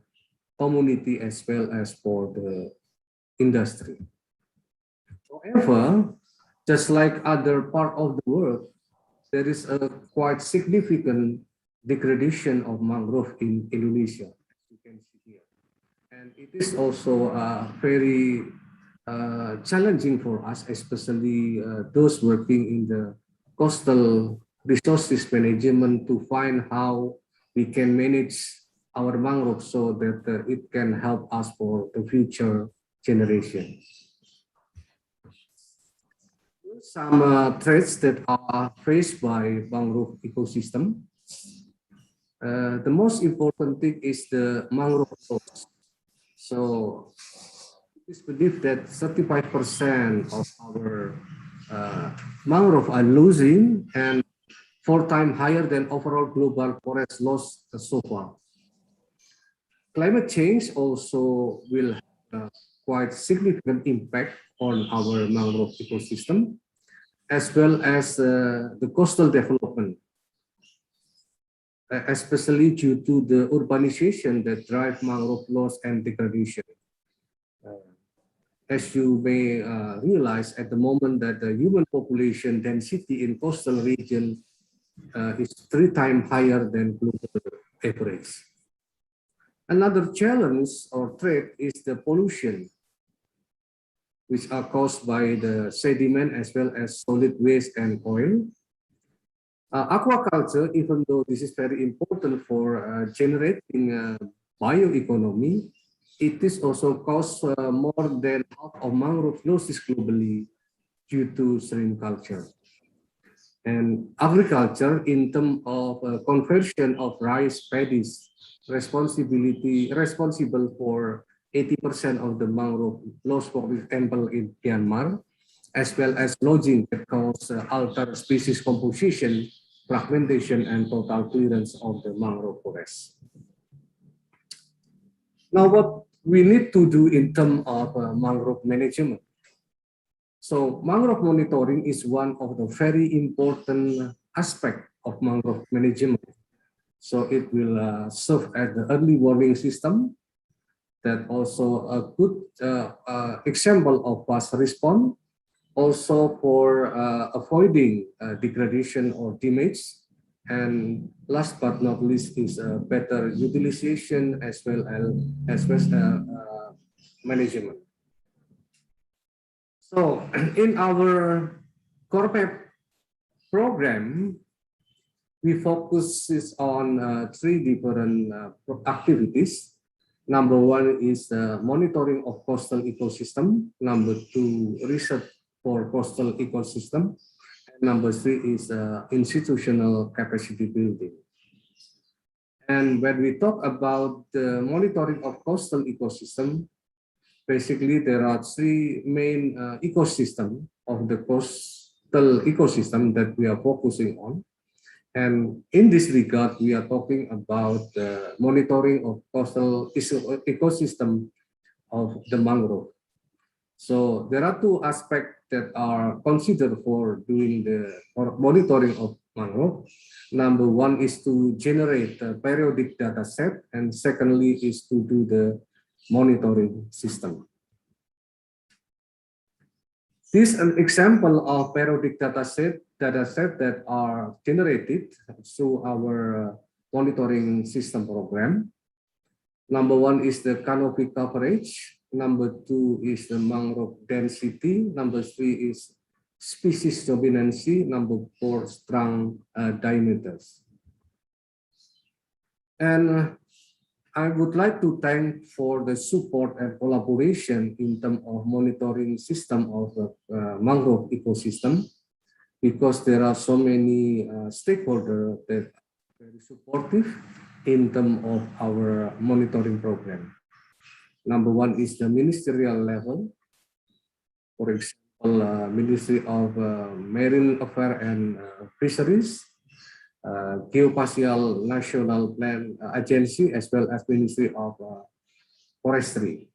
community as well as for the industry. However, just like other part of the world, there is a quite significant degradation of mangrove in Indonesia, as you can see here. And it is also very challenging for us, especially those working in the coastal resources management, to find how we can manage our mangrove so that it can help us for the future generation. Some threats that are faced by mangrove ecosystem. The most important thing is the mangrove loss. So it is believed that 35% of our mangrove are losing, and 4 times higher than overall global forest loss so far. Climate change also will have a quite significant impact on our mangrove ecosystem, as well as the coastal development, especially due to the urbanization that drive mangrove loss and degradation. As you may realize at the moment that the human population density in coastal region is 3 times higher than global average. Another challenge or threat is the pollution. which are caused by the sediment as well as solid waste and oil. Aquaculture, even though this is very important for generating bioeconomy, it is also caused more than half of mangrove losses globally due to shrimp culture. And agriculture, in terms of conversion of rice paddies, responsible for 80% of the mangrove loss, for example, in Myanmar, as well as lodging that cause altered species composition, fragmentation, and total clearance of the mangrove forest. Now, what we need to do in terms of mangrove management. So mangrove monitoring is one of the very important aspect of mangrove management. So it will serve as the early warning system, that also a good example of fast response, also for avoiding degradation or damage, and last but not least is better utilization as well as management. So in our corporate program, we focus on three different activities. Number one is monitoring of coastal ecosystem. Number two, research for coastal ecosystem. And number three is institutional capacity building. And when we talk about the monitoring of coastal ecosystem, basically there are three main ecosystem of the coastal ecosystem that we are focusing on. And in this regard, we are talking about the monitoring of coastal ecosystem of the mangrove. So there are two aspects that are considered for doing the monitoring of mangrove. Number one is to generate a periodic data set, and secondly is to do the monitoring system. This is an example of periodic data set that are generated through our monitoring system program. Number one is the canopy coverage. Number two is the mangrove density. Number three is species dominancy. Number four, trunk diameters. And I would like to thank for the support and collaboration in terms of monitoring system of the mangrove ecosystem, because there are so many stakeholders that are very supportive in terms of our monitoring program. Number one is the ministerial level. For example, Ministry of Marine Affairs and Fisheries, Geospatial National Plan Agency, as well as Ministry of Forestry.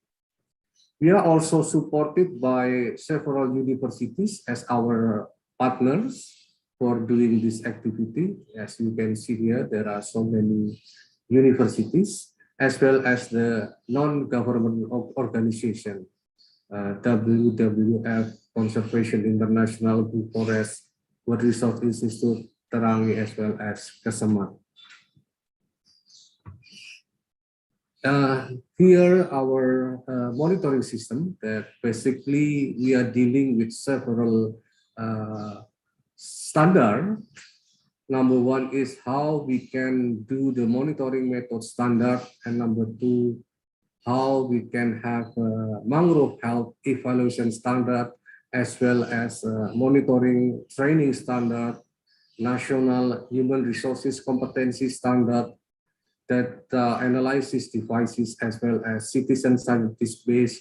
We are also supported by several universities as our partners for doing this activity. As you can see here, there are so many universities, as well as the non-government organization, WWF, Conservation International, Blue Forest, World Resource Institute, Terangi, as well as Kesemak. Here, our monitoring system, that basically we are dealing with several standards. Number one is how we can do the monitoring method standard, and number two, how we can have mangrove health evaluation standard, as well as monitoring training standard, national human resources competency standard, that analysis devices, as well as citizen scientist-based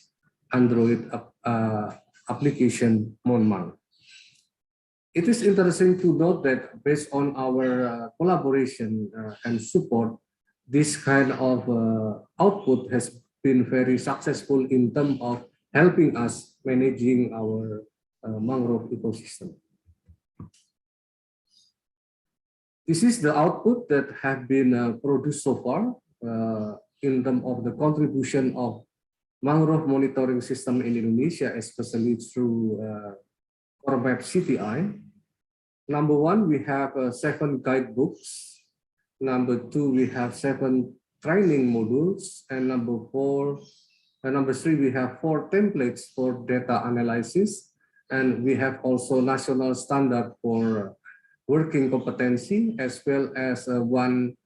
Android application Monmang. It is interesting to note that based on our collaboration and support, this kind of output has been very successful in terms of helping us managing our mangrove ecosystem. This is the output that have been produced so far in terms of the contribution of mangrove monitoring system in Indonesia, especially through CoreMap CTI. Number one, we have 7 guidebooks. Number two, we have 7 training modules. And number 4, And number 3, we have 4 templates for data analysis, and we have also national standard for working competency, as well as one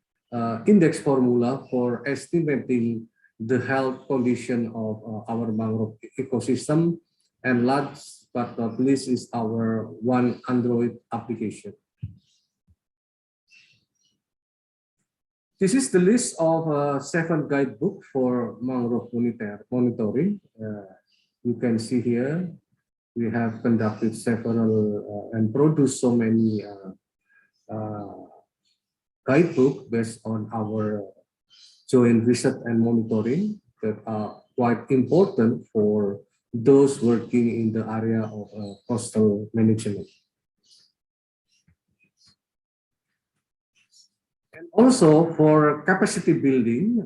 index formula for estimating the health condition of our mangrove ecosystem. And last but not least is our one Android application. This is the list of 7 guidebook for mangrove monitoring. You can see here, we have conducted several and produced so many guidebook based on our joint research and monitoring that are quite important for those working in the area of coastal management. And also for capacity building,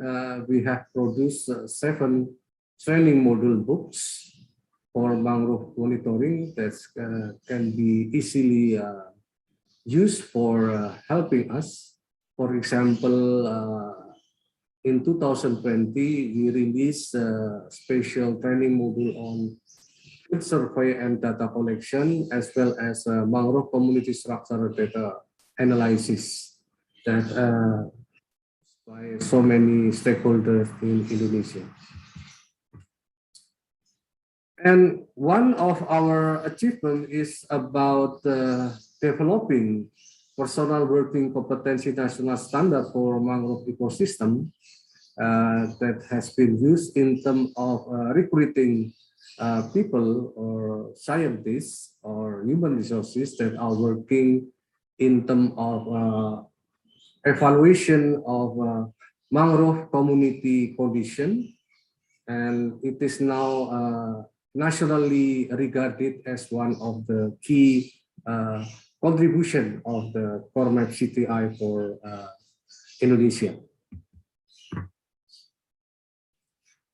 we have produced 7 training module books for mangrove monitoring that can be easily used for helping us. For example, in 2020, we released a special training module on field survey and data collection, as well as mangrove community structural data analysis that by so many stakeholders in Indonesia. And one of our achievements is about developing personal working competency national standard for mangrove ecosystem that has been used in terms of recruiting people or scientists or human resources that are working in terms of evaluation of mangrove community condition, and it is now nationally regarded as one of the key contribution of the Core Map CTI for Indonesia.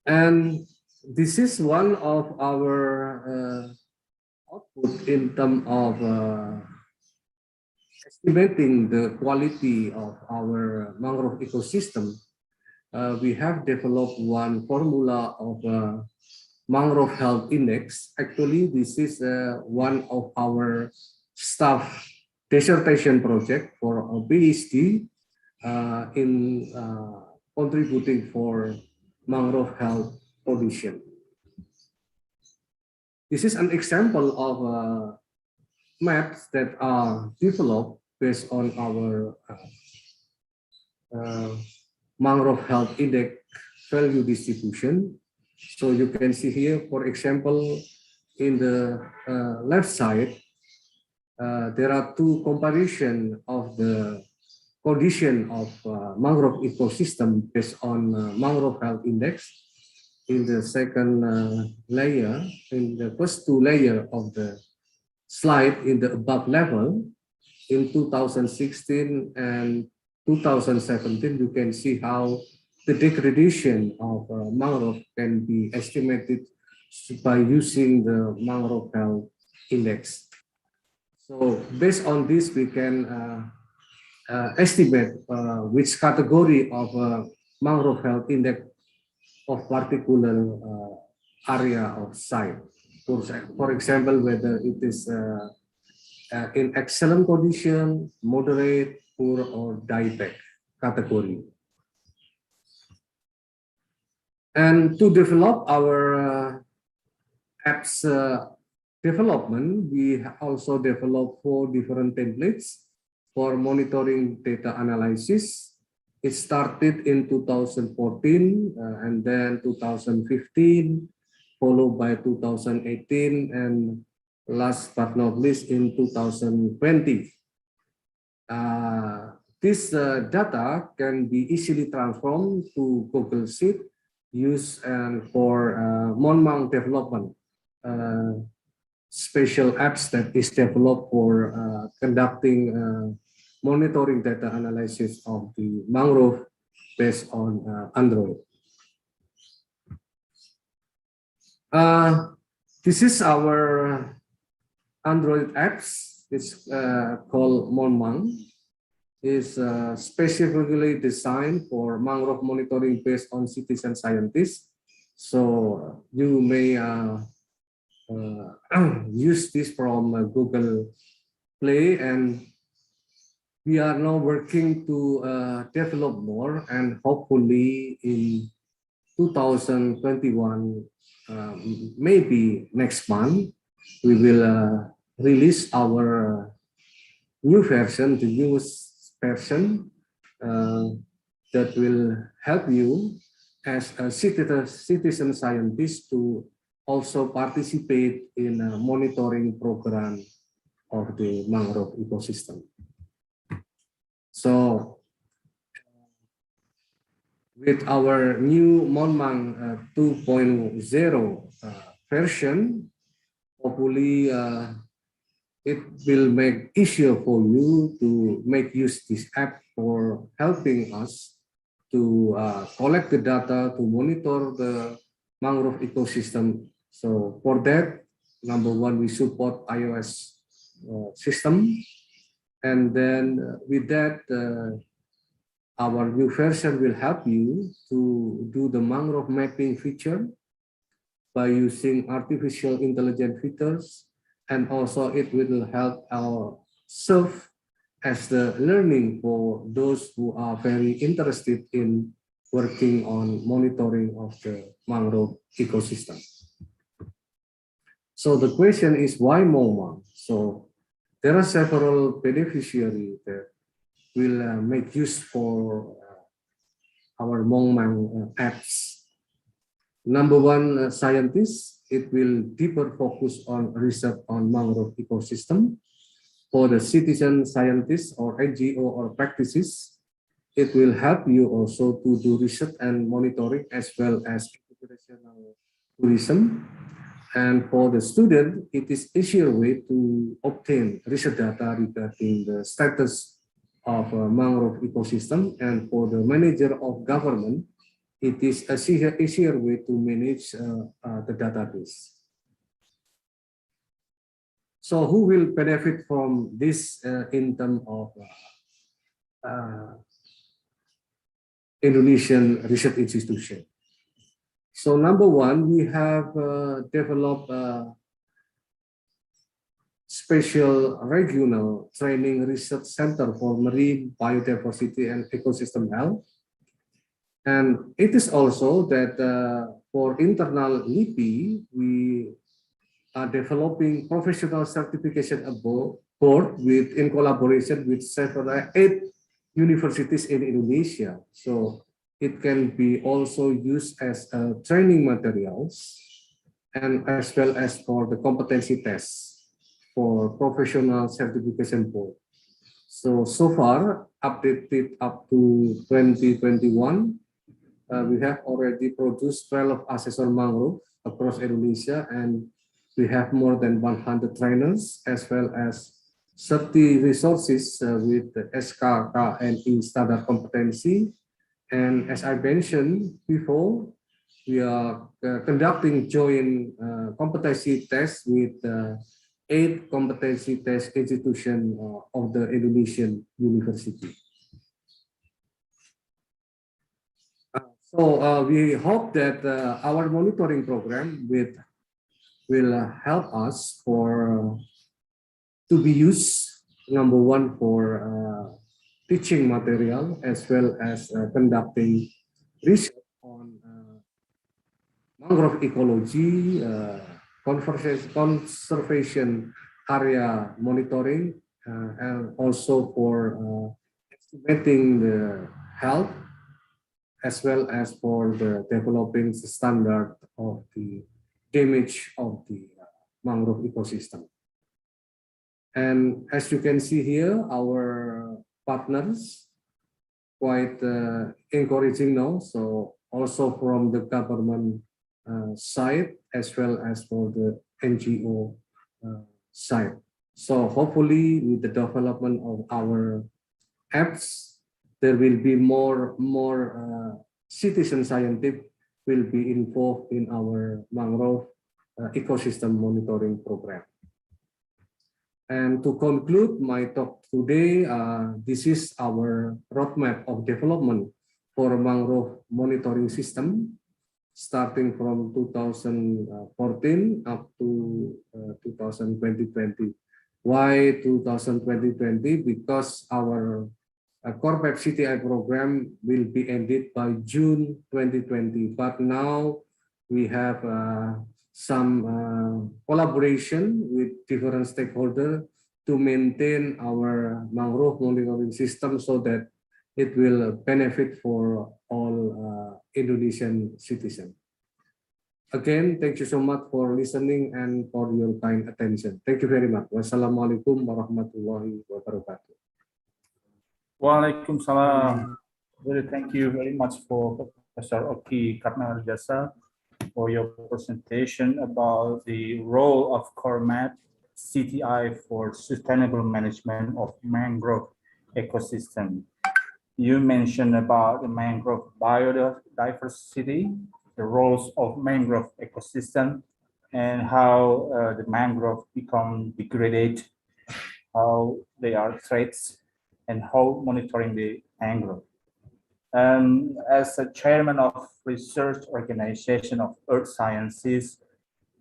And this is one of our output in terms of estimating the quality of our mangrove ecosystem. We have developed one formula of mangrove health index. Actually, this is one of our staff dissertation project for a PhD in contributing for mangrove health condition. This is an example of maps that are developed based on our mangrove health index value distribution. So you can see here, for example, in the left side, there are 2 comparison of the condition of mangrove ecosystem based on mangrove health index. In the second layer, in the first 2 layer of the slide in the above level, in 2016 and 2017, you can see how the degradation of mangrove can be estimated by using the mangrove health index. So based on this, we can estimate which category of mangrove health index of particular area of site. For example, whether it is in excellent condition, moderate, poor, or die-back category. And to develop our apps development, we also developed 4 different templates for monitoring data analysis. It started in 2014 and then 2015, followed by 2018, and last but not least in 2020. This data can be easily transformed to Google Sheet, used for Monmang development. Special apps that is developed for conducting monitoring data analysis of the mangrove based on Android. This is our Android apps. It's called Monmang. It's specifically designed for mangrove monitoring based on citizen scientists. So you may use this from Google Play, and we are now working to develop more, and hopefully in 2021, maybe next month, we will release our new version, the newest version that will help you as a citizen scientist to also participate in a monitoring program of the mangrove ecosystem. So with our new Monmang 2.0 version, hopefully it will make easier for you to make use this app for helping us to collect the data, to monitor the mangrove ecosystem. So for that, number one, we support iOS system. And then with that, our new version will help you to do the mangrove mapping feature by using artificial intelligence features, and also it will help serve as the learning for those who are very interested in working on monitoring of the mangrove ecosystem. So the question is, why Monmang? So there are several beneficiaries that will make use for our Monmang apps. Number one, scientists, it will deeper focus on research on mangrove ecosystem. For the citizen scientists or NGO or practices, it will help you also to do research and monitoring as well as educational tourism. And for the student, it is easier way to obtain research data regarding the status of a mangrove ecosystem. And for the manager of government, it is a easier way to manage the database. So who will benefit from this in terms of Indonesian research institution? So number one, we have developed a special regional training research center for marine biodiversity and ecosystem health. And it is also that for internal LIPI, we are developing professional certification board in collaboration with several 8 universities in Indonesia. So it can be also used as training materials and as well as for the competency tests for professional certification board. So far, updated up to 2021, we have already produced 12 assessor mangrove across Indonesia, and we have more than 100 trainers as well as 30 resources with the SKKNI standard competency. And as I mentioned before, we are conducting joint competency tests with 8 competency test institutions of the Indonesian university. So we hope that our monitoring program will help us to be used, number one, for teaching material as well as conducting research on mangrove ecology, conservation area monitoring, and also for estimating the health, as well as for the developing the standard of the damage of the mangrove ecosystem. And as you can see here, our partners quite encouraging now. So also from the government side as well as for the NGO side. So hopefully with the development of our apps, there will be more citizen scientists will be involved in our mangrove ecosystem monitoring program. And to conclude my talk today, this is our roadmap of development for mangrove monitoring system. starting from 2014 up to 2020. Why 2020? Because our Corpep CTI program will be ended by June 2020. But now we have some collaboration with different stakeholders to maintain our mangrove monitoring system so that it will benefit for all Indonesian citizens. Again, thank you so much for listening and for your kind attention. Thank you very much. Wassalamualaikum warahmatullahi wabarakatuh. Waalaikumsalam. Really, thank you very much for Professor Oki Karnarajasa for your presentation about the role of CORMAT CTI for sustainable management of mangrove ecosystem. You mentioned about the mangrove biodiversity, the roles of mangrove ecosystem, and how the mangrove become degraded, how they are threats, and how monitoring the mangrove. As a chairman of research organization of Earth Sciences,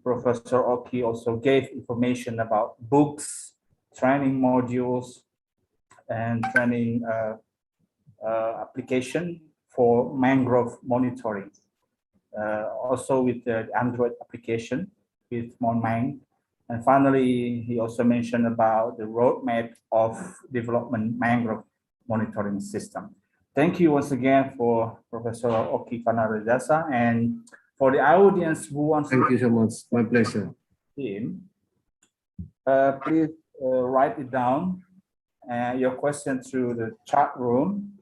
Professor Oki also gave information about books, training modules, and training application for mangrove monitoring. Also with the Android application with Monmang. And finally, he also mentioned about the roadmap of development mangrove monitoring system. Thank you once again for Professor Oki Karnarajasa, and for the audience who wants Thank you so much. My pleasure. Please write it down, your question through the chat room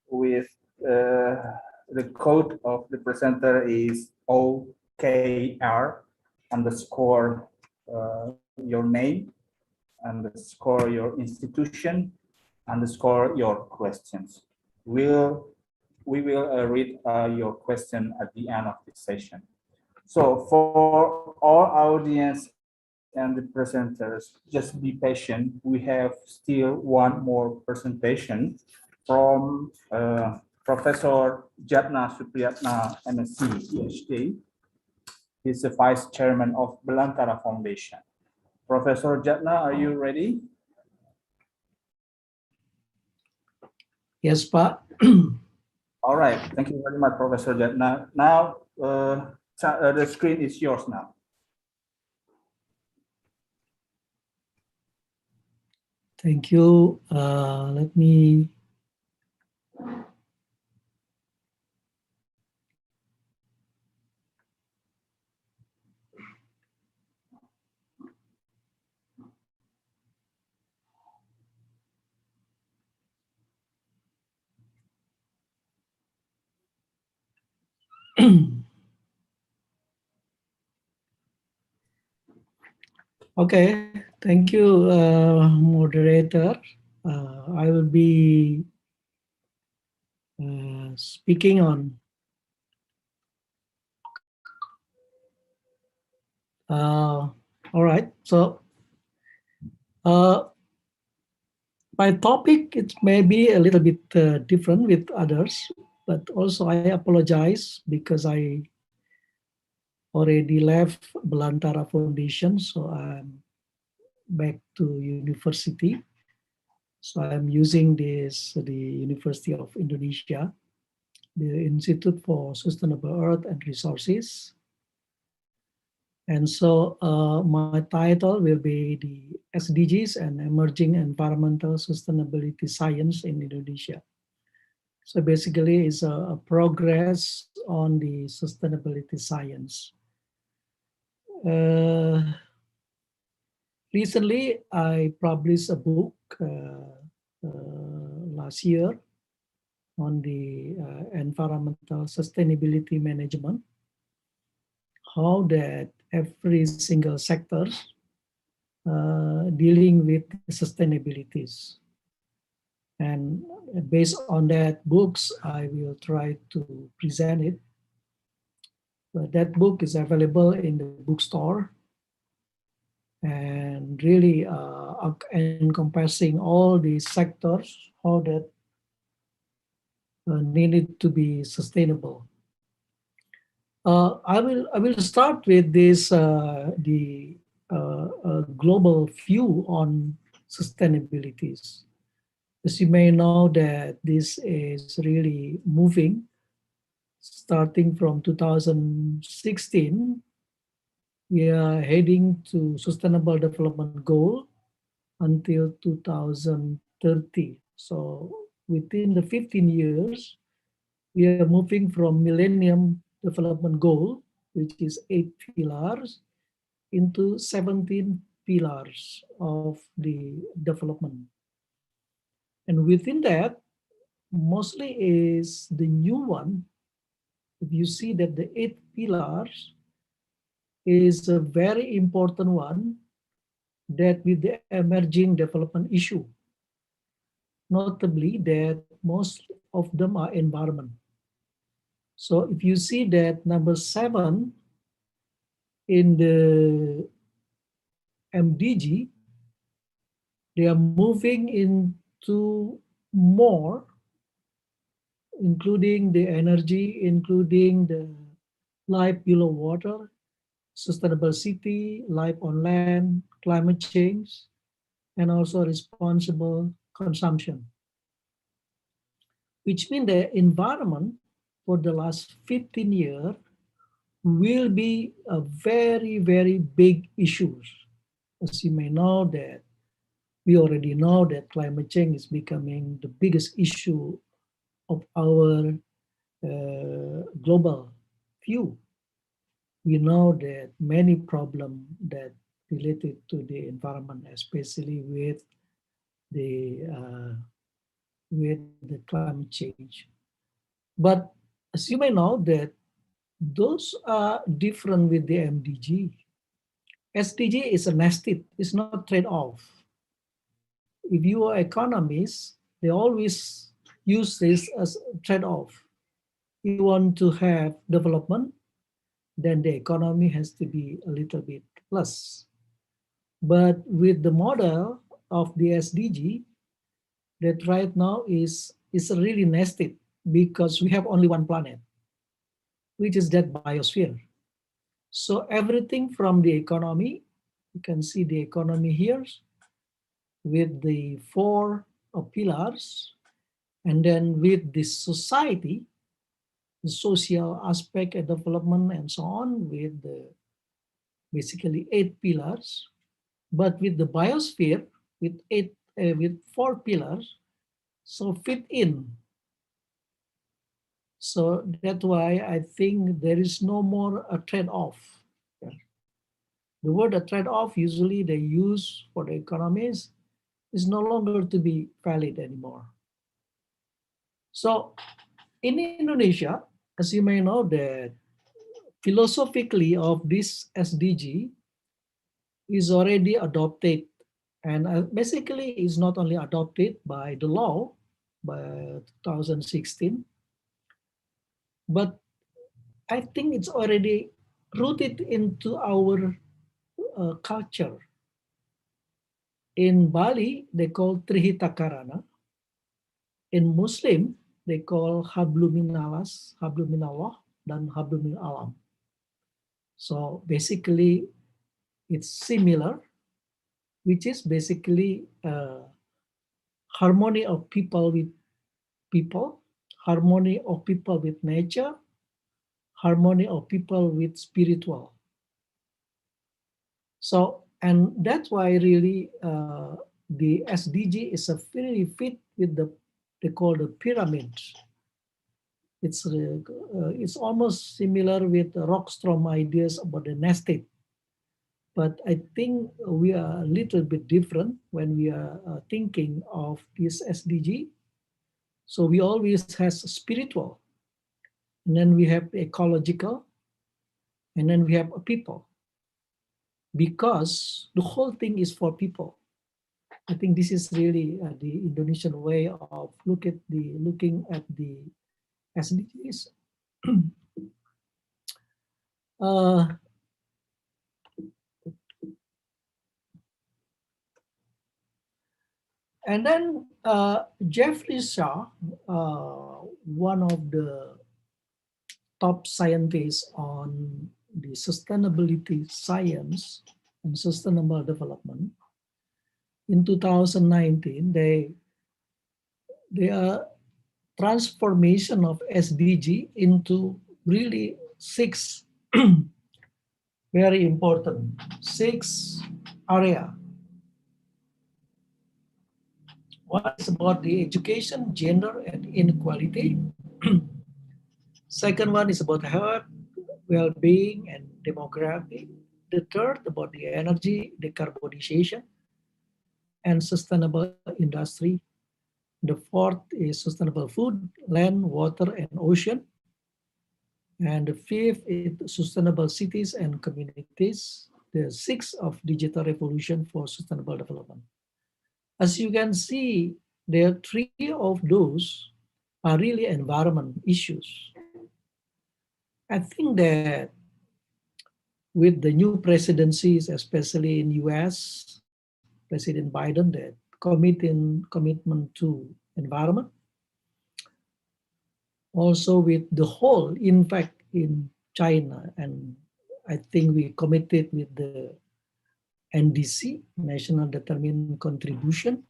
with the code of the presenter is OKR underscore your name underscore your institution underscore your questions. We will read your question at the end of this session. So for all audience and the presenters, just be patient. We have still one more presentation from Professor Jatna Supriyatna, MSc, PhD. He's the Vice Chairman of Belantara Foundation. Professor Jatna, are you ready? Yes, Pak. All right. Thank you very much, Professor Jatna. Now, the screen is yours now. Thank you. Let me Okay, thank you, moderator. I will be speaking on all right, so my topic, it may be a little bit different with others, but also I apologize because I already left Belantara Foundation, so I'm back to university. So I'm using the University of Indonesia, the Institute for Sustainable Earth and Resources. And so my title will be the SDGs and Emerging Environmental Sustainability Science in Indonesia. So basically it's a progress on the sustainability science. Recently, I published a book last year on the environmental sustainability management, how that every single sector dealing with sustainabilities. And based on that books, I will try to present it. But that book is available in the bookstore and really encompassing all the sectors, how that needed to be sustainable. I will start with this the global view on sustainabilities. As you may know that this is really moving, starting from 2016, we are heading to Sustainable Development Goal until 2030. So within the 15 years, we are moving from Millennium Development Goal, which is 8 pillars, into 17 pillars of the development. And within that, mostly is the new one. If you see that the 8 pillars is a very important one, that with the emerging development issue, notably that most of them are environment. So if you see that number 7 in the MDG, they are moving into more, including the energy, including the life below water, sustainable city, life on land, climate change, and also responsible consumption. Which means the environment for the last 15 years will be a very, very big issue. As you may know that we already know that climate change is becoming the biggest issue of our global view. We know that many problems that related to the environment, especially with the climate change. But as you may know that those are different with the MDG. SDG is a nested, it's not trade-off. If you are economists, they always use this as a trade-off. You want to have development, then the economy has to be a little bit plus. But with the model of the SDG, that right now is really nested because we have only one planet, which is that biosphere. So everything from the economy, you can see the economy here with the 4 pillars, and then with the society, the social aspect and development and so on with the basically 8 pillars, but with the biosphere with 4 pillars, so fit in. So that's why I think there is no more a trade-off. The word a trade-off usually they use for the economies is no longer to be valid anymore. So in Indonesia, as you may know, that philosophically of this SDG is already adopted, and basically is not only adopted by the law by 2016, but I think it's already rooted into our culture. In Bali, they call Trihita Karana. In Muslim, they call Habluminalas, Habluminallah, dan Hablumin Alam. So basically, it's similar, which is basically harmony of people with people, harmony of people with nature, harmony of people with spiritual. So, and that's why really the SDG is a very fit with the, they call the pyramids. It's almost similar with the Rockstrom ideas about the nested. But I think we are a little bit different when we are thinking of this SDG. So we always have spiritual, and then we have ecological, and then we have a people. Because the whole thing is for people. I think this is really the Indonesian way of looking at the SDGs. And then Jeffrey Shaw, one of the top scientists on the sustainability science and sustainable development. In 2019, they are transformation of SDG into really 6 very important 6 area. One is about the education, gender, and inequality. Second one is about health, well-being, and demography. The third about the energy, decarbonization, and sustainable industry. The fourth is sustainable food, land, water, and ocean. And the fifth is sustainable cities and communities. The sixth of digital revolution for sustainable development. As you can see, there are 3 of those are really environment issues. I think that with the new presidencies, especially in US, President Biden that commitment to environment, also with the whole, in fact, in China, and I think we committed with the NDC, National Determined Contribution,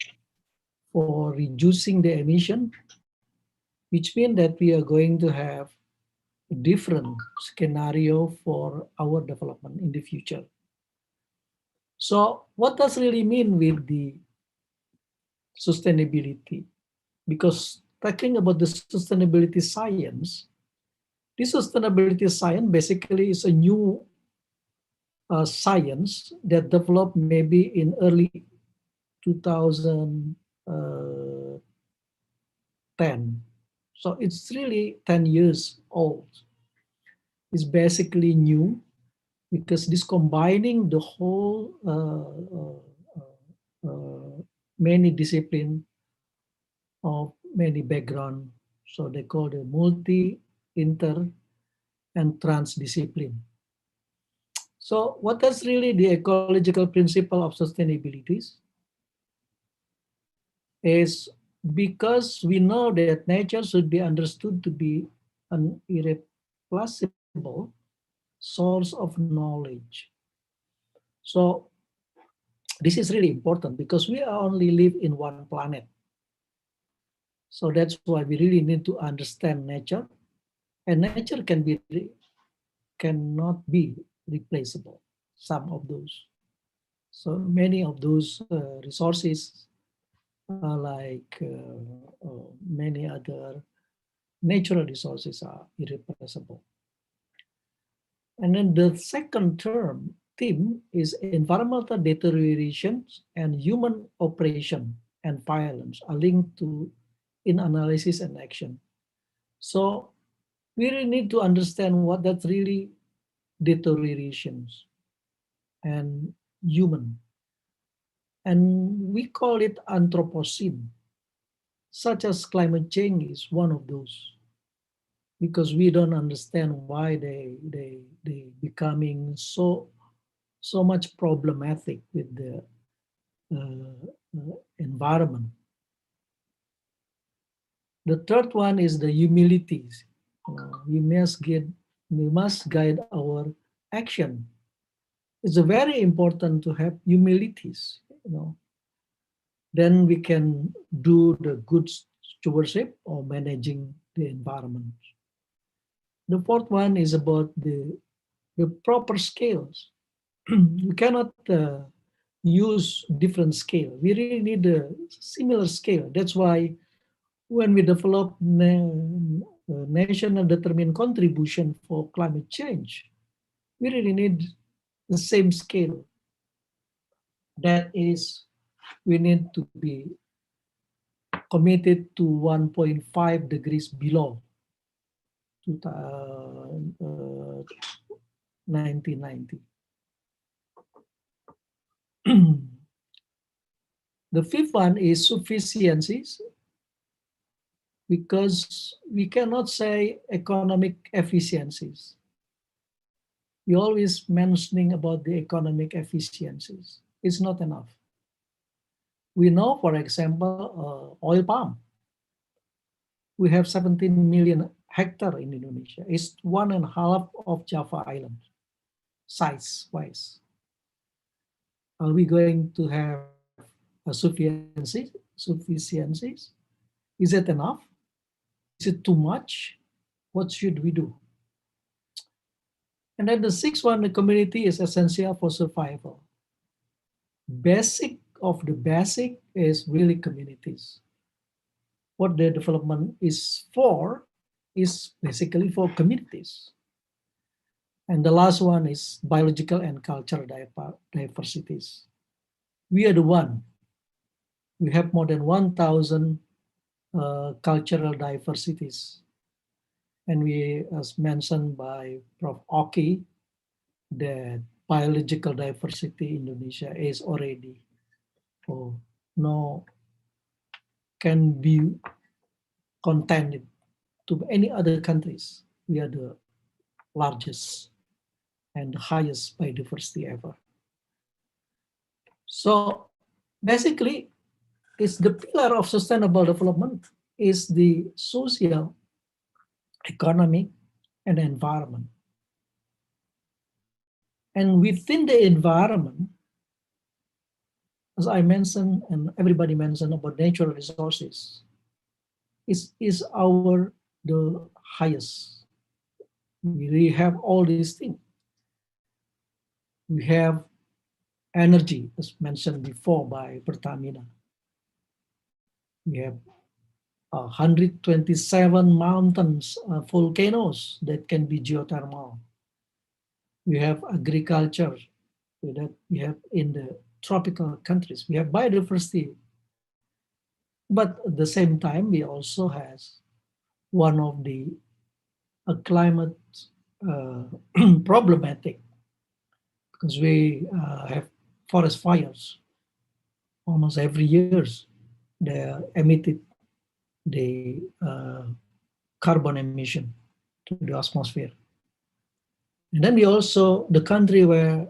for reducing the emission, which means that we are going to have a different scenario for our development in the future. So what does really mean with the sustainability? Because talking about the sustainability science, this sustainability science basically is a new science that developed maybe in early 2010. So it's really 10 years old. It's basically new because this combining the whole many discipline of many background. So they call it multi, inter, and transdiscipline. So what is really the ecological principle of sustainability is because we know that nature should be understood to be an irreplaceable source of knowledge. So this is really important because we only live in one planet. So that's why we really need to understand nature, and nature cannot be replaceable, some of those. So many of those resources like many other natural resources are irreplaceable. And then the second theme is environmental deterioration and human operation and violence are linked to in analysis and action. So we really need to understand what that's really deteriorations and human. And we call it Anthropocene, such as climate change is one of those, because we don't understand why they becoming so much problematic with the environment. The third one is the humility. We must guide our action. It's very important to have humilities, Then we can do the good stewardship or managing the environment. The fourth one is about the proper scales. You cannot use different scale. We really need a similar scale. That's why when we develop national determined contribution for climate change, we really need the same scale. That is, we need to be committed to 1.5 degrees below 1990. The fifth one is sufficiencies, because we cannot say economic efficiencies. We always mentioning about the economic efficiencies. It's not enough. We know, for example, oil palm. We have 17 million hectare in Indonesia. It's 1.5 of Java Island, size-wise. Are we going to have a sufficiencies? Is it enough? Is it too much? What should we do? And then the sixth one, the community is essential for survival. Basic of the basic is really communities. What the development is for is basically for communities. And the last one is biological and cultural diversities. We are the one. We have more than 1,000 cultural diversities. And we, as mentioned by Prof. Oki, that biological diversity in Indonesia is already can be contended to any other countries. We are the largest and the highest biodiversity ever. So basically, it's the pillar of sustainable development is the social, economic, and environment. And within the environment, as I mentioned, and everybody mentioned about natural resources, is the highest. We really have all these things. We have energy, as mentioned before by Pertamina. We have 127 mountains, volcanoes that can be geothermal. We have agriculture that we have in the tropical countries. We have biodiversity. But at the same time, we also have one of the climate problematic, because we have forest fires almost every year. They emitted the carbon emission to the atmosphere. And then we also, the country where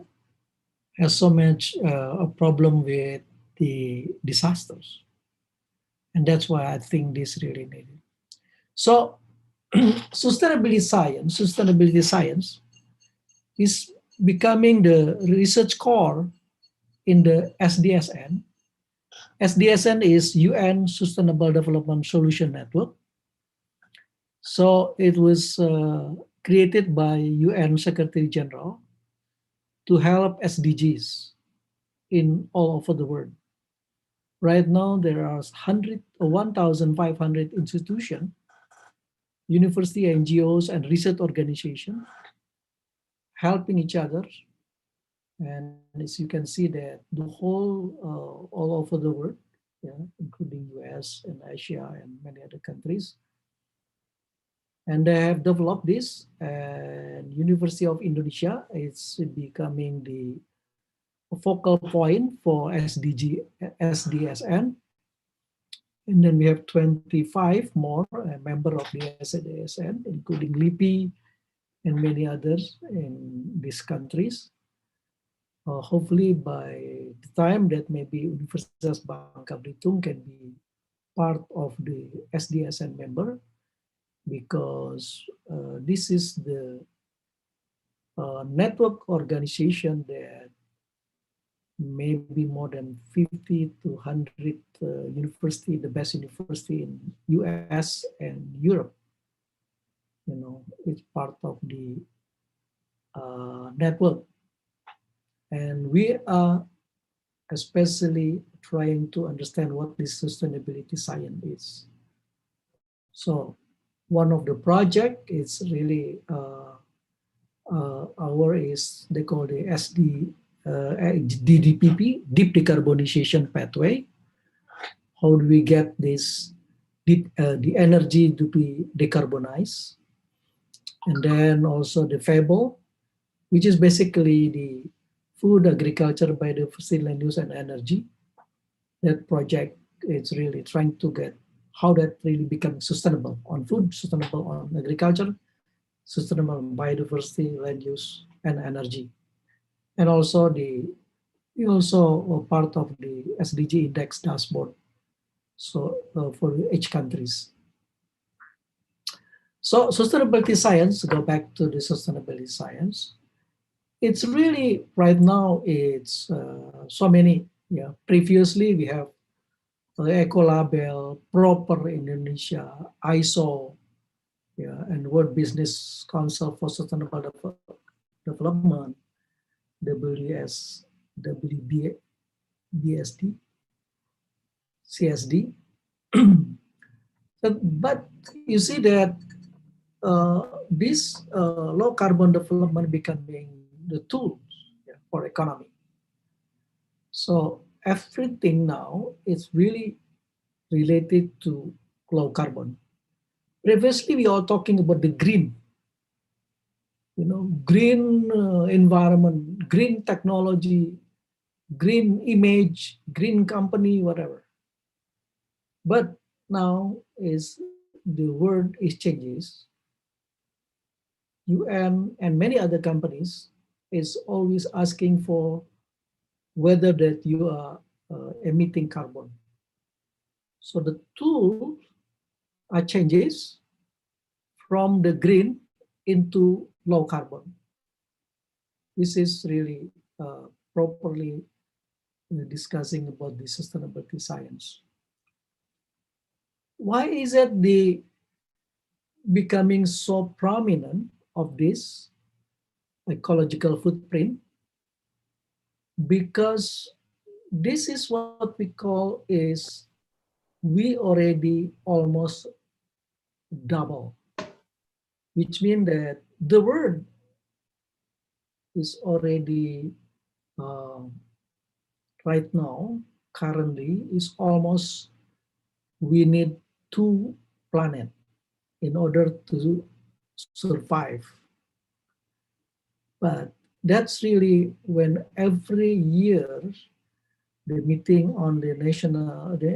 has so much a problem with the disasters. And that's why I think this really needed. So sustainability science is becoming the research core in the SDSN. SDSN is UN Sustainable Development Solution Network. So it was created by UN Secretary General to help SDGs in all over the world. Right now, there are 1,500 institutions, university, NGOs, and research organizations helping each other. And as you can see that the whole, all over the world, including US and Asia and many other countries. And they have developed this, and University of Indonesia is becoming the focal point for SDSN. And then we have 25 more members of the SDSN, including LIPI and many others in these countries. Hopefully by the time that maybe Universitas Bangka Belitung can be part of the SDSN member, because this is the network organization that maybe more than 50 to 100 university, the best university in US and Europe, it's part of the network. And we are especially trying to understand what this sustainability science is. So one of the project is really they call the DDPP, Deep Decarbonization Pathway. How do we get this the energy to be decarbonized? And then also the FABLE, which is basically the food, agriculture, biodiversity, land use, and energy. That project is really trying to get how that really becomes sustainable on food, sustainable on agriculture, sustainable on biodiversity, land use, and energy. And also we also part of the SDG index dashboard, so for each countries. So sustainability science, go back to the sustainability science, it's really right now it's so many. Yeah, previously we have Eco Label, Proper Indonesia, ISO, yeah, and World Business Council for Sustainable Development, WBSD, CSD. But you see that this low carbon development becoming the tools, yeah, for economy. So everything now is really related to low carbon. Previously, we are talking about the green, green environment, green technology, green image, green company, whatever. But now is the world is changes. UN and many other companies is always asking for whether that you are emitting carbon. So the tool are changes from the green into low carbon. This is really properly discussing about the sustainability science. Why is it the becoming so prominent of this ecological footprint? Because this is what we call is we already almost double, which means that the world is already right now, currently, is almost we need 2 planets in order to survive. But that's really when every year the meeting on the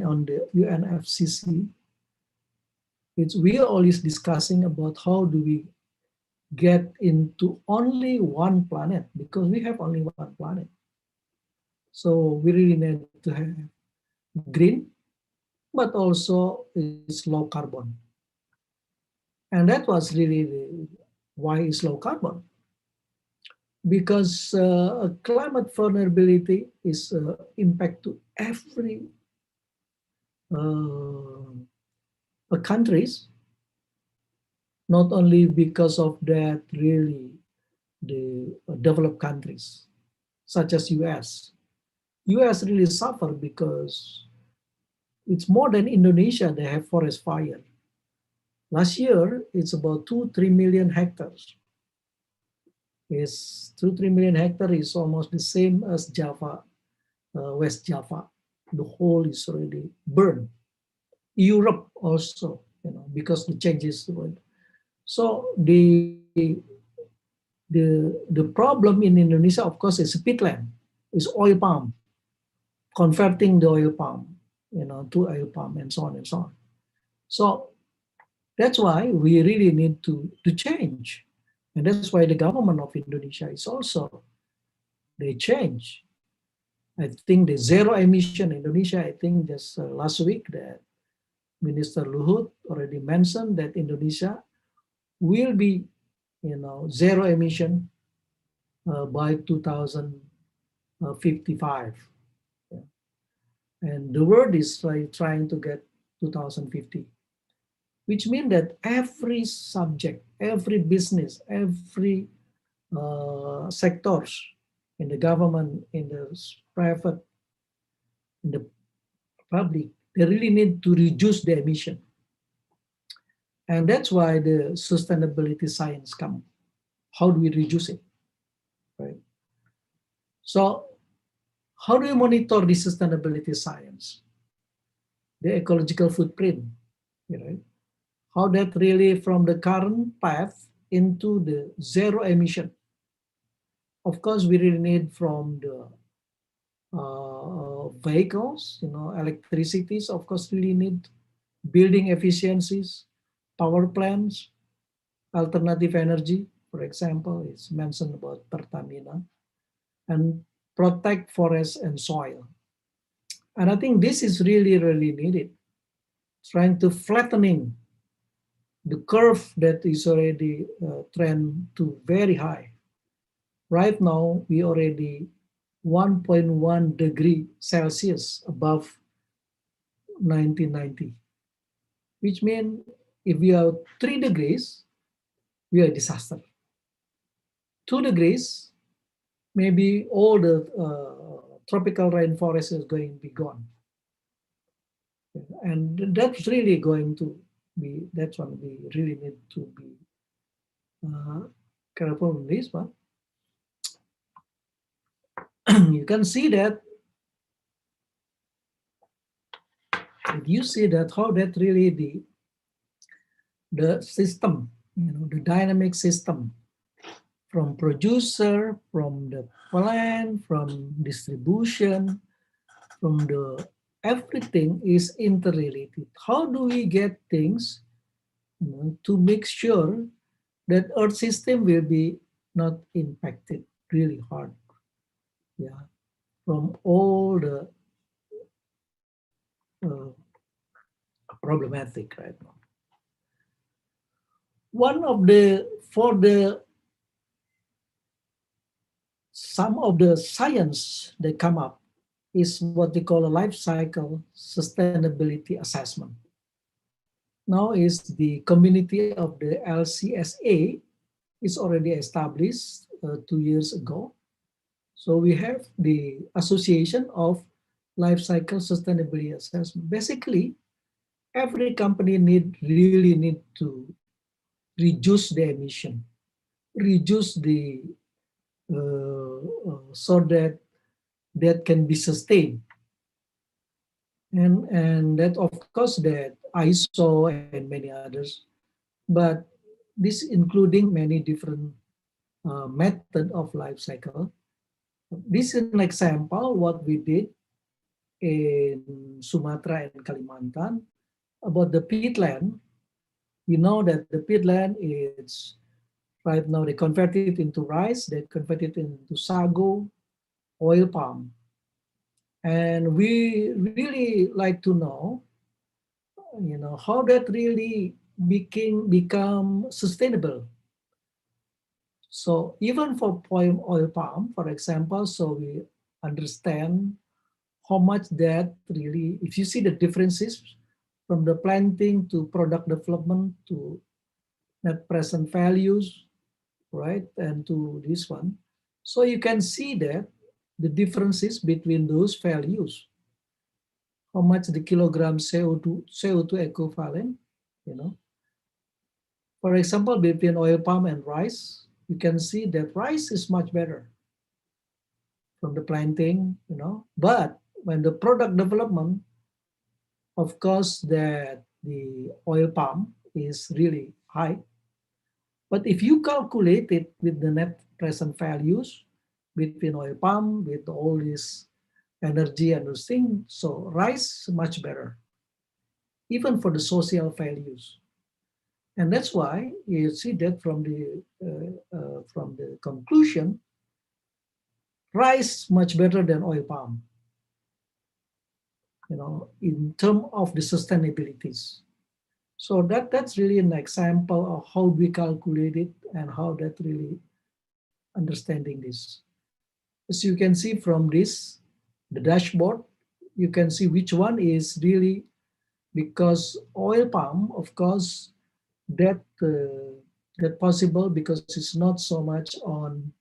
on the UNFCCC, we are always discussing about how do we get into only one planet, because we have only one planet. So we really need to have green, but also it's low carbon. And that was really why it's low carbon. Because climate vulnerability is impact to every countries, not only because of that really the developed countries, such as US. US really suffer because it's more than Indonesia, they have forest fire. Last year, it's about 2-3 million hectares. Is 2-3 million hectares is almost the same as Java, West Java. The whole is already burned. Europe also, because the changes. So the problem in Indonesia, of course, is peatland, is oil palm, converting the oil palm, to oil palm and so on and so on. So that's why we really need to change. And that's why the government of Indonesia is also, they change. I think the zero emission Indonesia, I think just last week that Minister Luhut already mentioned that Indonesia will be, zero emission by 2055. And the world is trying to get 2050. Which means that every subject, every business, every sectors in the government, in the private, in the public, they really need to reduce the emission. And that's why the sustainability science comes. How do we reduce it? Right? So how do you monitor the sustainability science? The ecological footprint, right? How that really from the current path into the zero emission. Of course, we really need from the vehicles, electricities, of course, really need building efficiencies, power plants, alternative energy, for example, it's mentioned about Pertamina, and protect forests and soil. And I think this is really, really needed, trying to flattening the curve that is already trend to very high. Right now, we already 1.1 degree Celsius above 1990, which means if we are 3 degrees, we are a disaster. 2 degrees, maybe all the tropical rainforest is going to be gone. And that's really going to be, that's one we really need to be careful with this one. You can see that, you see that how that really the system, the dynamic system from producer, from the plant, from distribution, from the everything is interrelated. How do we get things to make sure that Earth system will be not impacted really hard? Yeah, from all the problematic right now. One of the, for the, some of the science that come up is what they call a life cycle sustainability assessment. Now is the community of the LCSA is already established 2 years ago. So we have the Association of Life Cycle Sustainability Assessment. Basically, every company really need to reduce the emission, reduce the so that that can be sustained, and that of course that ISO and many others, but this including many different method of life cycle. This is an example what we did in Sumatra and Kalimantan about the peatland. We know that the peatland is right now they convert it into rice, they convert it into sago, oil palm. And we really like to know, how that really become sustainable. So even for oil palm, for example, so we understand how much that really, if you see the differences from the planting to product development to net present values, right, and to this one. So you can see that the differences between those values, how much the kilogram CO2 equivalent, For example, between oil palm and rice, you can see that rice is much better from the planting, But when the product development, of course, that the oil palm is really high. But if you calculate it with the net present values between oil palm, with all this energy and those things, so rice much better, even for the social values. And that's why you see that from the conclusion, rice much better than oil palm, in terms of the sustainabilities. So that's really an example of how we calculate it and how that really understanding this. As you can see from this, the dashboard, you can see which one is really, because oil palm, of course, that possible because it's not so much on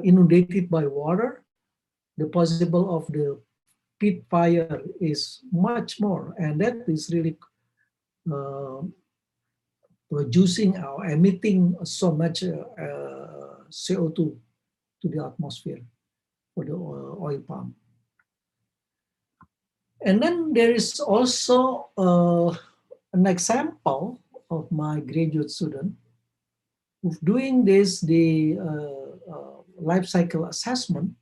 inundated by water. The possible of the peat fire is much more, and that is really producing or emitting so much CO2 to the atmosphere for the oil palm. And then there is also an example of my graduate student who's doing this, the life cycle assessment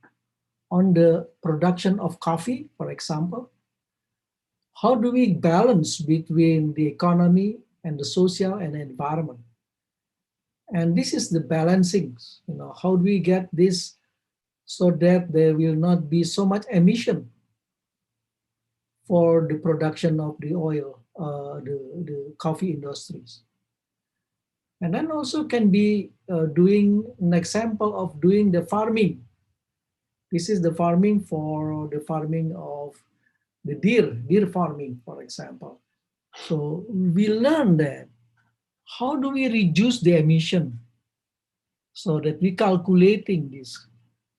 on the production of coffee, for example. How do we balance between the economy and the social and environment? And this is the balancing, how do we get this so that there will not be so much emission for the production of the oil, the coffee industries. And then also can be doing an example of doing the farming. This is the farming for the farming of the deer farming, for example. So we learn that how do we reduce the emission so that we calculating this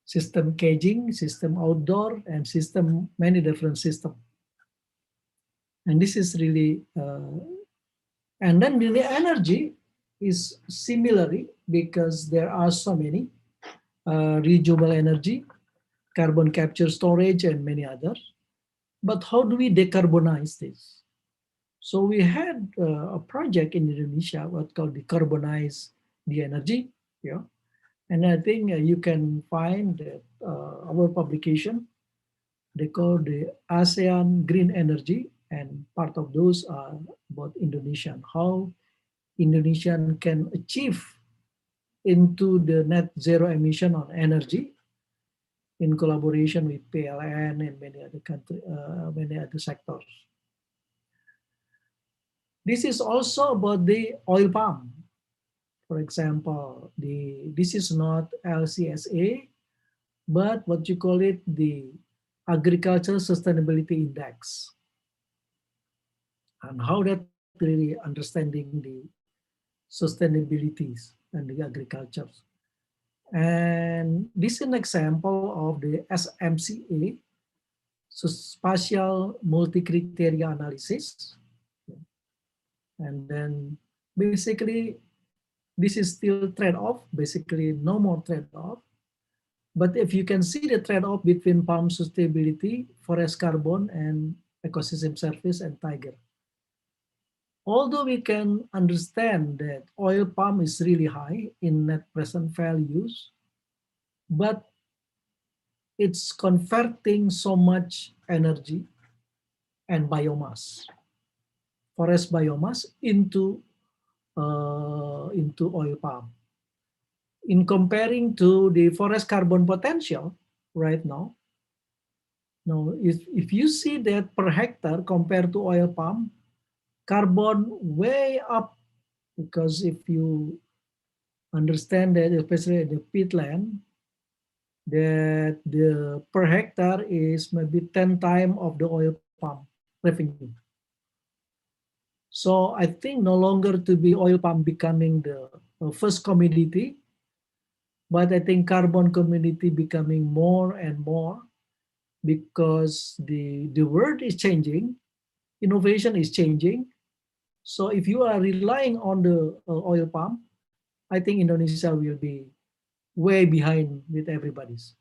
system caging, system outdoor, and system many different system. And this is really, and then the energy is similarly because there are so many renewable energy, carbon capture storage, and many others. But how do we decarbonize this? So we had a project in Indonesia what called decarbonize the energy, yeah. And I think you can find that our publication, they call the ASEAN Green Energy, and part of those are about Indonesia, how Indonesian can achieve into the net zero emission on energy in collaboration with PLN and many other country, many other sectors. This is also about the oil palm. For example, this is not LCSA, but what you call it, the Agriculture Sustainability Index. And how that really understanding the sustainabilities and the agriculture. And this is an example of the SMCA, so spatial multi-criteria analysis. And then basically, this is still trade-off, basically no more trade-off. But if you can see the trade-off between palm sustainability, forest carbon, and ecosystem service and tiger. Although we can understand that oil palm is really high in net present values, but it's converting so much energy and biomass, forest biomass into oil palm. In comparing to the forest carbon potential right now, if you see that per hectare compared to oil palm, carbon way up, because if you understand that, especially the peatland, that the per hectare is maybe 10 times of the oil palm revenue. So I think no longer to be oil palm becoming the first commodity, but I think carbon commodity becoming more and more because the world is changing, innovation is changing. So if you are relying on the oil palm, I think Indonesia will be way behind with everybody's.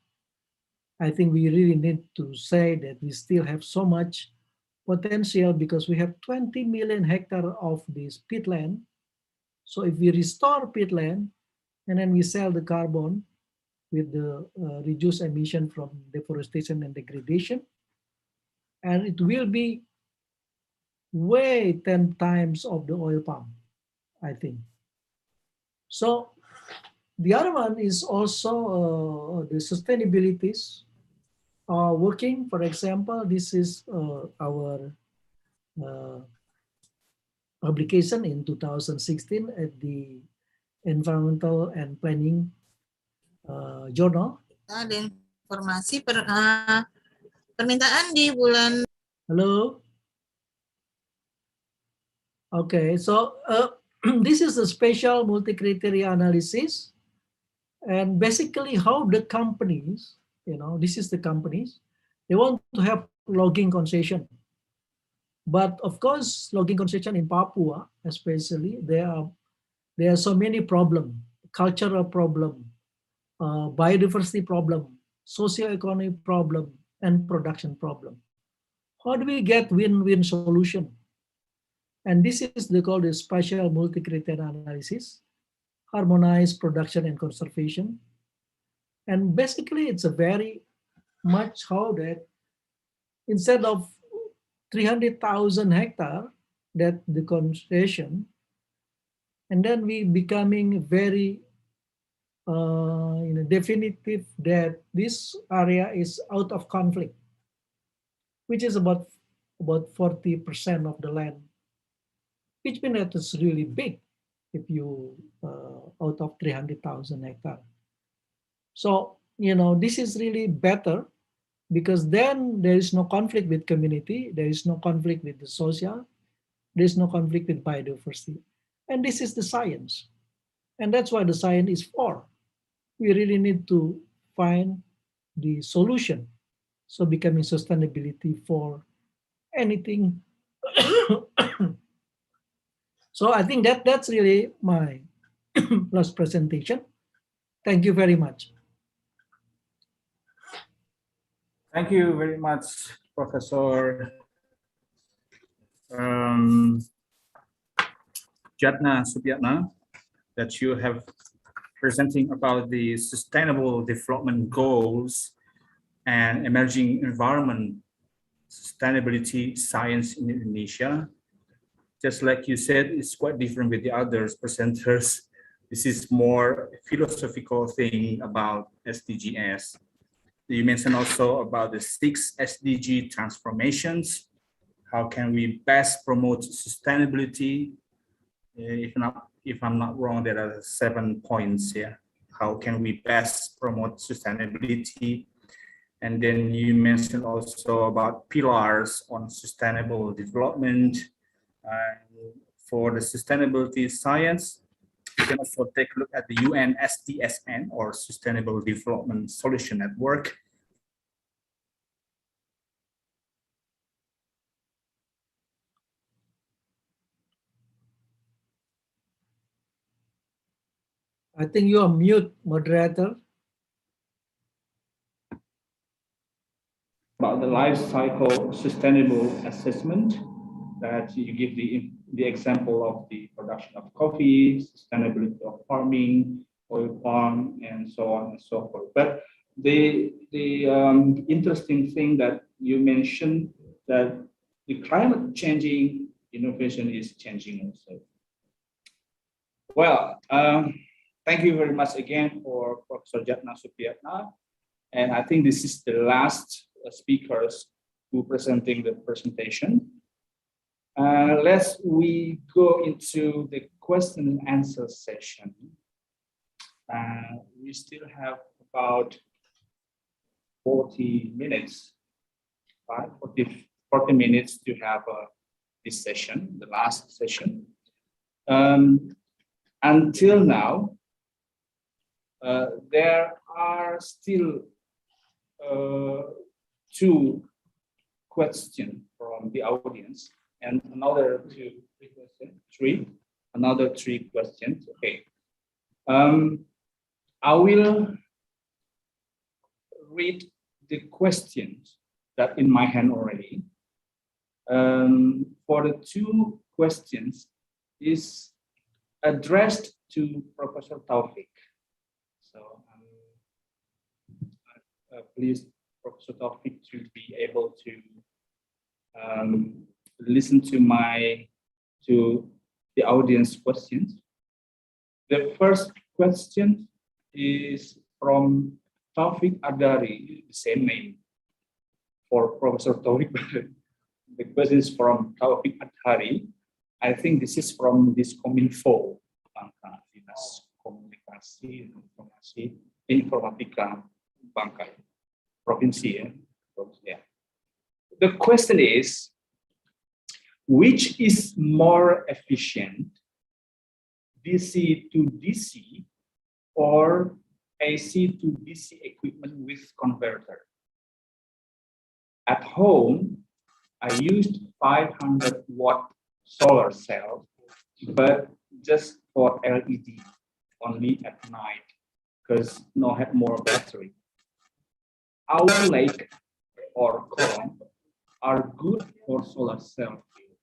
I think we really need to say that we still have so much potential because we have 20 million hectares of this peatland. So if we restore peatland and then we sell the carbon with the reduced emission from deforestation and degradation, and it will be way 10 times of the oil palm, I think. So the other one is also the sustainabilities are working. For example, this is our publication in 2016 at the Environmental and Planning Journal. Ada informasi permintaan di bulan. Hello. Okay, so this is a special multi-criteria analysis, and basically how the companies, this is the companies, they want to have logging concession. But of course, logging concession in Papua, especially, there are so many problems: cultural problem, biodiversity problem, socio-economic problem, and production problem. How do we get win-win solution? And this is called the spatial multi-criteria analysis, harmonized production and conservation. And basically, it's a very much how that instead of 300,000 hectares that the concession, and then we becoming very definitive that this area is out of conflict, which is about 40% of the land, which means that it's really big. if you out of 300,000 hectares. So, you know, this is really better because then there is no conflict with community, there is no conflict with the social, there is no conflict with biodiversity. And this is the science. And that's why the science is for. We really need to find the solution. So becoming sustainability for anything. So I think that's really my last presentation. Thank you very much. Thank you very much, Professor Jatna Supiatna, that you have presenting about the sustainable development goals and emerging environment sustainability science in Indonesia. Just like you said, it's quite different with the other presenters. This is more philosophical thing about SDGs. You mentioned also about the 6 SDG transformations. How can we best promote sustainability? If I'm not wrong, there are 7 points here. How can we best promote sustainability? And then you mentioned also about pillars on sustainable development. For the sustainability science, you can also take a look at the UN SDSN, or Sustainable Development Solution Network. I think you are mute, moderator. About the life cycle sustainable assessment, that you give the example of the production of coffee, sustainability of farming, oil palm, and so on and so forth. But the interesting thing that you mentioned, that the climate changing innovation is changing also. Well, thank you very much again for Professor Jatna Supiatna. And I think this is the last speakers who presenting the presentation. We go into the question and answer session. We still have about 40 minutes, 40 minutes to have this session, the last session. Until now, there are still 2 questions from the audience, and another 3 questions. Okay. I will read the questions that in my hand already. For the 2 questions is addressed to Professor Taufik. So please, Professor Taufik, to be able to listen to the audience questions. The first question is from Taufik Adari, the same name for Professor Taufik. The question is from Taufik Adari. I think this is from this Kominfo, Dinas Komunikasi Informasi Informatika Bangka, Provinsi. Yeah. The question is, which is more efficient, DC to DC or AC to DC equipment with converter? At home, I used 500-watt solar cell, but just for LED, only at night, because no have more battery. Our lake or column are good for solar cell field.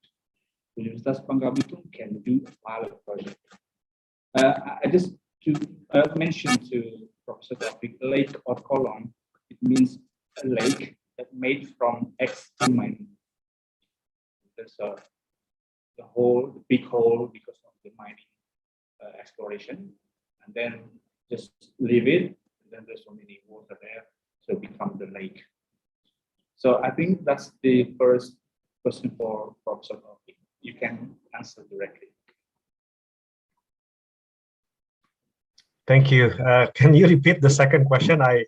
Universitas Bangka Belitung can do a pilot project. I just to mention to Professor Taufik, lake or column, it means a lake that made from ex-human. There's the big hole because of the mining exploration, and then just leave it, and then there's so many water there, so it becomes the lake. So I think that's the first question for Professor Taufik. You can answer directly. Thank you. Can you repeat the second question? I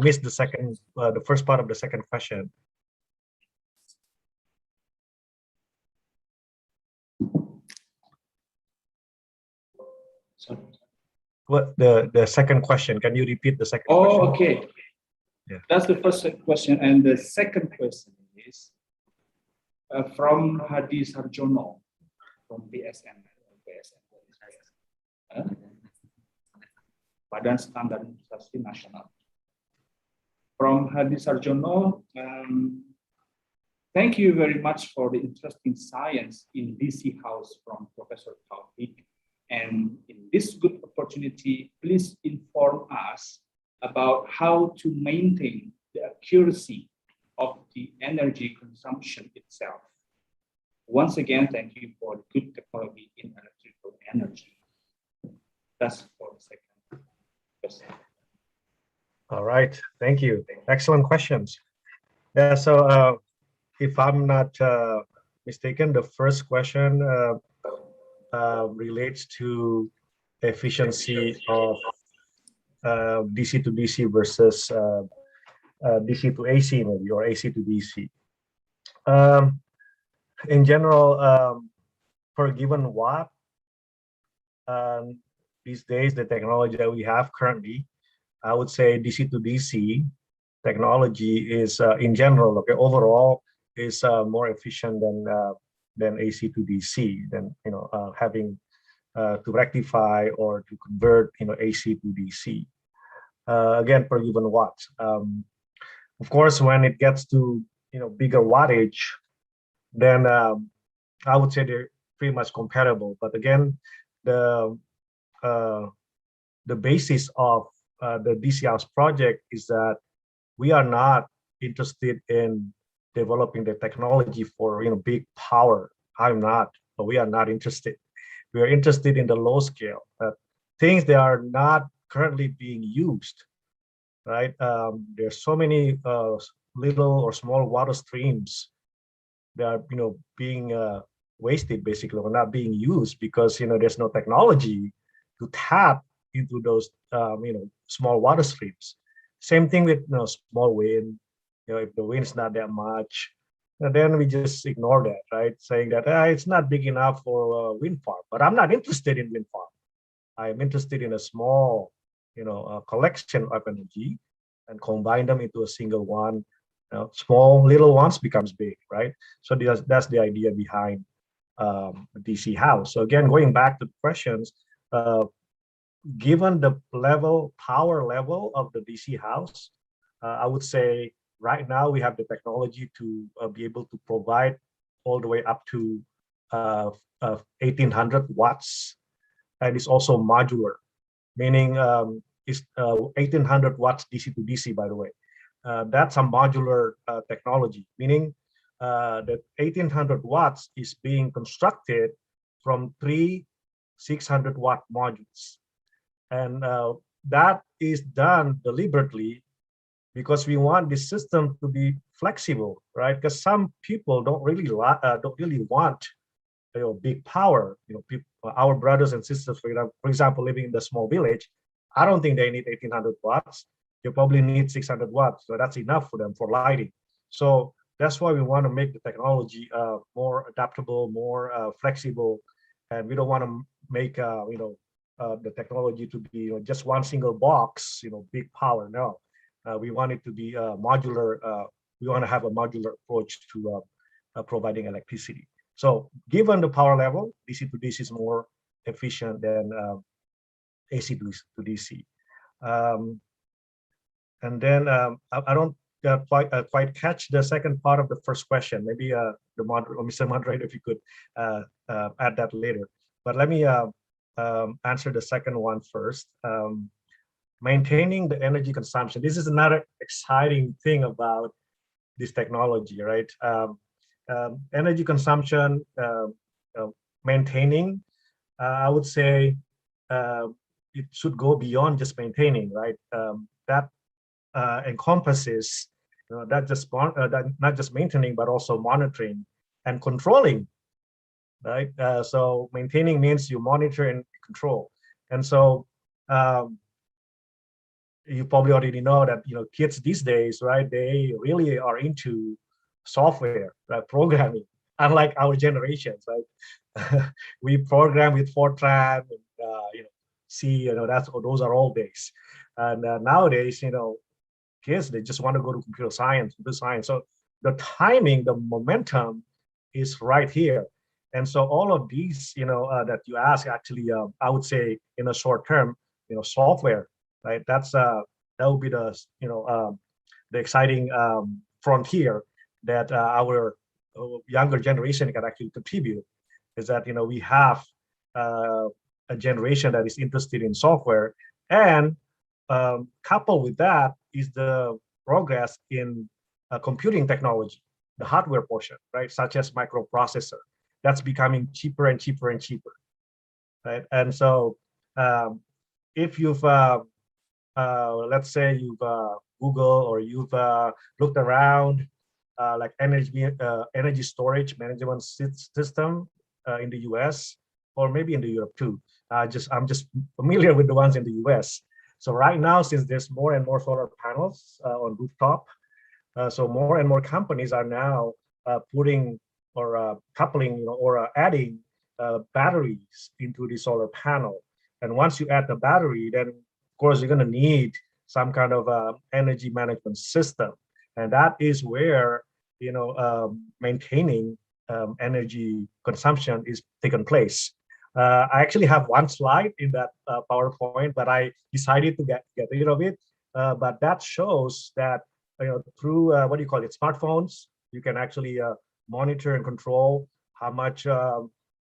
missed the first part of the second question. What the second question? Can you repeat the second question? Oh, okay. Yeah. That's the first question. And the second question is from Hadi Sarjono from PSN. Badan Standar Investasi Nasional. From Hadi Sarjono, thank you very much for the interesting science in DC House from Professor Taufik. And in this good opportunity, please inform us about how to maintain the accuracy of the energy consumption itself. Once again, thank you for the good technology in electrical energy. That's for the second question. All right, thank you. Excellent questions. Yeah, so if I'm not mistaken, the first question relates to efficiency of DC to DC versus DC to AC, maybe, or AC to DC. In general, per given watt, these days, the technology that we have currently, I would say DC to DC technology is, in general, okay, overall, is more efficient than AC to DC, than having to rectify or to convert AC to DC. Again, per given watt. Of course, when it gets to bigger wattage, then I would say they're pretty much comparable. But again, the basis of the DC House project is that we are not interested in developing the technology for big power. I'm not, but we are not interested. We are interested in the low scale things that are not currently being used, right? There's so many little or small water streams that are being wasted, basically, or not being used because there's no technology to tap into those small water streams. Same thing with small wind. If the wind's not that much, then we just ignore that, right? Saying that it's not big enough for a wind farm. But I'm not interested in wind farm. I'm interested in a small, collection of energy and combine them into a single one. Small little ones becomes big, right? So that's the idea behind DC House. So again, going back to the questions, given the power level of the DC House, I would say right now we have the technology to be able to provide all the way up to 1800 watts, and it's also modular, meaning it's 1800 watts DC to DC, by the way. That's a modular technology, meaning that 1800 watts is being constructed from 3 600-watt modules. And that is done deliberately because we want the system to be flexible, right? Because some people don't really want big power. Our brothers and sisters, for example, living in the small village, I don't think they need 1800 watts. They probably need 600 watts, so that's enough for them for lighting. So that's why we want to make the technology more adaptable, more flexible, and we don't want to make the technology to be just one single box, big power. No, we want it to be modular. We want to have a modular approach to providing electricity. So given the power level, DC to DC is more efficient than AC to DC. And then I don't quite catch the second part of the first question. Maybe the Mr. Moderator, if you could add that later. But let me answer the second one first. Maintaining the energy consumption. This is another exciting thing about this technology, right? Energy consumption, maintaining, I would say it should go beyond just maintaining, right? That encompasses not just maintaining, but also monitoring and controlling, right? So maintaining means you monitor and control. And so um, you probably already know that kids these days, right? They really are into software, programming, unlike our generations, right? We program with Fortran, and, C. Those are all days, and nowadays, kids, they just want to go to computer science, So the timing, the momentum is right here. And so all of these, that you ask, actually, I would say in a short term, software, right? That would be the exciting frontier that our younger generation can actually contribute. Is that we have uh, a generation that is interested in software, and coupled with that is the progress in computing technology, the hardware portion, right? Such as microprocessor, that's becoming cheaper and cheaper and cheaper, right? And so, if you've let's say you've Google, or you've looked around like energy storage management system in the US, or maybe in the Europe too. I'm just familiar with the ones in the US. So right now, since there's more and more solar panels on rooftop, so more and more companies are now putting or coupling, or adding batteries into the solar panel. And once you add the battery, then of course you're going to need some kind of energy management system, and that is where maintaining energy consumption is taken place. I actually have one slide in that PowerPoint, but I decided to get rid of it. But that shows that through what do you call it, smartphones, you can actually monitor and control how much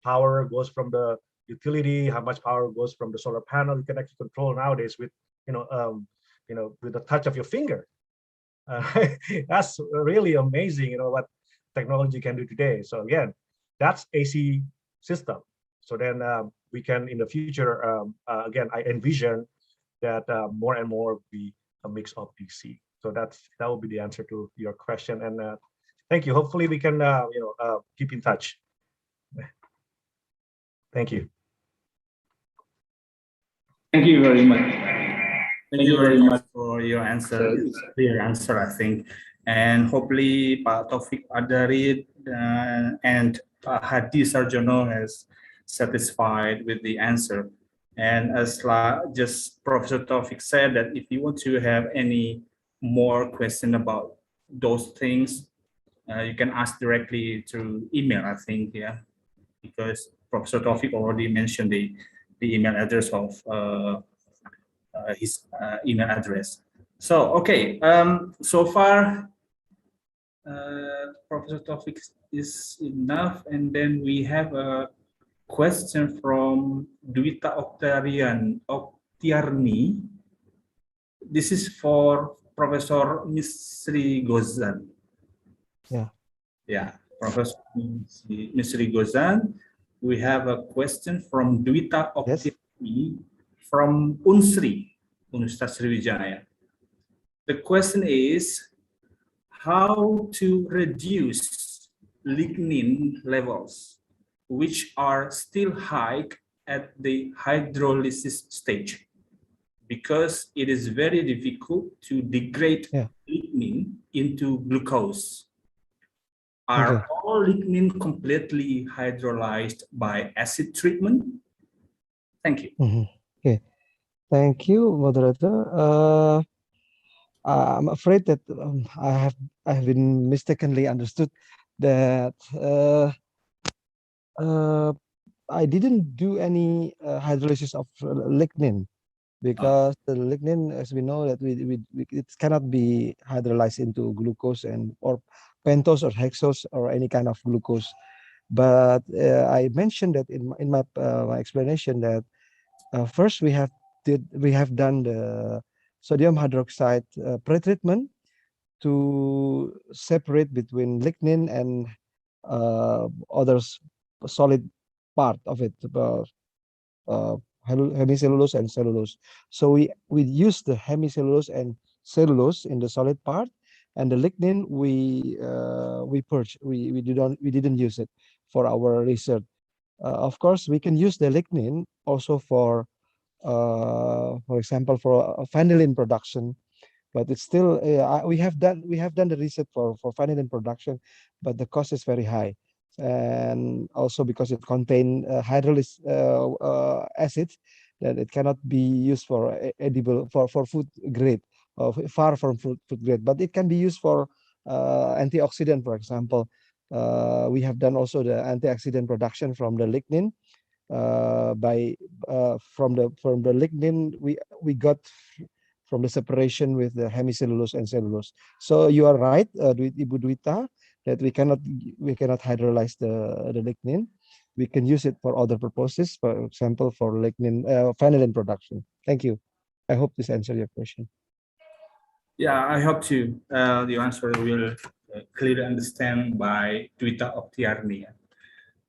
power goes from the utility, how much power goes from the solar panel. You can actually control nowadays with with the touch of your finger. That's really amazing, what technology can do today. So again, that's AC system. So then we can, in the future, again, I envision that more and more be a mix of DC. So that will be the answer to your question. And thank you. Hopefully we can keep in touch. Thank you. Thank you very much. Thank you very much for your answer. It's a clear answer, I think. And hopefully Pak Taufik Adarid and Pak Hadi Sarjono has satisfied with the answer. And as just Professor Taufik said, that if you want to have any more question about those things, you can ask directly through email, I think, yeah, because Professor Taufik already mentioned the email address of his email address. So, okay, so far, Professor Taufik is enough, and then we have a question from Dwita Oktiarni. This is for Professor Misri Gozan. Yeah. Yeah, Professor Misri Gozan. We have a question from Dwita Oktiarni from Unsri, Universitas Sriwijaya. The question is, how to reduce lignin levels, which are still high at the hydrolysis stage, because it is very difficult to degrade lignin into glucose. Are all lignin completely hydrolyzed by acid treatment? Thank you. Okay, thank you, moderator. I'm afraid that I have been mistakenly understood that I didn't do any hydrolysis of lignin, because the lignin, as we know, that it cannot be hydrolyzed into glucose or pentose or hexose or any kind of glucose. But I mentioned that in my explanation that first we have done the sodium hydroxide pretreatment to separate between lignin and other solid part of it, hemicellulose and cellulose. So we use the hemicellulose and cellulose in the solid part, and the lignin we purge. We didn't use it for our research. Of course, we can use the lignin also for for example, for vanillin production. But it's still we have done the research for vanillin production, but the cost is very high, and also because it contains hydrolys acids that it cannot be used for edible for food grade, far from food grade, but it can be used for antioxidant, for example. We have done also the antioxidant production from the lignin. From the lignin we got from the separation with the hemicellulose and cellulose. So you are right, Ibu Dwita, that we cannot hydrolyze the lignin. We can use it for other purposes, for example, for lignin vanillin production. Thank you. I hope this answered your question. Yeah, I hope to the answer will clearly understand by Dwita Oktiarni.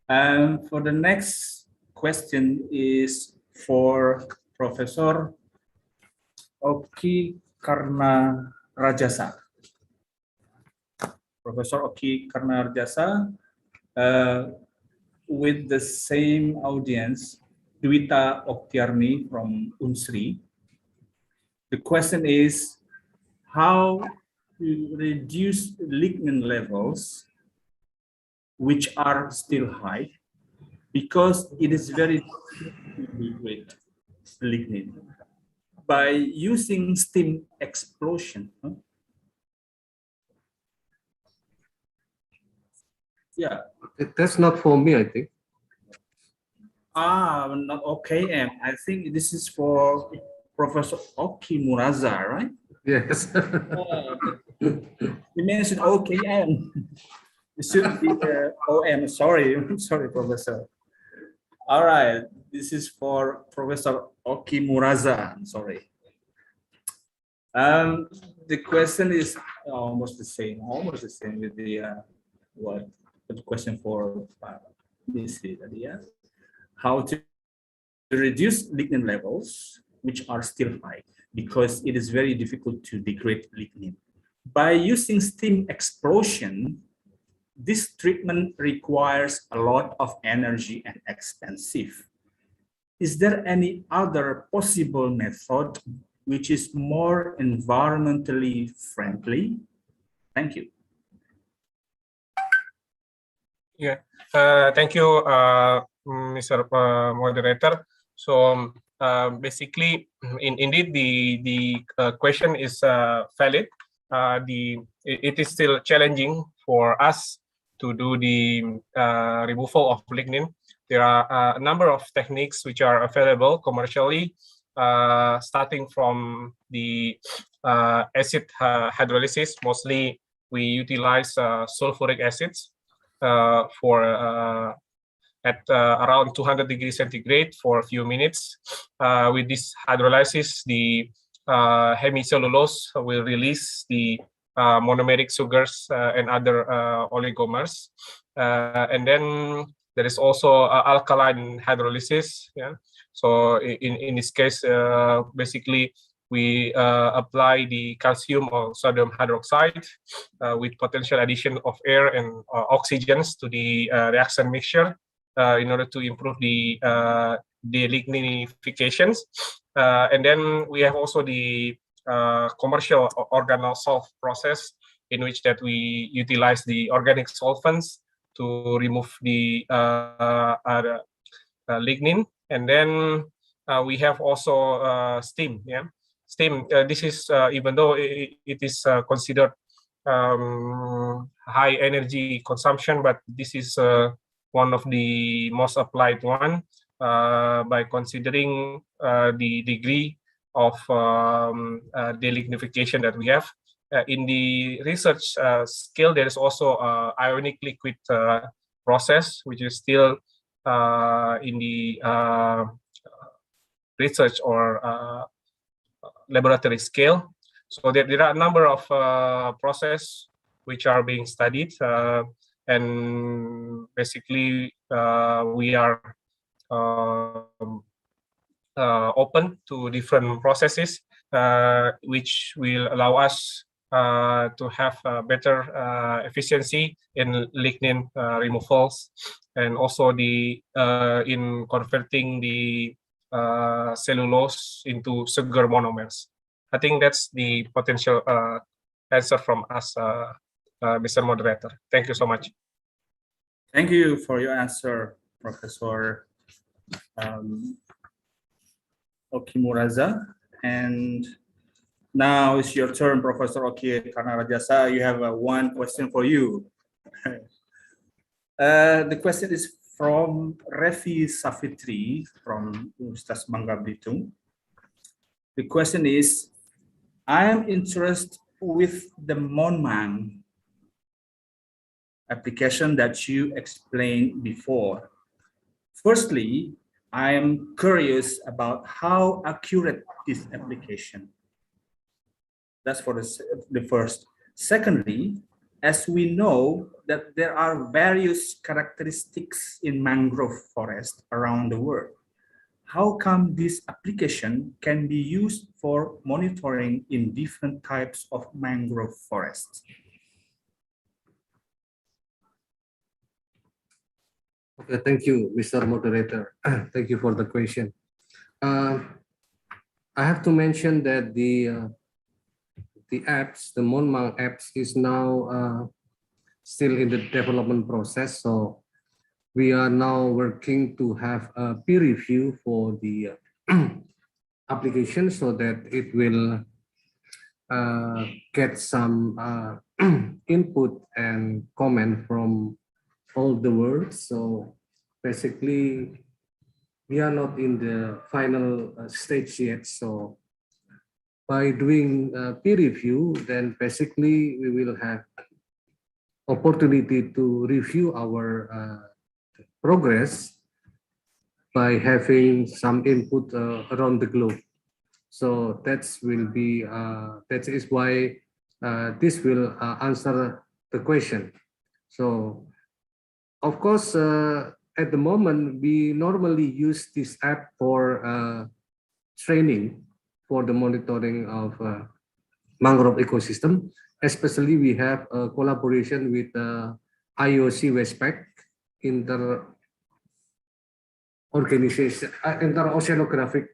And for the next question is for Professor Oki Karna Rajasa. Professor Oki Karna Rajasa, with the same audience, Dwita Oktiarni from Unsri. The question is, how to reduce lignin levels which are still high, because it is very difficult with lignin by using steam explosion. Yeah. That's not for me, I think. Not OKM. I think this is for Professor Oki Muraza, right? Yes. You mentioned OKM. It should be OM. Sorry, Professor. All right, this is for Professor Oki Muraza. Sorry. The question is almost the same with the the question for this. Yeah. How to reduce lignin levels which are still high, because it is very difficult to degrade lignin. By using steam explosion, this treatment requires a lot of energy and expensive. Is there any other possible method which is more environmentally friendly? Thank you. Yeah, thank you, Mr. Moderator. So basically, indeed, the question is valid. It is still challenging for us to do the removal of lignin. There are a number of techniques which are available commercially, starting from the acid hydrolysis. Mostly, we utilize sulfuric acids for at around 200 degrees centigrade for a few minutes. With this hydrolysis, the hemicellulose will release the monomeric sugars and other oligomers. And then there is also alkaline hydrolysis. Yeah. So in this case, basically, we apply the calcium or sodium hydroxide with potential addition of air and oxygens to the reaction mixture in order to improve the deligninifications. And then we have also the commercial organosolve process, in which that we utilize the organic solvents to remove the lignin. And then we have also steam. Yeah, steam. This is even though it is considered high energy consumption, but this is one of the most applied one by considering the degree of delignification that we have. In the research scale, there is also ionic liquid process, which is still in the research or laboratory scale. So there are a number of processes which are being studied, and basically we are open to different processes which will allow us to have better efficiency in lignin removals, and also the in converting the cellulose into sugar monomers. I think that's the potential answer from us, Mr. Moderator. Thank you so much. Thank you for your answer, Professor Okimuraza. And now it's your turn, Professor Oki Karnarajasa. You have one question for you. The question is from Revi Safitri from Universitas Bangka Belitung. The question is, I am interested with the Monmang application that you explained before. Firstly, I am curious about how accurate is application. That's for the first. Secondly, as we know that there are various characteristics in mangrove forest around the world, how come this application can be used for monitoring in different types of mangrove forests? Okay, thank you, Mr. Moderator. Thank you for the question. I have to mention that the apps, the Monmang apps, is now still in the development process. So we are now working to have a peer review for the application so that it will get some input and comment from all the world. So basically, we are not in the final stage yet. So by doing peer review, then basically we will have opportunity to review our progress by having some input around the globe. So that is why this will answer the question. So of course, at the moment, we normally use this app for training for the monitoring of mangrove ecosystem. Especially, we have a collaboration with IOC Westpac, Inter-Oceanographic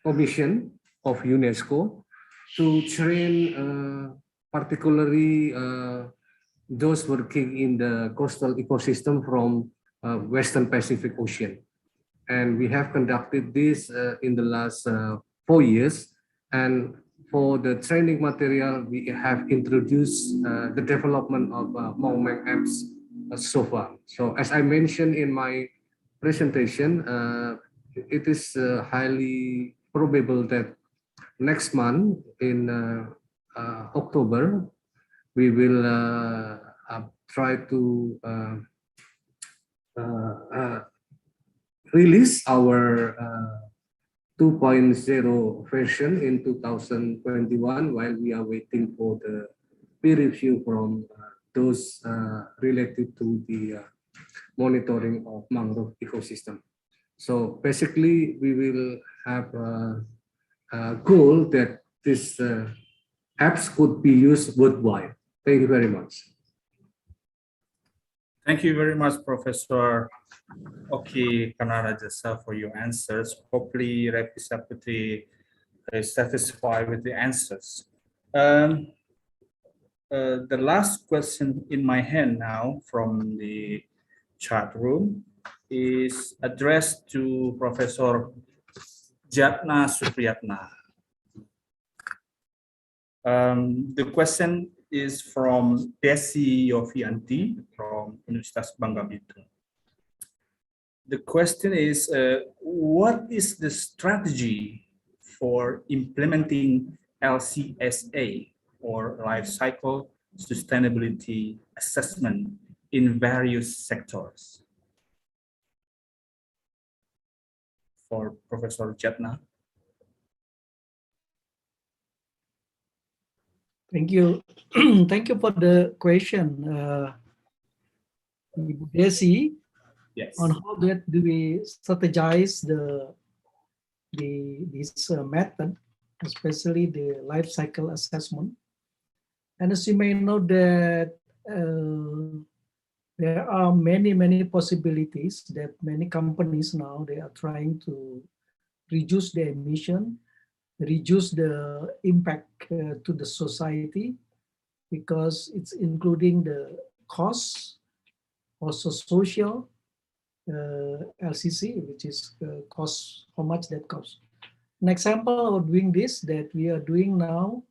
Commission of UNESCO, to train particularly those working in the coastal ecosystem from Western Pacific Ocean. And we have conducted this in the last 4 years. And for the training material, we have introduced the development of Monmang apps so far. So as I mentioned in my presentation, it is highly probable that next month in October, we will try to release our 2.0 version in 2021 while we are waiting for the peer review from those related to the monitoring of mangrove ecosystem. So basically, we will have a goal that this apps could be used worldwide. Thank you very much. Thank you very much, Professor Oki Karnarajasa, for your answers. Hopefully, Revi Saputri is satisfied with the answers. The last question in my hand now from the chat room is addressed to Professor Jatna Supriyatna. The question is from Desi Yofianti from Universitas Bangka Belitung. The question is, what is the strategy for implementing LCSA, or Life Cycle Sustainability Assessment, in various sectors? For Professor Jatna. Thank you. Thank you for the question, Ibu Desi. Yes. On how do we strategize this method, especially the life cycle assessment. And as you may know that there are many possibilities that many companies now they are trying to reduce the emission, reduce the impact to the society, because it's including the costs, also social, LCC, which is cost, how much that costs. An example of doing this that we are doing now,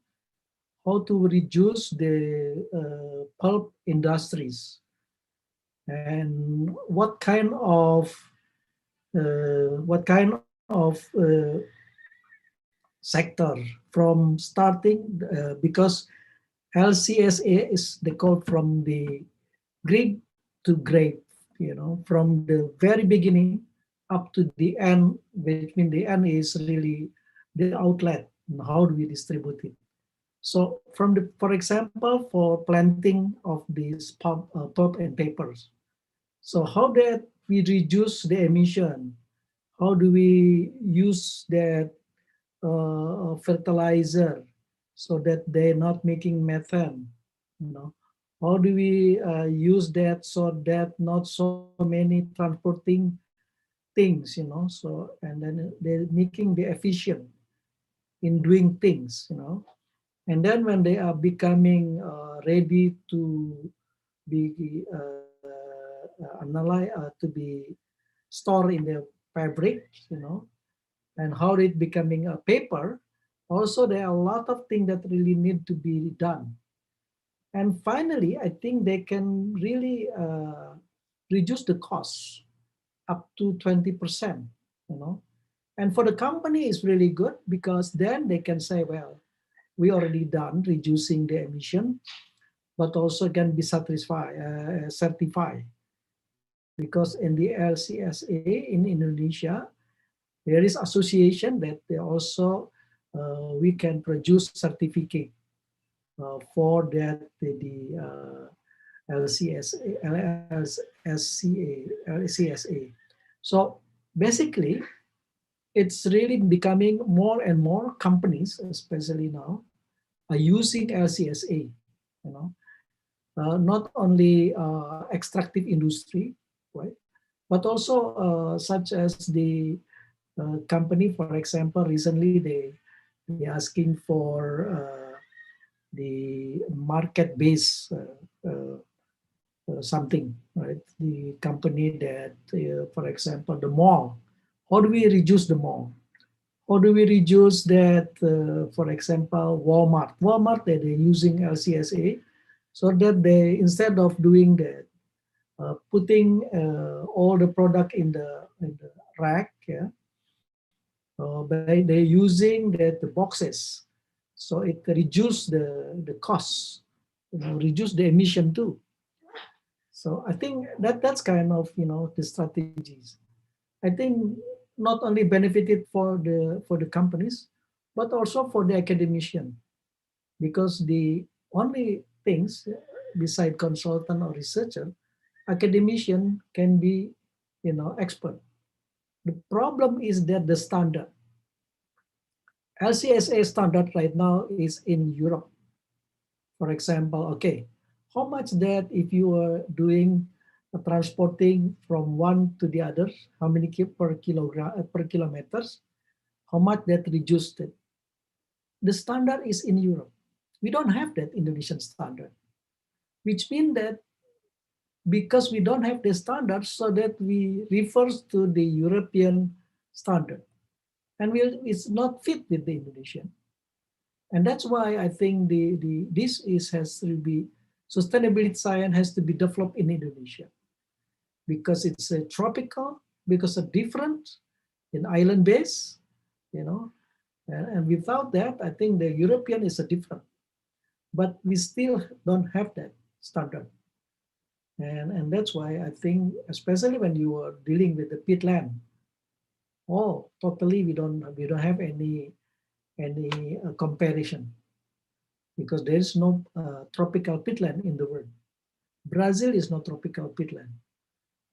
how to reduce the pulp industries, and what kind of sector from starting, because LCSA is they call from the grid to grave, from the very beginning up to the end, which means the end is really the outlet, and how do we distribute it. So from the, for example, for planting of these pulp and papers, so how that we reduce the emission, how do we use that fertilizer so that they're not making methane, how do we use that so that not so many transporting things, so, and then they're making the efficient in doing things, and then when they are becoming ready to be analyzed, to be stored in the fabric, and how it becoming a paper. Also, there are a lot of things that really need to be done. And finally, I think they can really reduce the costs up to 20%, And for the company, it's really good because then they can say, well, we already done reducing the emission, but also can be certified. Because in the LCSA in Indonesia, there is association that they also we can produce certificate for that the LCSA. So basically, it's really becoming more and more companies, especially now, are using LCSA. Not only extractive industry, right, but also such as the company, for example, recently they asking for the market-based something, right? The company that, for example, the mall. How do we reduce the mall? How do we reduce that, for example, Walmart? Walmart, they're using LCSA so that they, instead of doing that, putting all the product in the rack, yeah, they're using the boxes. So it reduce the costs, reduce the emission too. So I think that's kind of, the strategies. I think not only benefited for the companies, but also for the academician, because the only things beside consultant or researcher, academician can be, expert. The problem is that the standard, LCSA standard right now is in Europe. For example, okay, how much that if you are doing transporting from one to the other, how many per kilometers, how much that reduced it. The standard is in Europe. We don't have that Indonesian standard, which means that because we don't have the standard, so that we refers to the European standard, and it's not fit with the Indonesian. And that's why I think has to be, sustainability science has to be developed in Indonesia, because it's a tropical, because of different in island base, and without that, I think the European is a different, but we still don't have that standard. And that's why I think, especially when you are dealing with the peatland, totally we don't have any comparison, because there is no tropical peatland in the world. Brazil is not tropical peatland.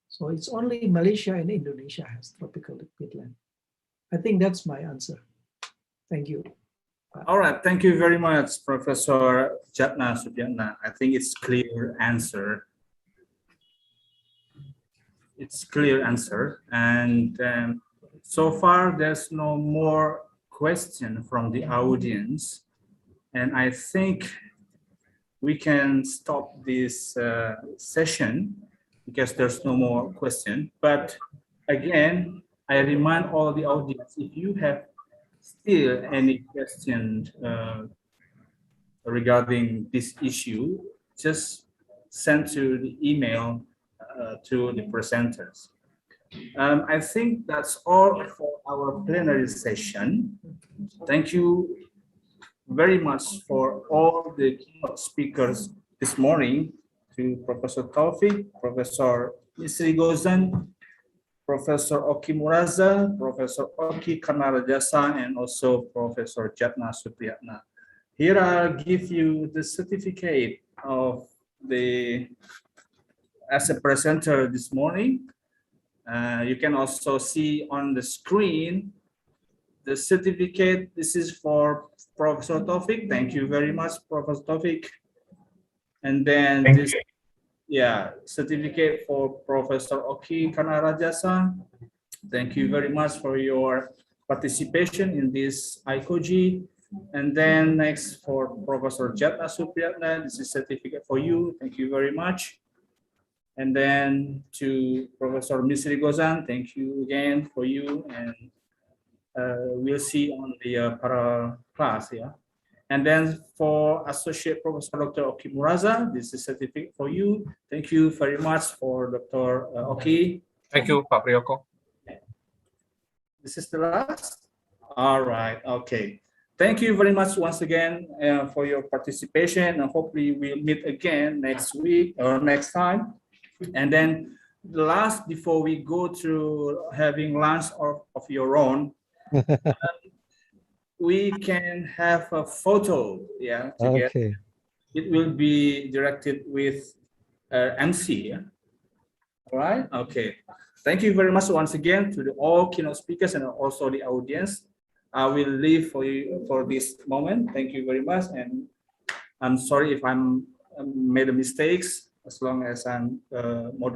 So it's only Malaysia and Indonesia has tropical peatland. I think that's my answer. Thank you. All right, thank you very much, Professor Jatna Sudyatna. I think it's clear answer. its clear answer. And so far, there's no more question from the audience. And I think we can stop this session because there's no more question. But again, I remind all the audience, if you have still any questions regarding this issue, just send to the email to the presenters. I think that's all for our plenary session. Thank you very much for all the keynote speakers this morning, to Professor Taufik, Professor Misri Gozan, Professor Oki Muraza, Professor Oki Kanarajasa, and also Professor Jatna Supriyatna. Here I'll give you the certificate of as a presenter this morning. You can also see on the screen the certificate. This is for Professor Taufik. Thank you very much, Professor Taufik. And then this, certificate for Professor Oki Kanarajasa. Thank you very much for your participation in this ICoGEE. And then next for Professor Jatna Supriyatna, this is certificate for you. Thank you very much. And then to Professor Misri Gozan, thank you again for you. And we'll see on the parallel class, And then for Associate Professor Dr. Oki Muraza, this is certificate for you. Thank you very much for Dr. Oki. Thank you, Pak Priyoko. This is the last? All right, okay. Thank you very much once again for your participation, and hopefully we'll meet again next week or next time. And then the last, before we go to having lunch of your own, we can have a photo, together. Okay. It will be directed with MC, All right, okay. Thank you very much once again to all keynote speakers and also the audience. I will leave for you for this moment. Thank you very much, and I'm sorry if I'm made a mistakes. As long as I'm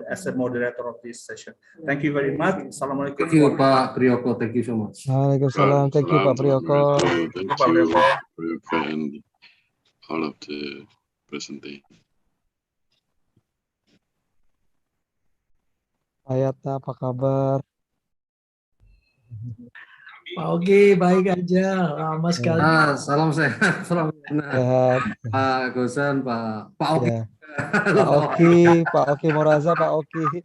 as a moderator of this session. Thank you very much. Assalamualaikum. Thank you, Pak Priyoko. Thank you so much. Waalaikumsalam. Thank you, Pak Priyoko. Thank you, Priyoko, and all of the presentation. Ayata, apa kabar? Pak Oki, baik aja. Lama sekali. Salam sehat, salam Sehat. Pak Gozan, Pak Oki. Pak Oki Muraza, Pak Oki.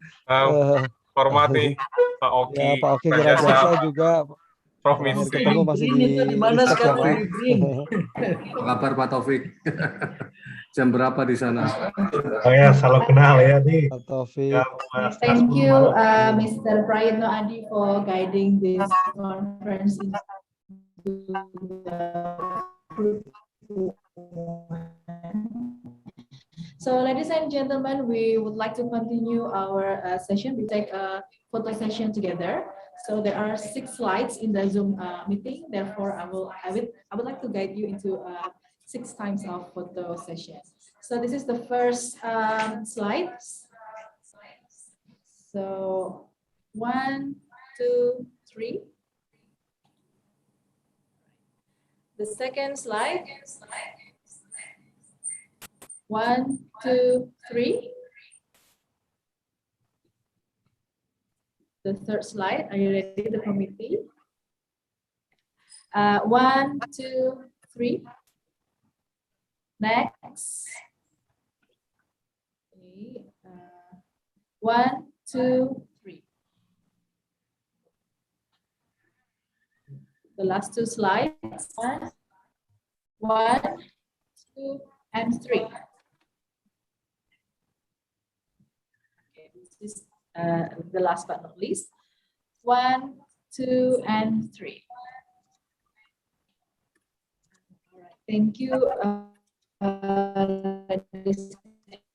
Hormati Pak Oki. Ya, Pak Oki Wirajasa juga. Prof. Terakhir Misri. ketemu masih di mana Ristek ya, Pak. Apa kabar Pak Taufik? Jam berapa di sana? Salam kenal ya nih. Pak Taufik. Thank you, Mr. Prayitno Adi, for guiding this conference into the So, ladies and gentlemen, we would like to continue our session. We take a photo session together. So there are 6 slides in the Zoom meeting. Therefore, I would like to guide you into 6 times of photo session. So this is the first slide. So 1, 2, 3. The second slide. 1, 2, 3. The third slide. Are you ready, the committee? 1, 2, 3. Next. Okay. 1, 2, 3. The last 2 slides. 1, 2, and 3. This is the last but not least. 1, 2, and 3. All right. Thank you, ladies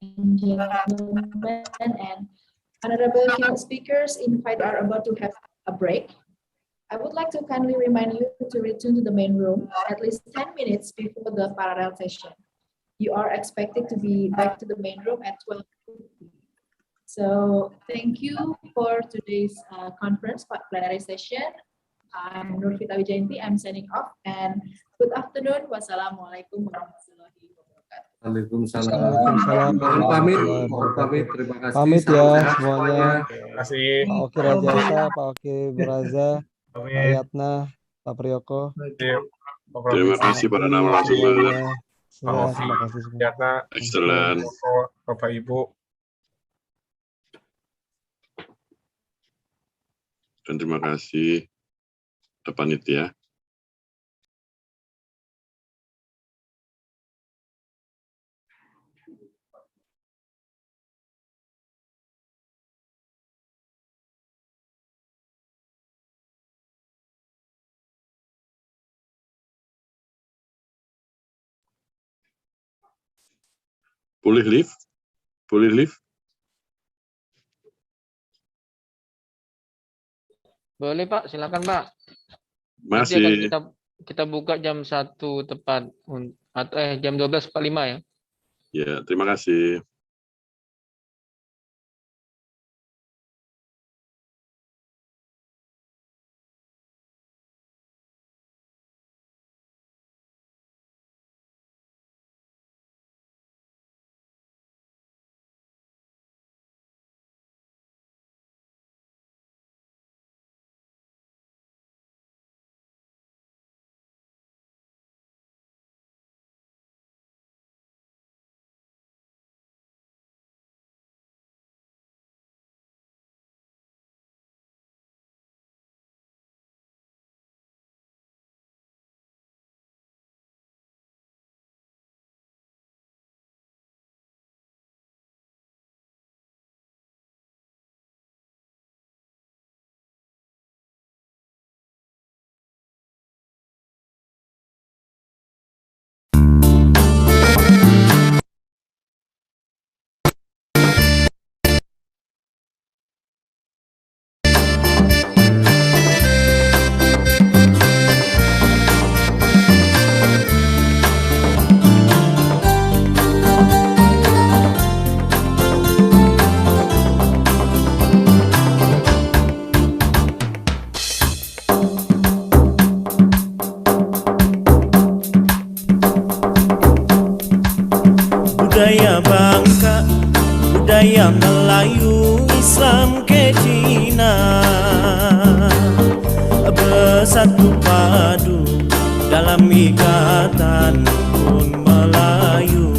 and gentlemen, and honorable keynote speakers. In fact, are about to have a break. I would like to kindly remind you to return to the main room at least 10 minutes before the parallel session. You are expected to be back to the main room at 12:50. So thank you for today's conference plenary session. I'm Nurfita Wijayanti. I'm signing off and good afternoon. Wassalamualaikum warahmatullahi wabarakatuh. Waalaikumsalam. Waalaikumsalam Mohon pamit, warahmatullahi mohon pamit. wabarakatuh. Terima kasih. Pamit Salam ya sehat semuanya. Terima kasih. Pak Oki Rajasa, Pak Oki Beraza, Pak Pamit. Yatna, Pak Priyoko. Terima kasih para narasumber. semuanya. Ya, terima kasih semua. Excellent. Bapak Ibu. Dan terima kasih panitia. Boleh live? Boleh live? Boleh Pak, silakan Pak. Nanti Masih. akan kita buka jam 1 tepat atau jam 12.45 ya. Ya, terima kasih. Budaya Bangka, budaya Melayu, Islam ke Cina, bersatu padu dalam ikatan pun Melayu.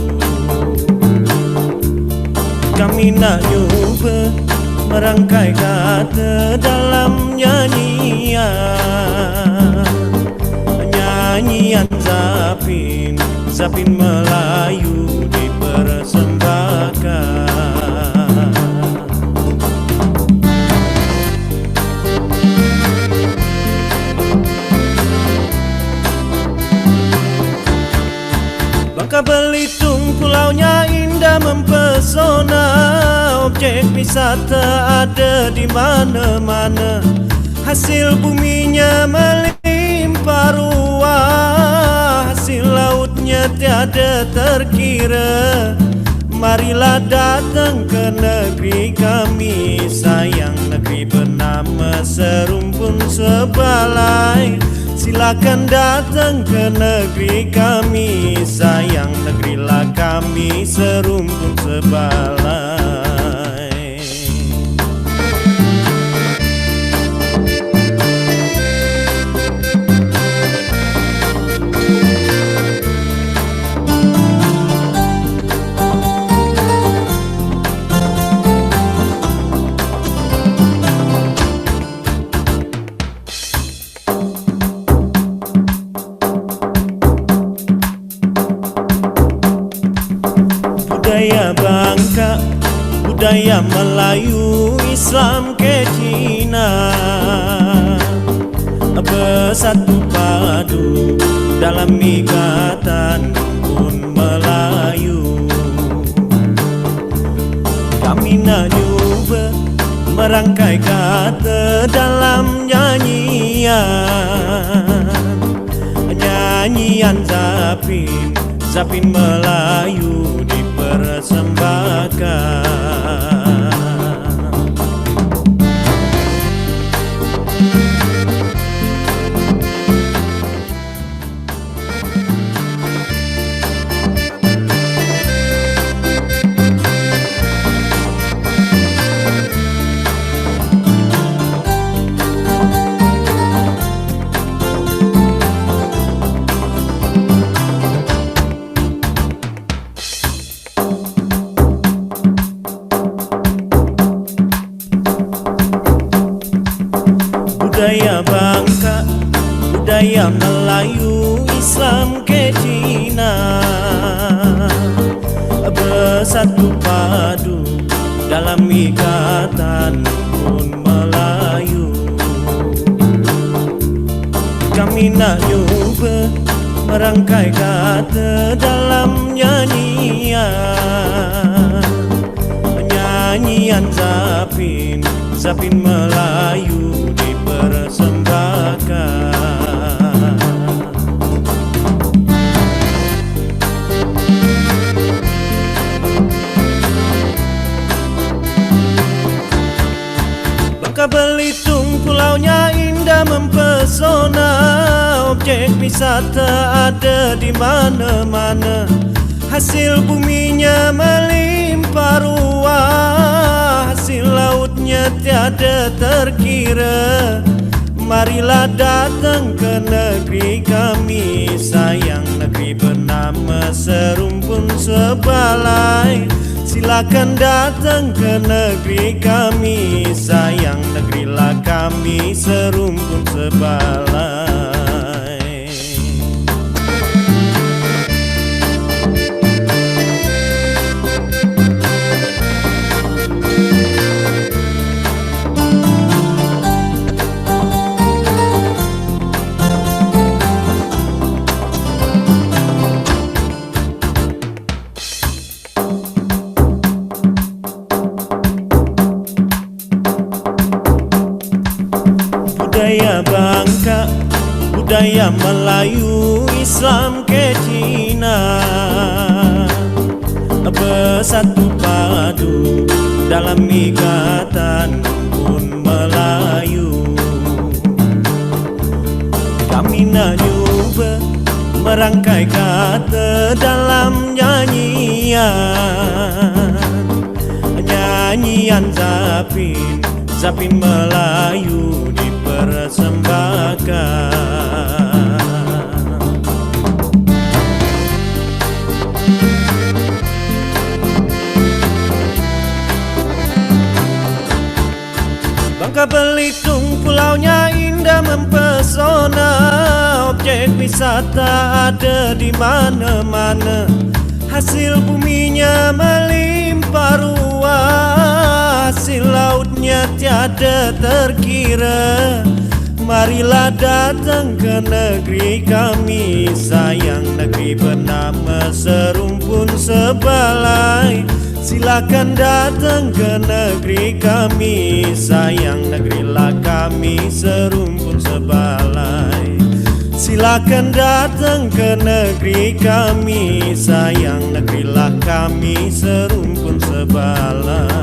Kami nak cuba merangkai kata dalam nyanyian, nyanyian Zapin, Zapin Melayu dipersembahkan. Bangka Belitung pulaunya indah mempesona, objek wisata ada di mana-mana, hasil buminya melimpah ruah, hasil lautnya tiada terkira. Marilah datang ke negeri kami, sayang negeri bernama serumpun sebalai. Silakan datang ke negeri kami, sayang negerilah kami serumpun sebalai. Budaya Bangka, budaya Melayu, Islam ke Cina, bersatu padu dalam ikatan pun Melayu. Kami nak cuba merangkai kata dalam nyanyian, nyanyian Zapin, Zapin Melayu dipersembahkan. budaya Melayu, Islam ke Cina, bersatu padu dalam ikatan pun Melayu. Kami nak cuba merangkai kata dalam nyanyian, nyanyian Zapin, Zapin Melayu dipersembahkan. Bangka Belitung pulaunya indah mempesona, objek wisata ada di mana-mana, hasil buminya melimpah ruah, hasil lautnya tiada terkira. Marilah datang ke negeri kami, sayang negeri bernama serumpun sebalai. Silakan datang ke negeri kami, sayang negerilah kami serumpun sebalai. Budaya Bangka, budaya Melayu, Islam ke Cina, bersatu padu dalam ikatan pun Melayu. Kami nak cuba merangkai kata dalam nyanyian, nyanyian Zapin, Zapin Melayu dipersembahkan. Bangka Belitung pulaunya indah mempesona, objek wisata ada di mana-mana, hasil buminya melimpah ruah, hasil lautnya tiada terkira. Marilah datang ke negeri kami, sayang negeri bernama serumpun sebalai. Silakan datang ke negeri kami, sayang negerilah kami serumpun sebalai. Silakan datang ke negeri kami, sayang negerilah kami serumpun sebalai.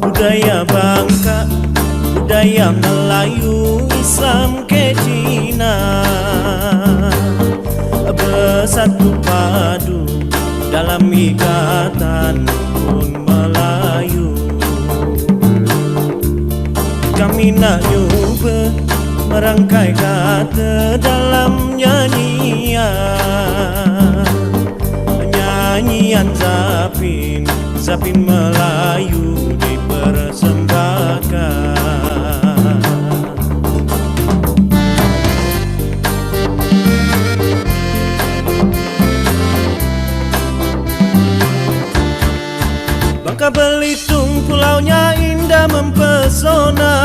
Budaya Bangka, budaya Melayu, Islam ke Cina, bersatu padu dalam ikatan pun Melayu. Kami nak cuba merangkai kata dalam nyanyian, nyanyian Zapin, Zapin Melayu dipersembahkan. Bangka Belitung pulaunya indah mempesona,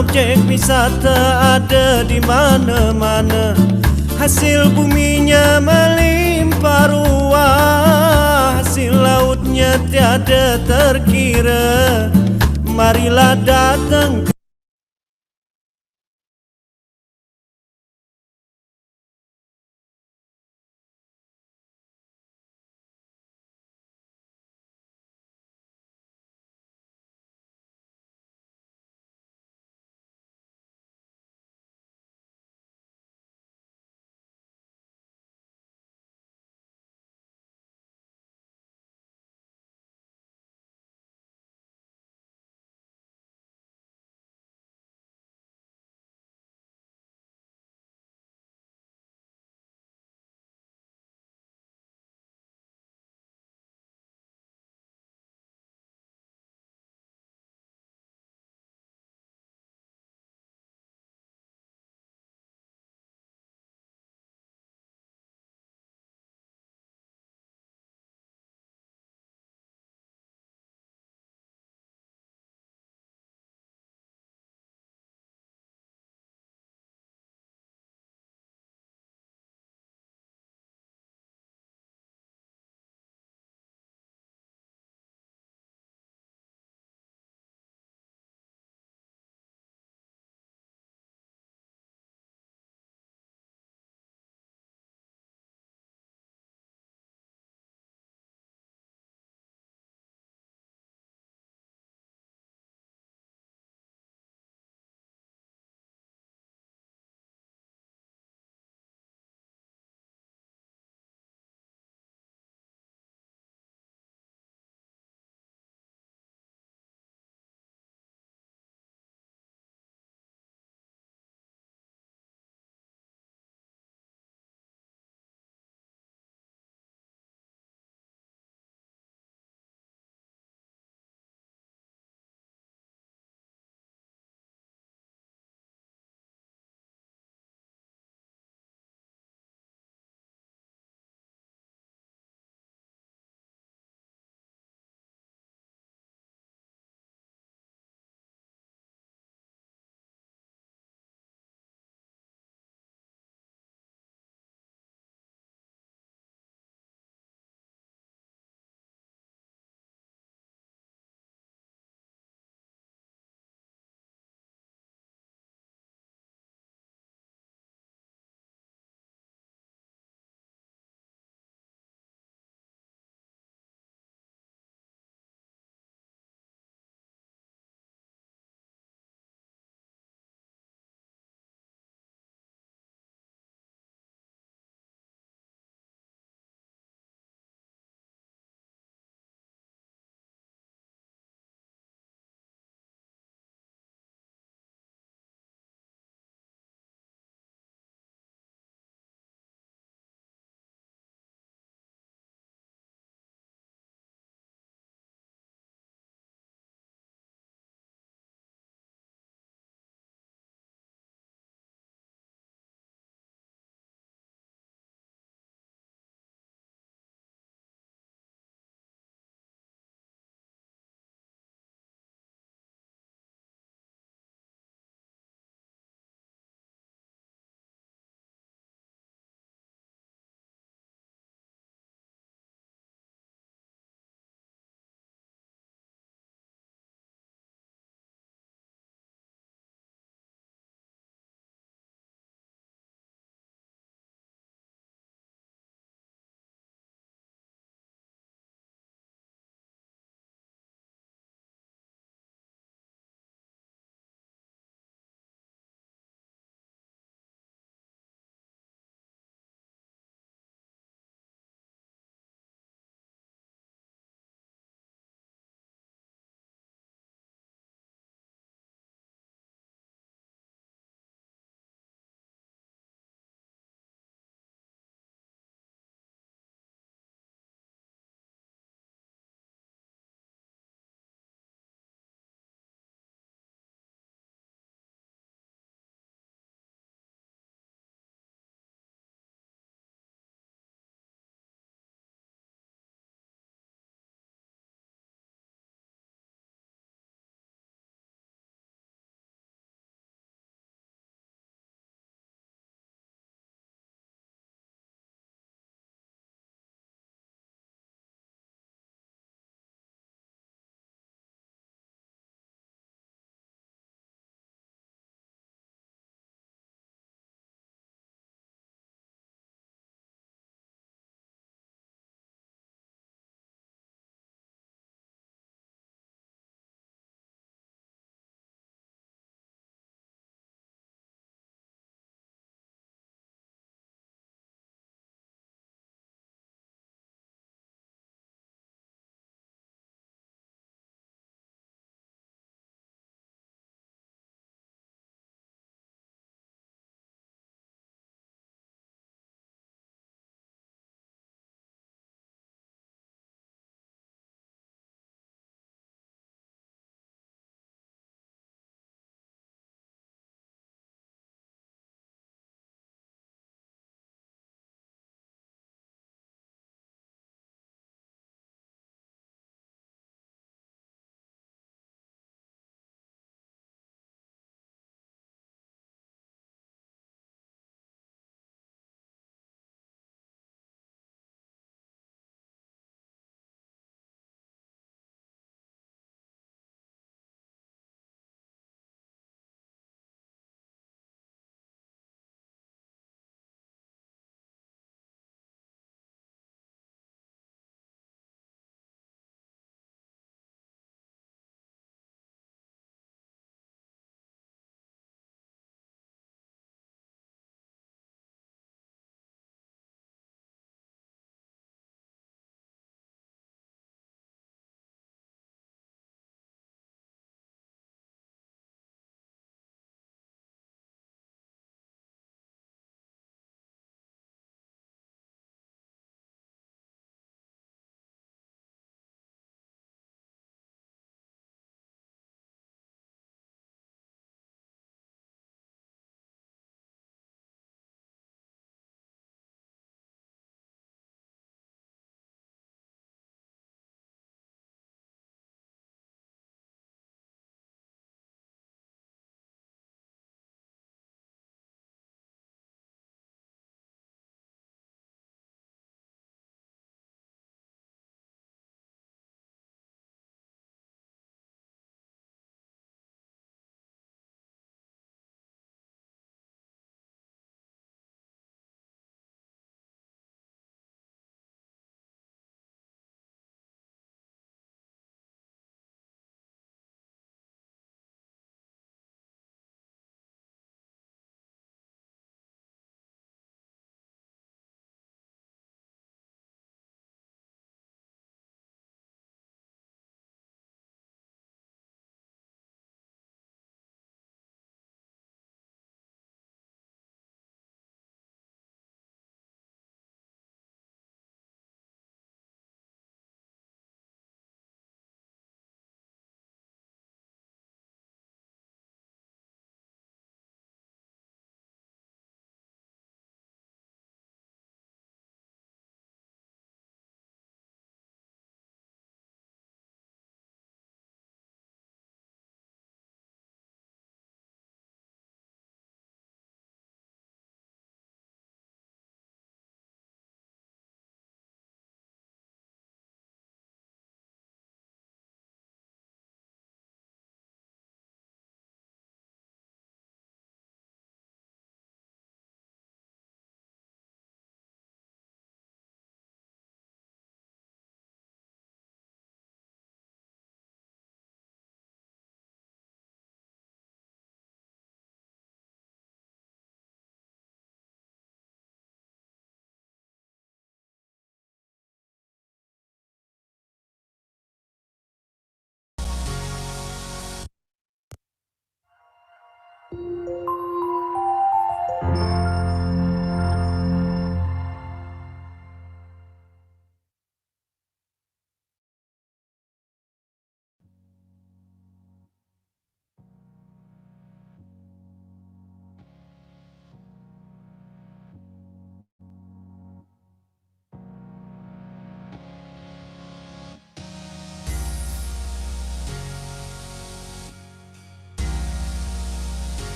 objek wisata ada di mana-mana, hasil buminya melimpah ruah, hasil lautnya tiada terkira. Marilah datang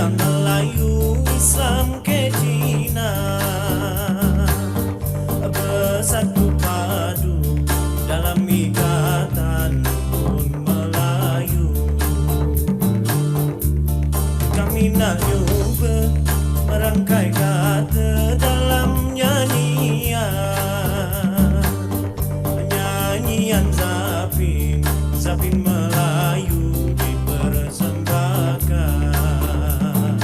budaya Melayu, Islam ke Cina bersatu padu dalam ikatan rukun Melayu. Kami nak cuba merangkai kata dalam nyanyian Zapin Melayu dipersembahkan.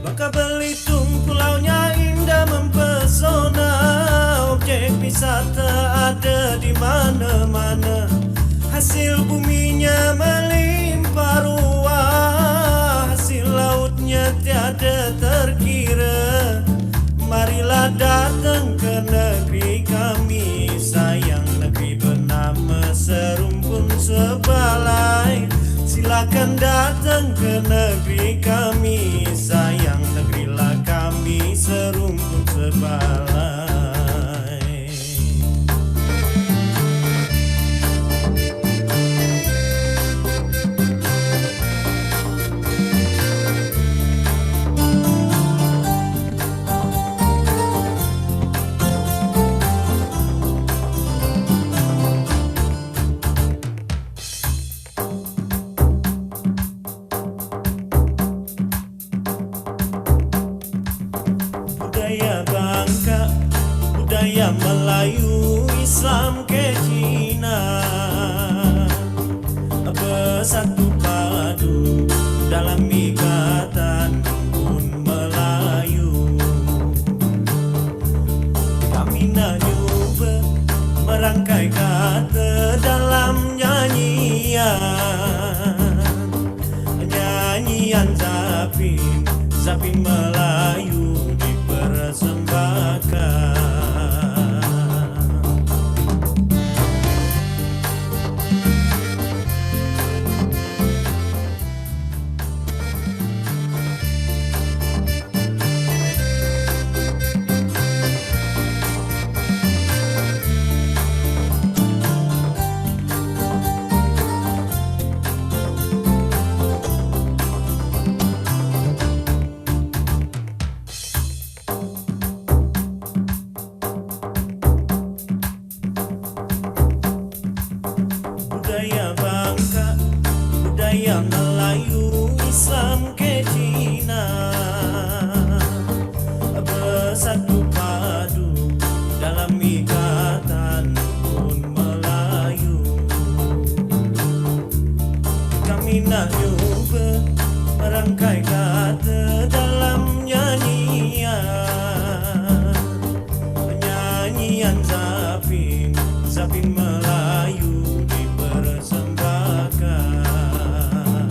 Bangka Belitung pulaunya indah mempesona, objek wisata ada di mana-mana, hasil buminya melimpah ruah, hasil lautnya tiada terkira. Marilah datang ke negeri kami, sayang negeri bernama serumpun sebalai. Silakan datang ke negeri kami, sayang negerilah kami serumpun sebalai. Budaya Bangka, budaya Melayu, Islam ke Cina bersatu padu dalam ikatan rukun Melayu. Kami nak cuba merangkai kata dalam nyanyian Zapin Melayu dipersembahkan. Budaya Bangka, budaya Melayu, Islam ke Cina bersatu padu dalam ikatan rukun Melayu. Kami nak cuba merangkai kata dalam nyanyian Zapin Melayu dipersembahkan.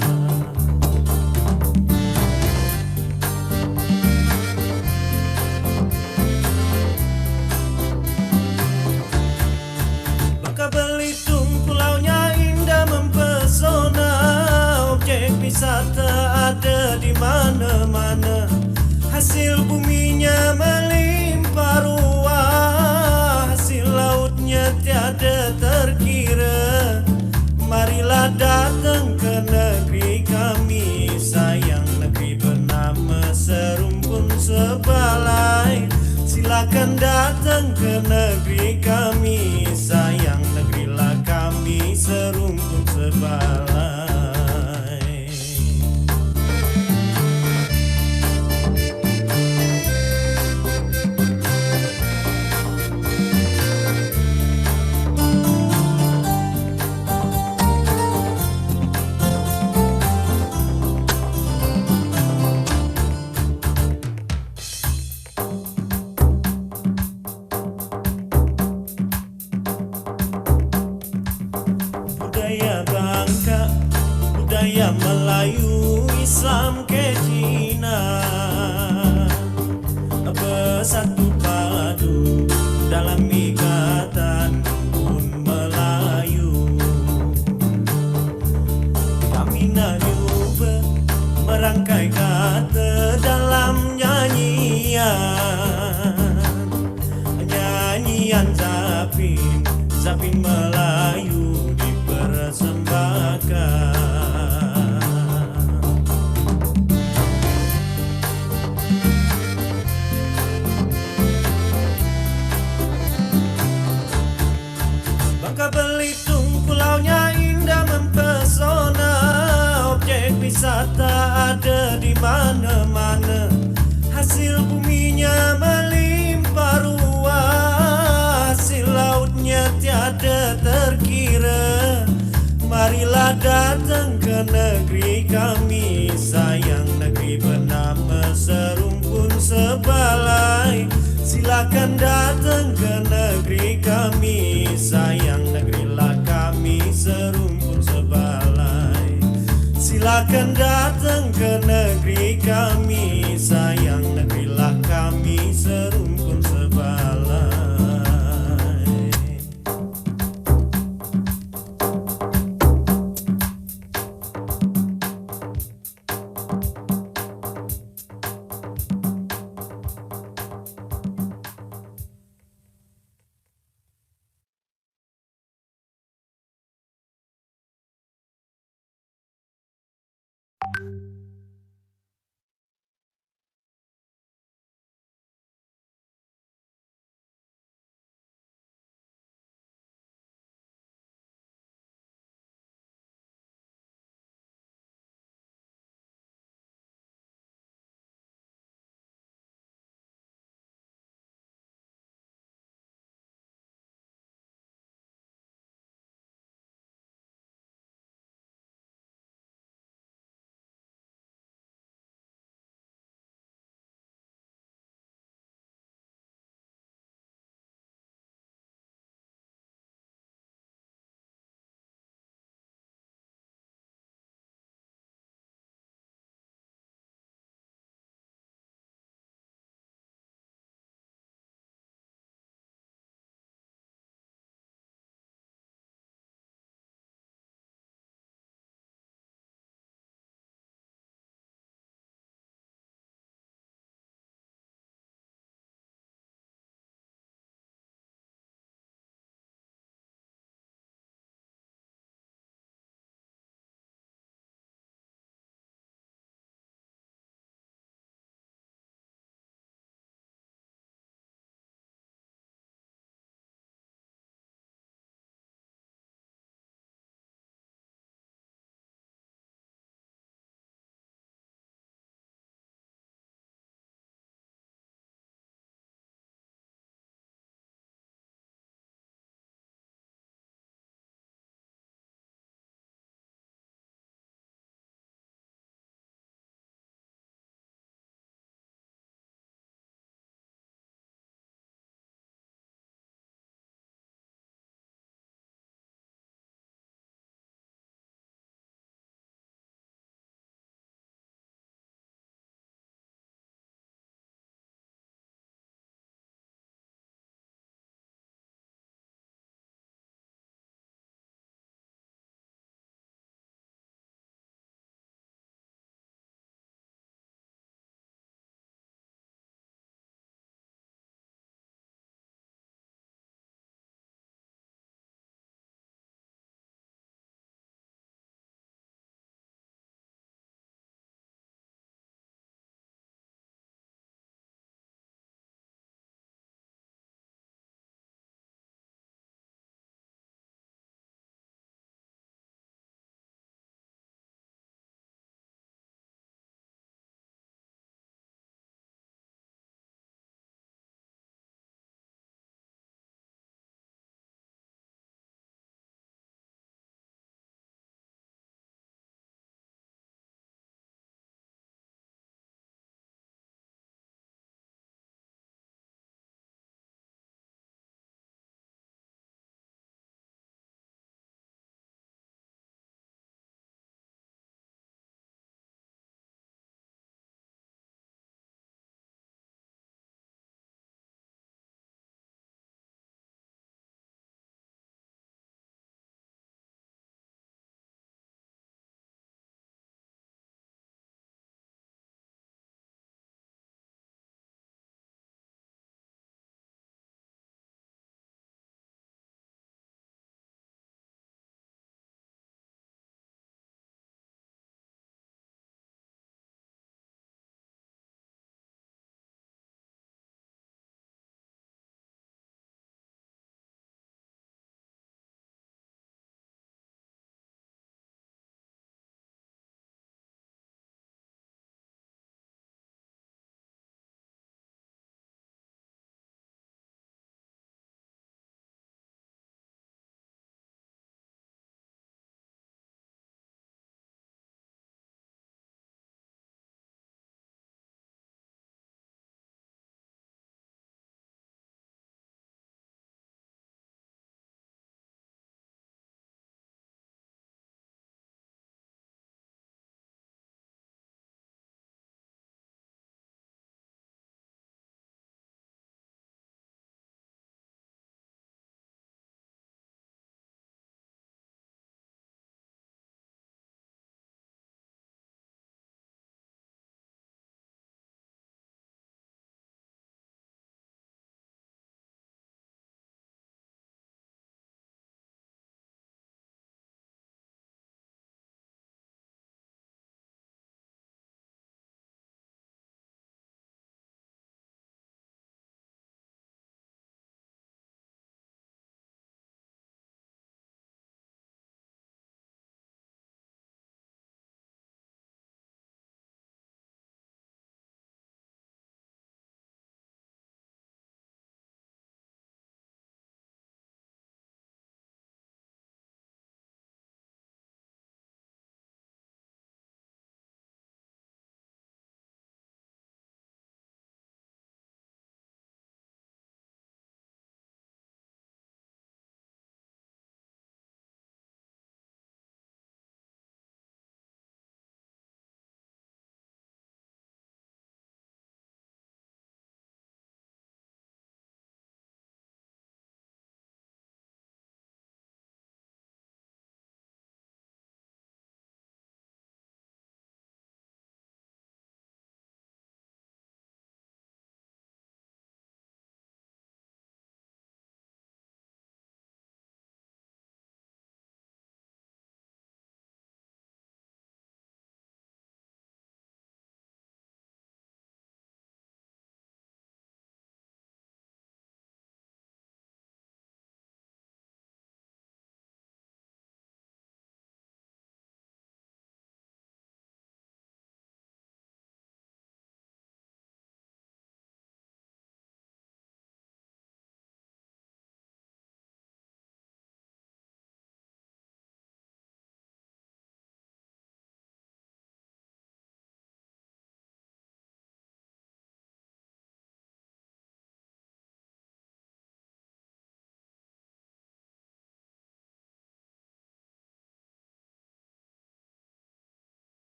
Bangka Belitung pulaunya indah mempesona, objek wisata ada di mana-mana, hasil buminya melimpah ruah, hasil lautnya tiada terkira. Marilah datang ke negeri kami, sayang negeri bernama serumpun sebalai. Silakan datang ke negeri kami, sayang negerilah kami serumpun sebalai. Budaya Bangka, budaya Melayu, Islam ke Cina bersatu padu dalam ikatan rukun Melayu. Kami nak cuba merangkai kata dalam nyanyian nyanyian Zapin, Zapin Melayu dipersembahkan. Bangka Belitung pulaunya indah mempesona, objek wisata ada di mana-mana. Hasil buminya melimpah ruah, hasil lautnya tiada terkira. Marilah datang ke negeri kami, sayang negeri bernama serumpun sebalai. Silakan datang ke negeri kami, sayang negerilah kami serumpun sebalai. Silakan datang ke negeri kami, sayang negerilah kami serumpun sebalai.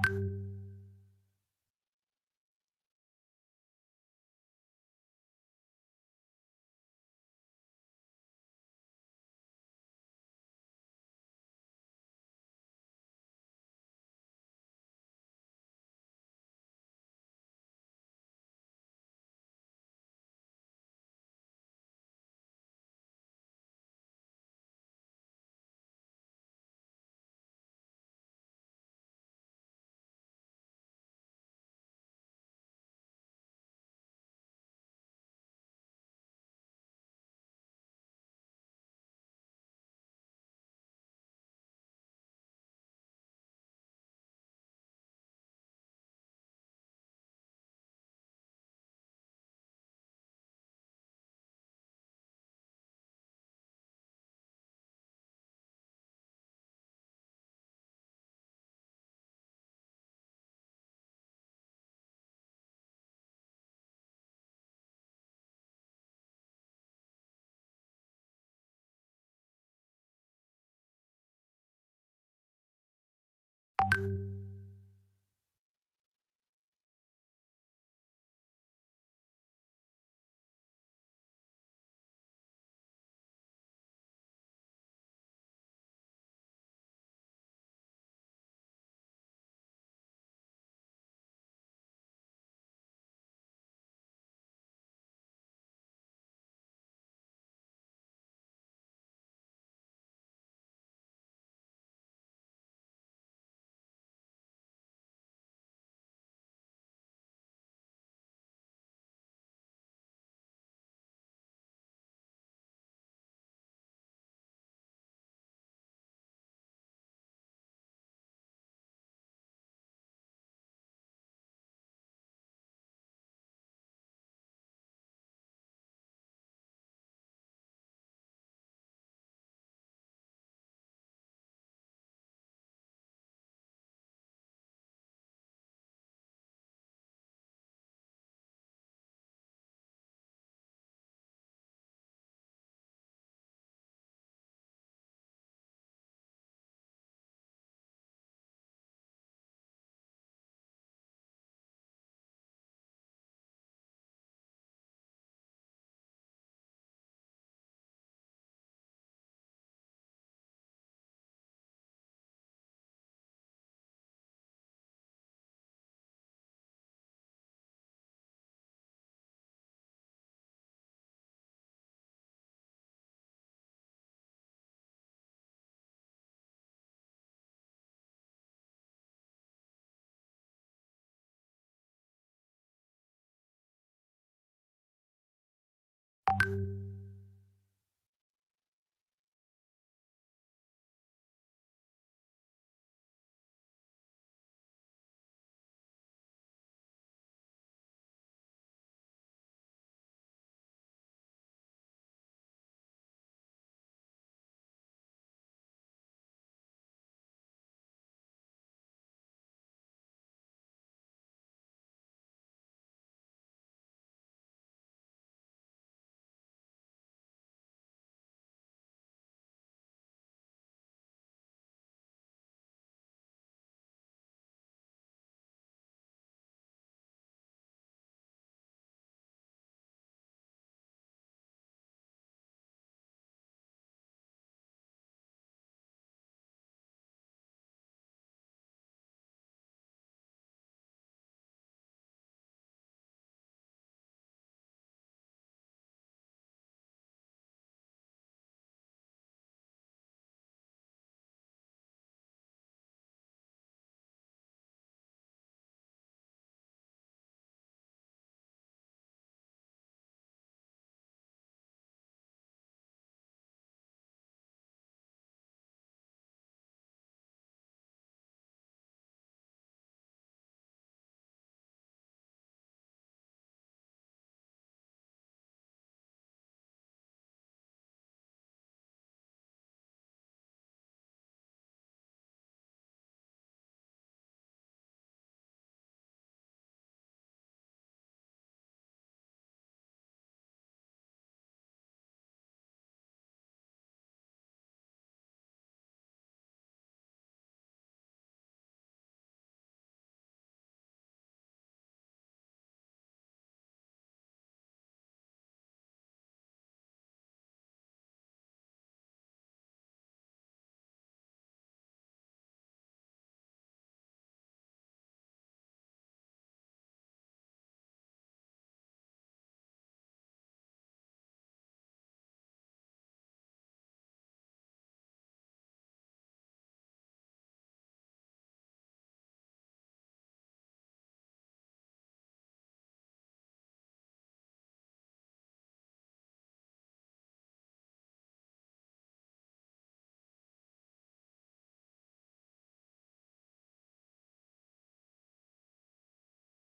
you.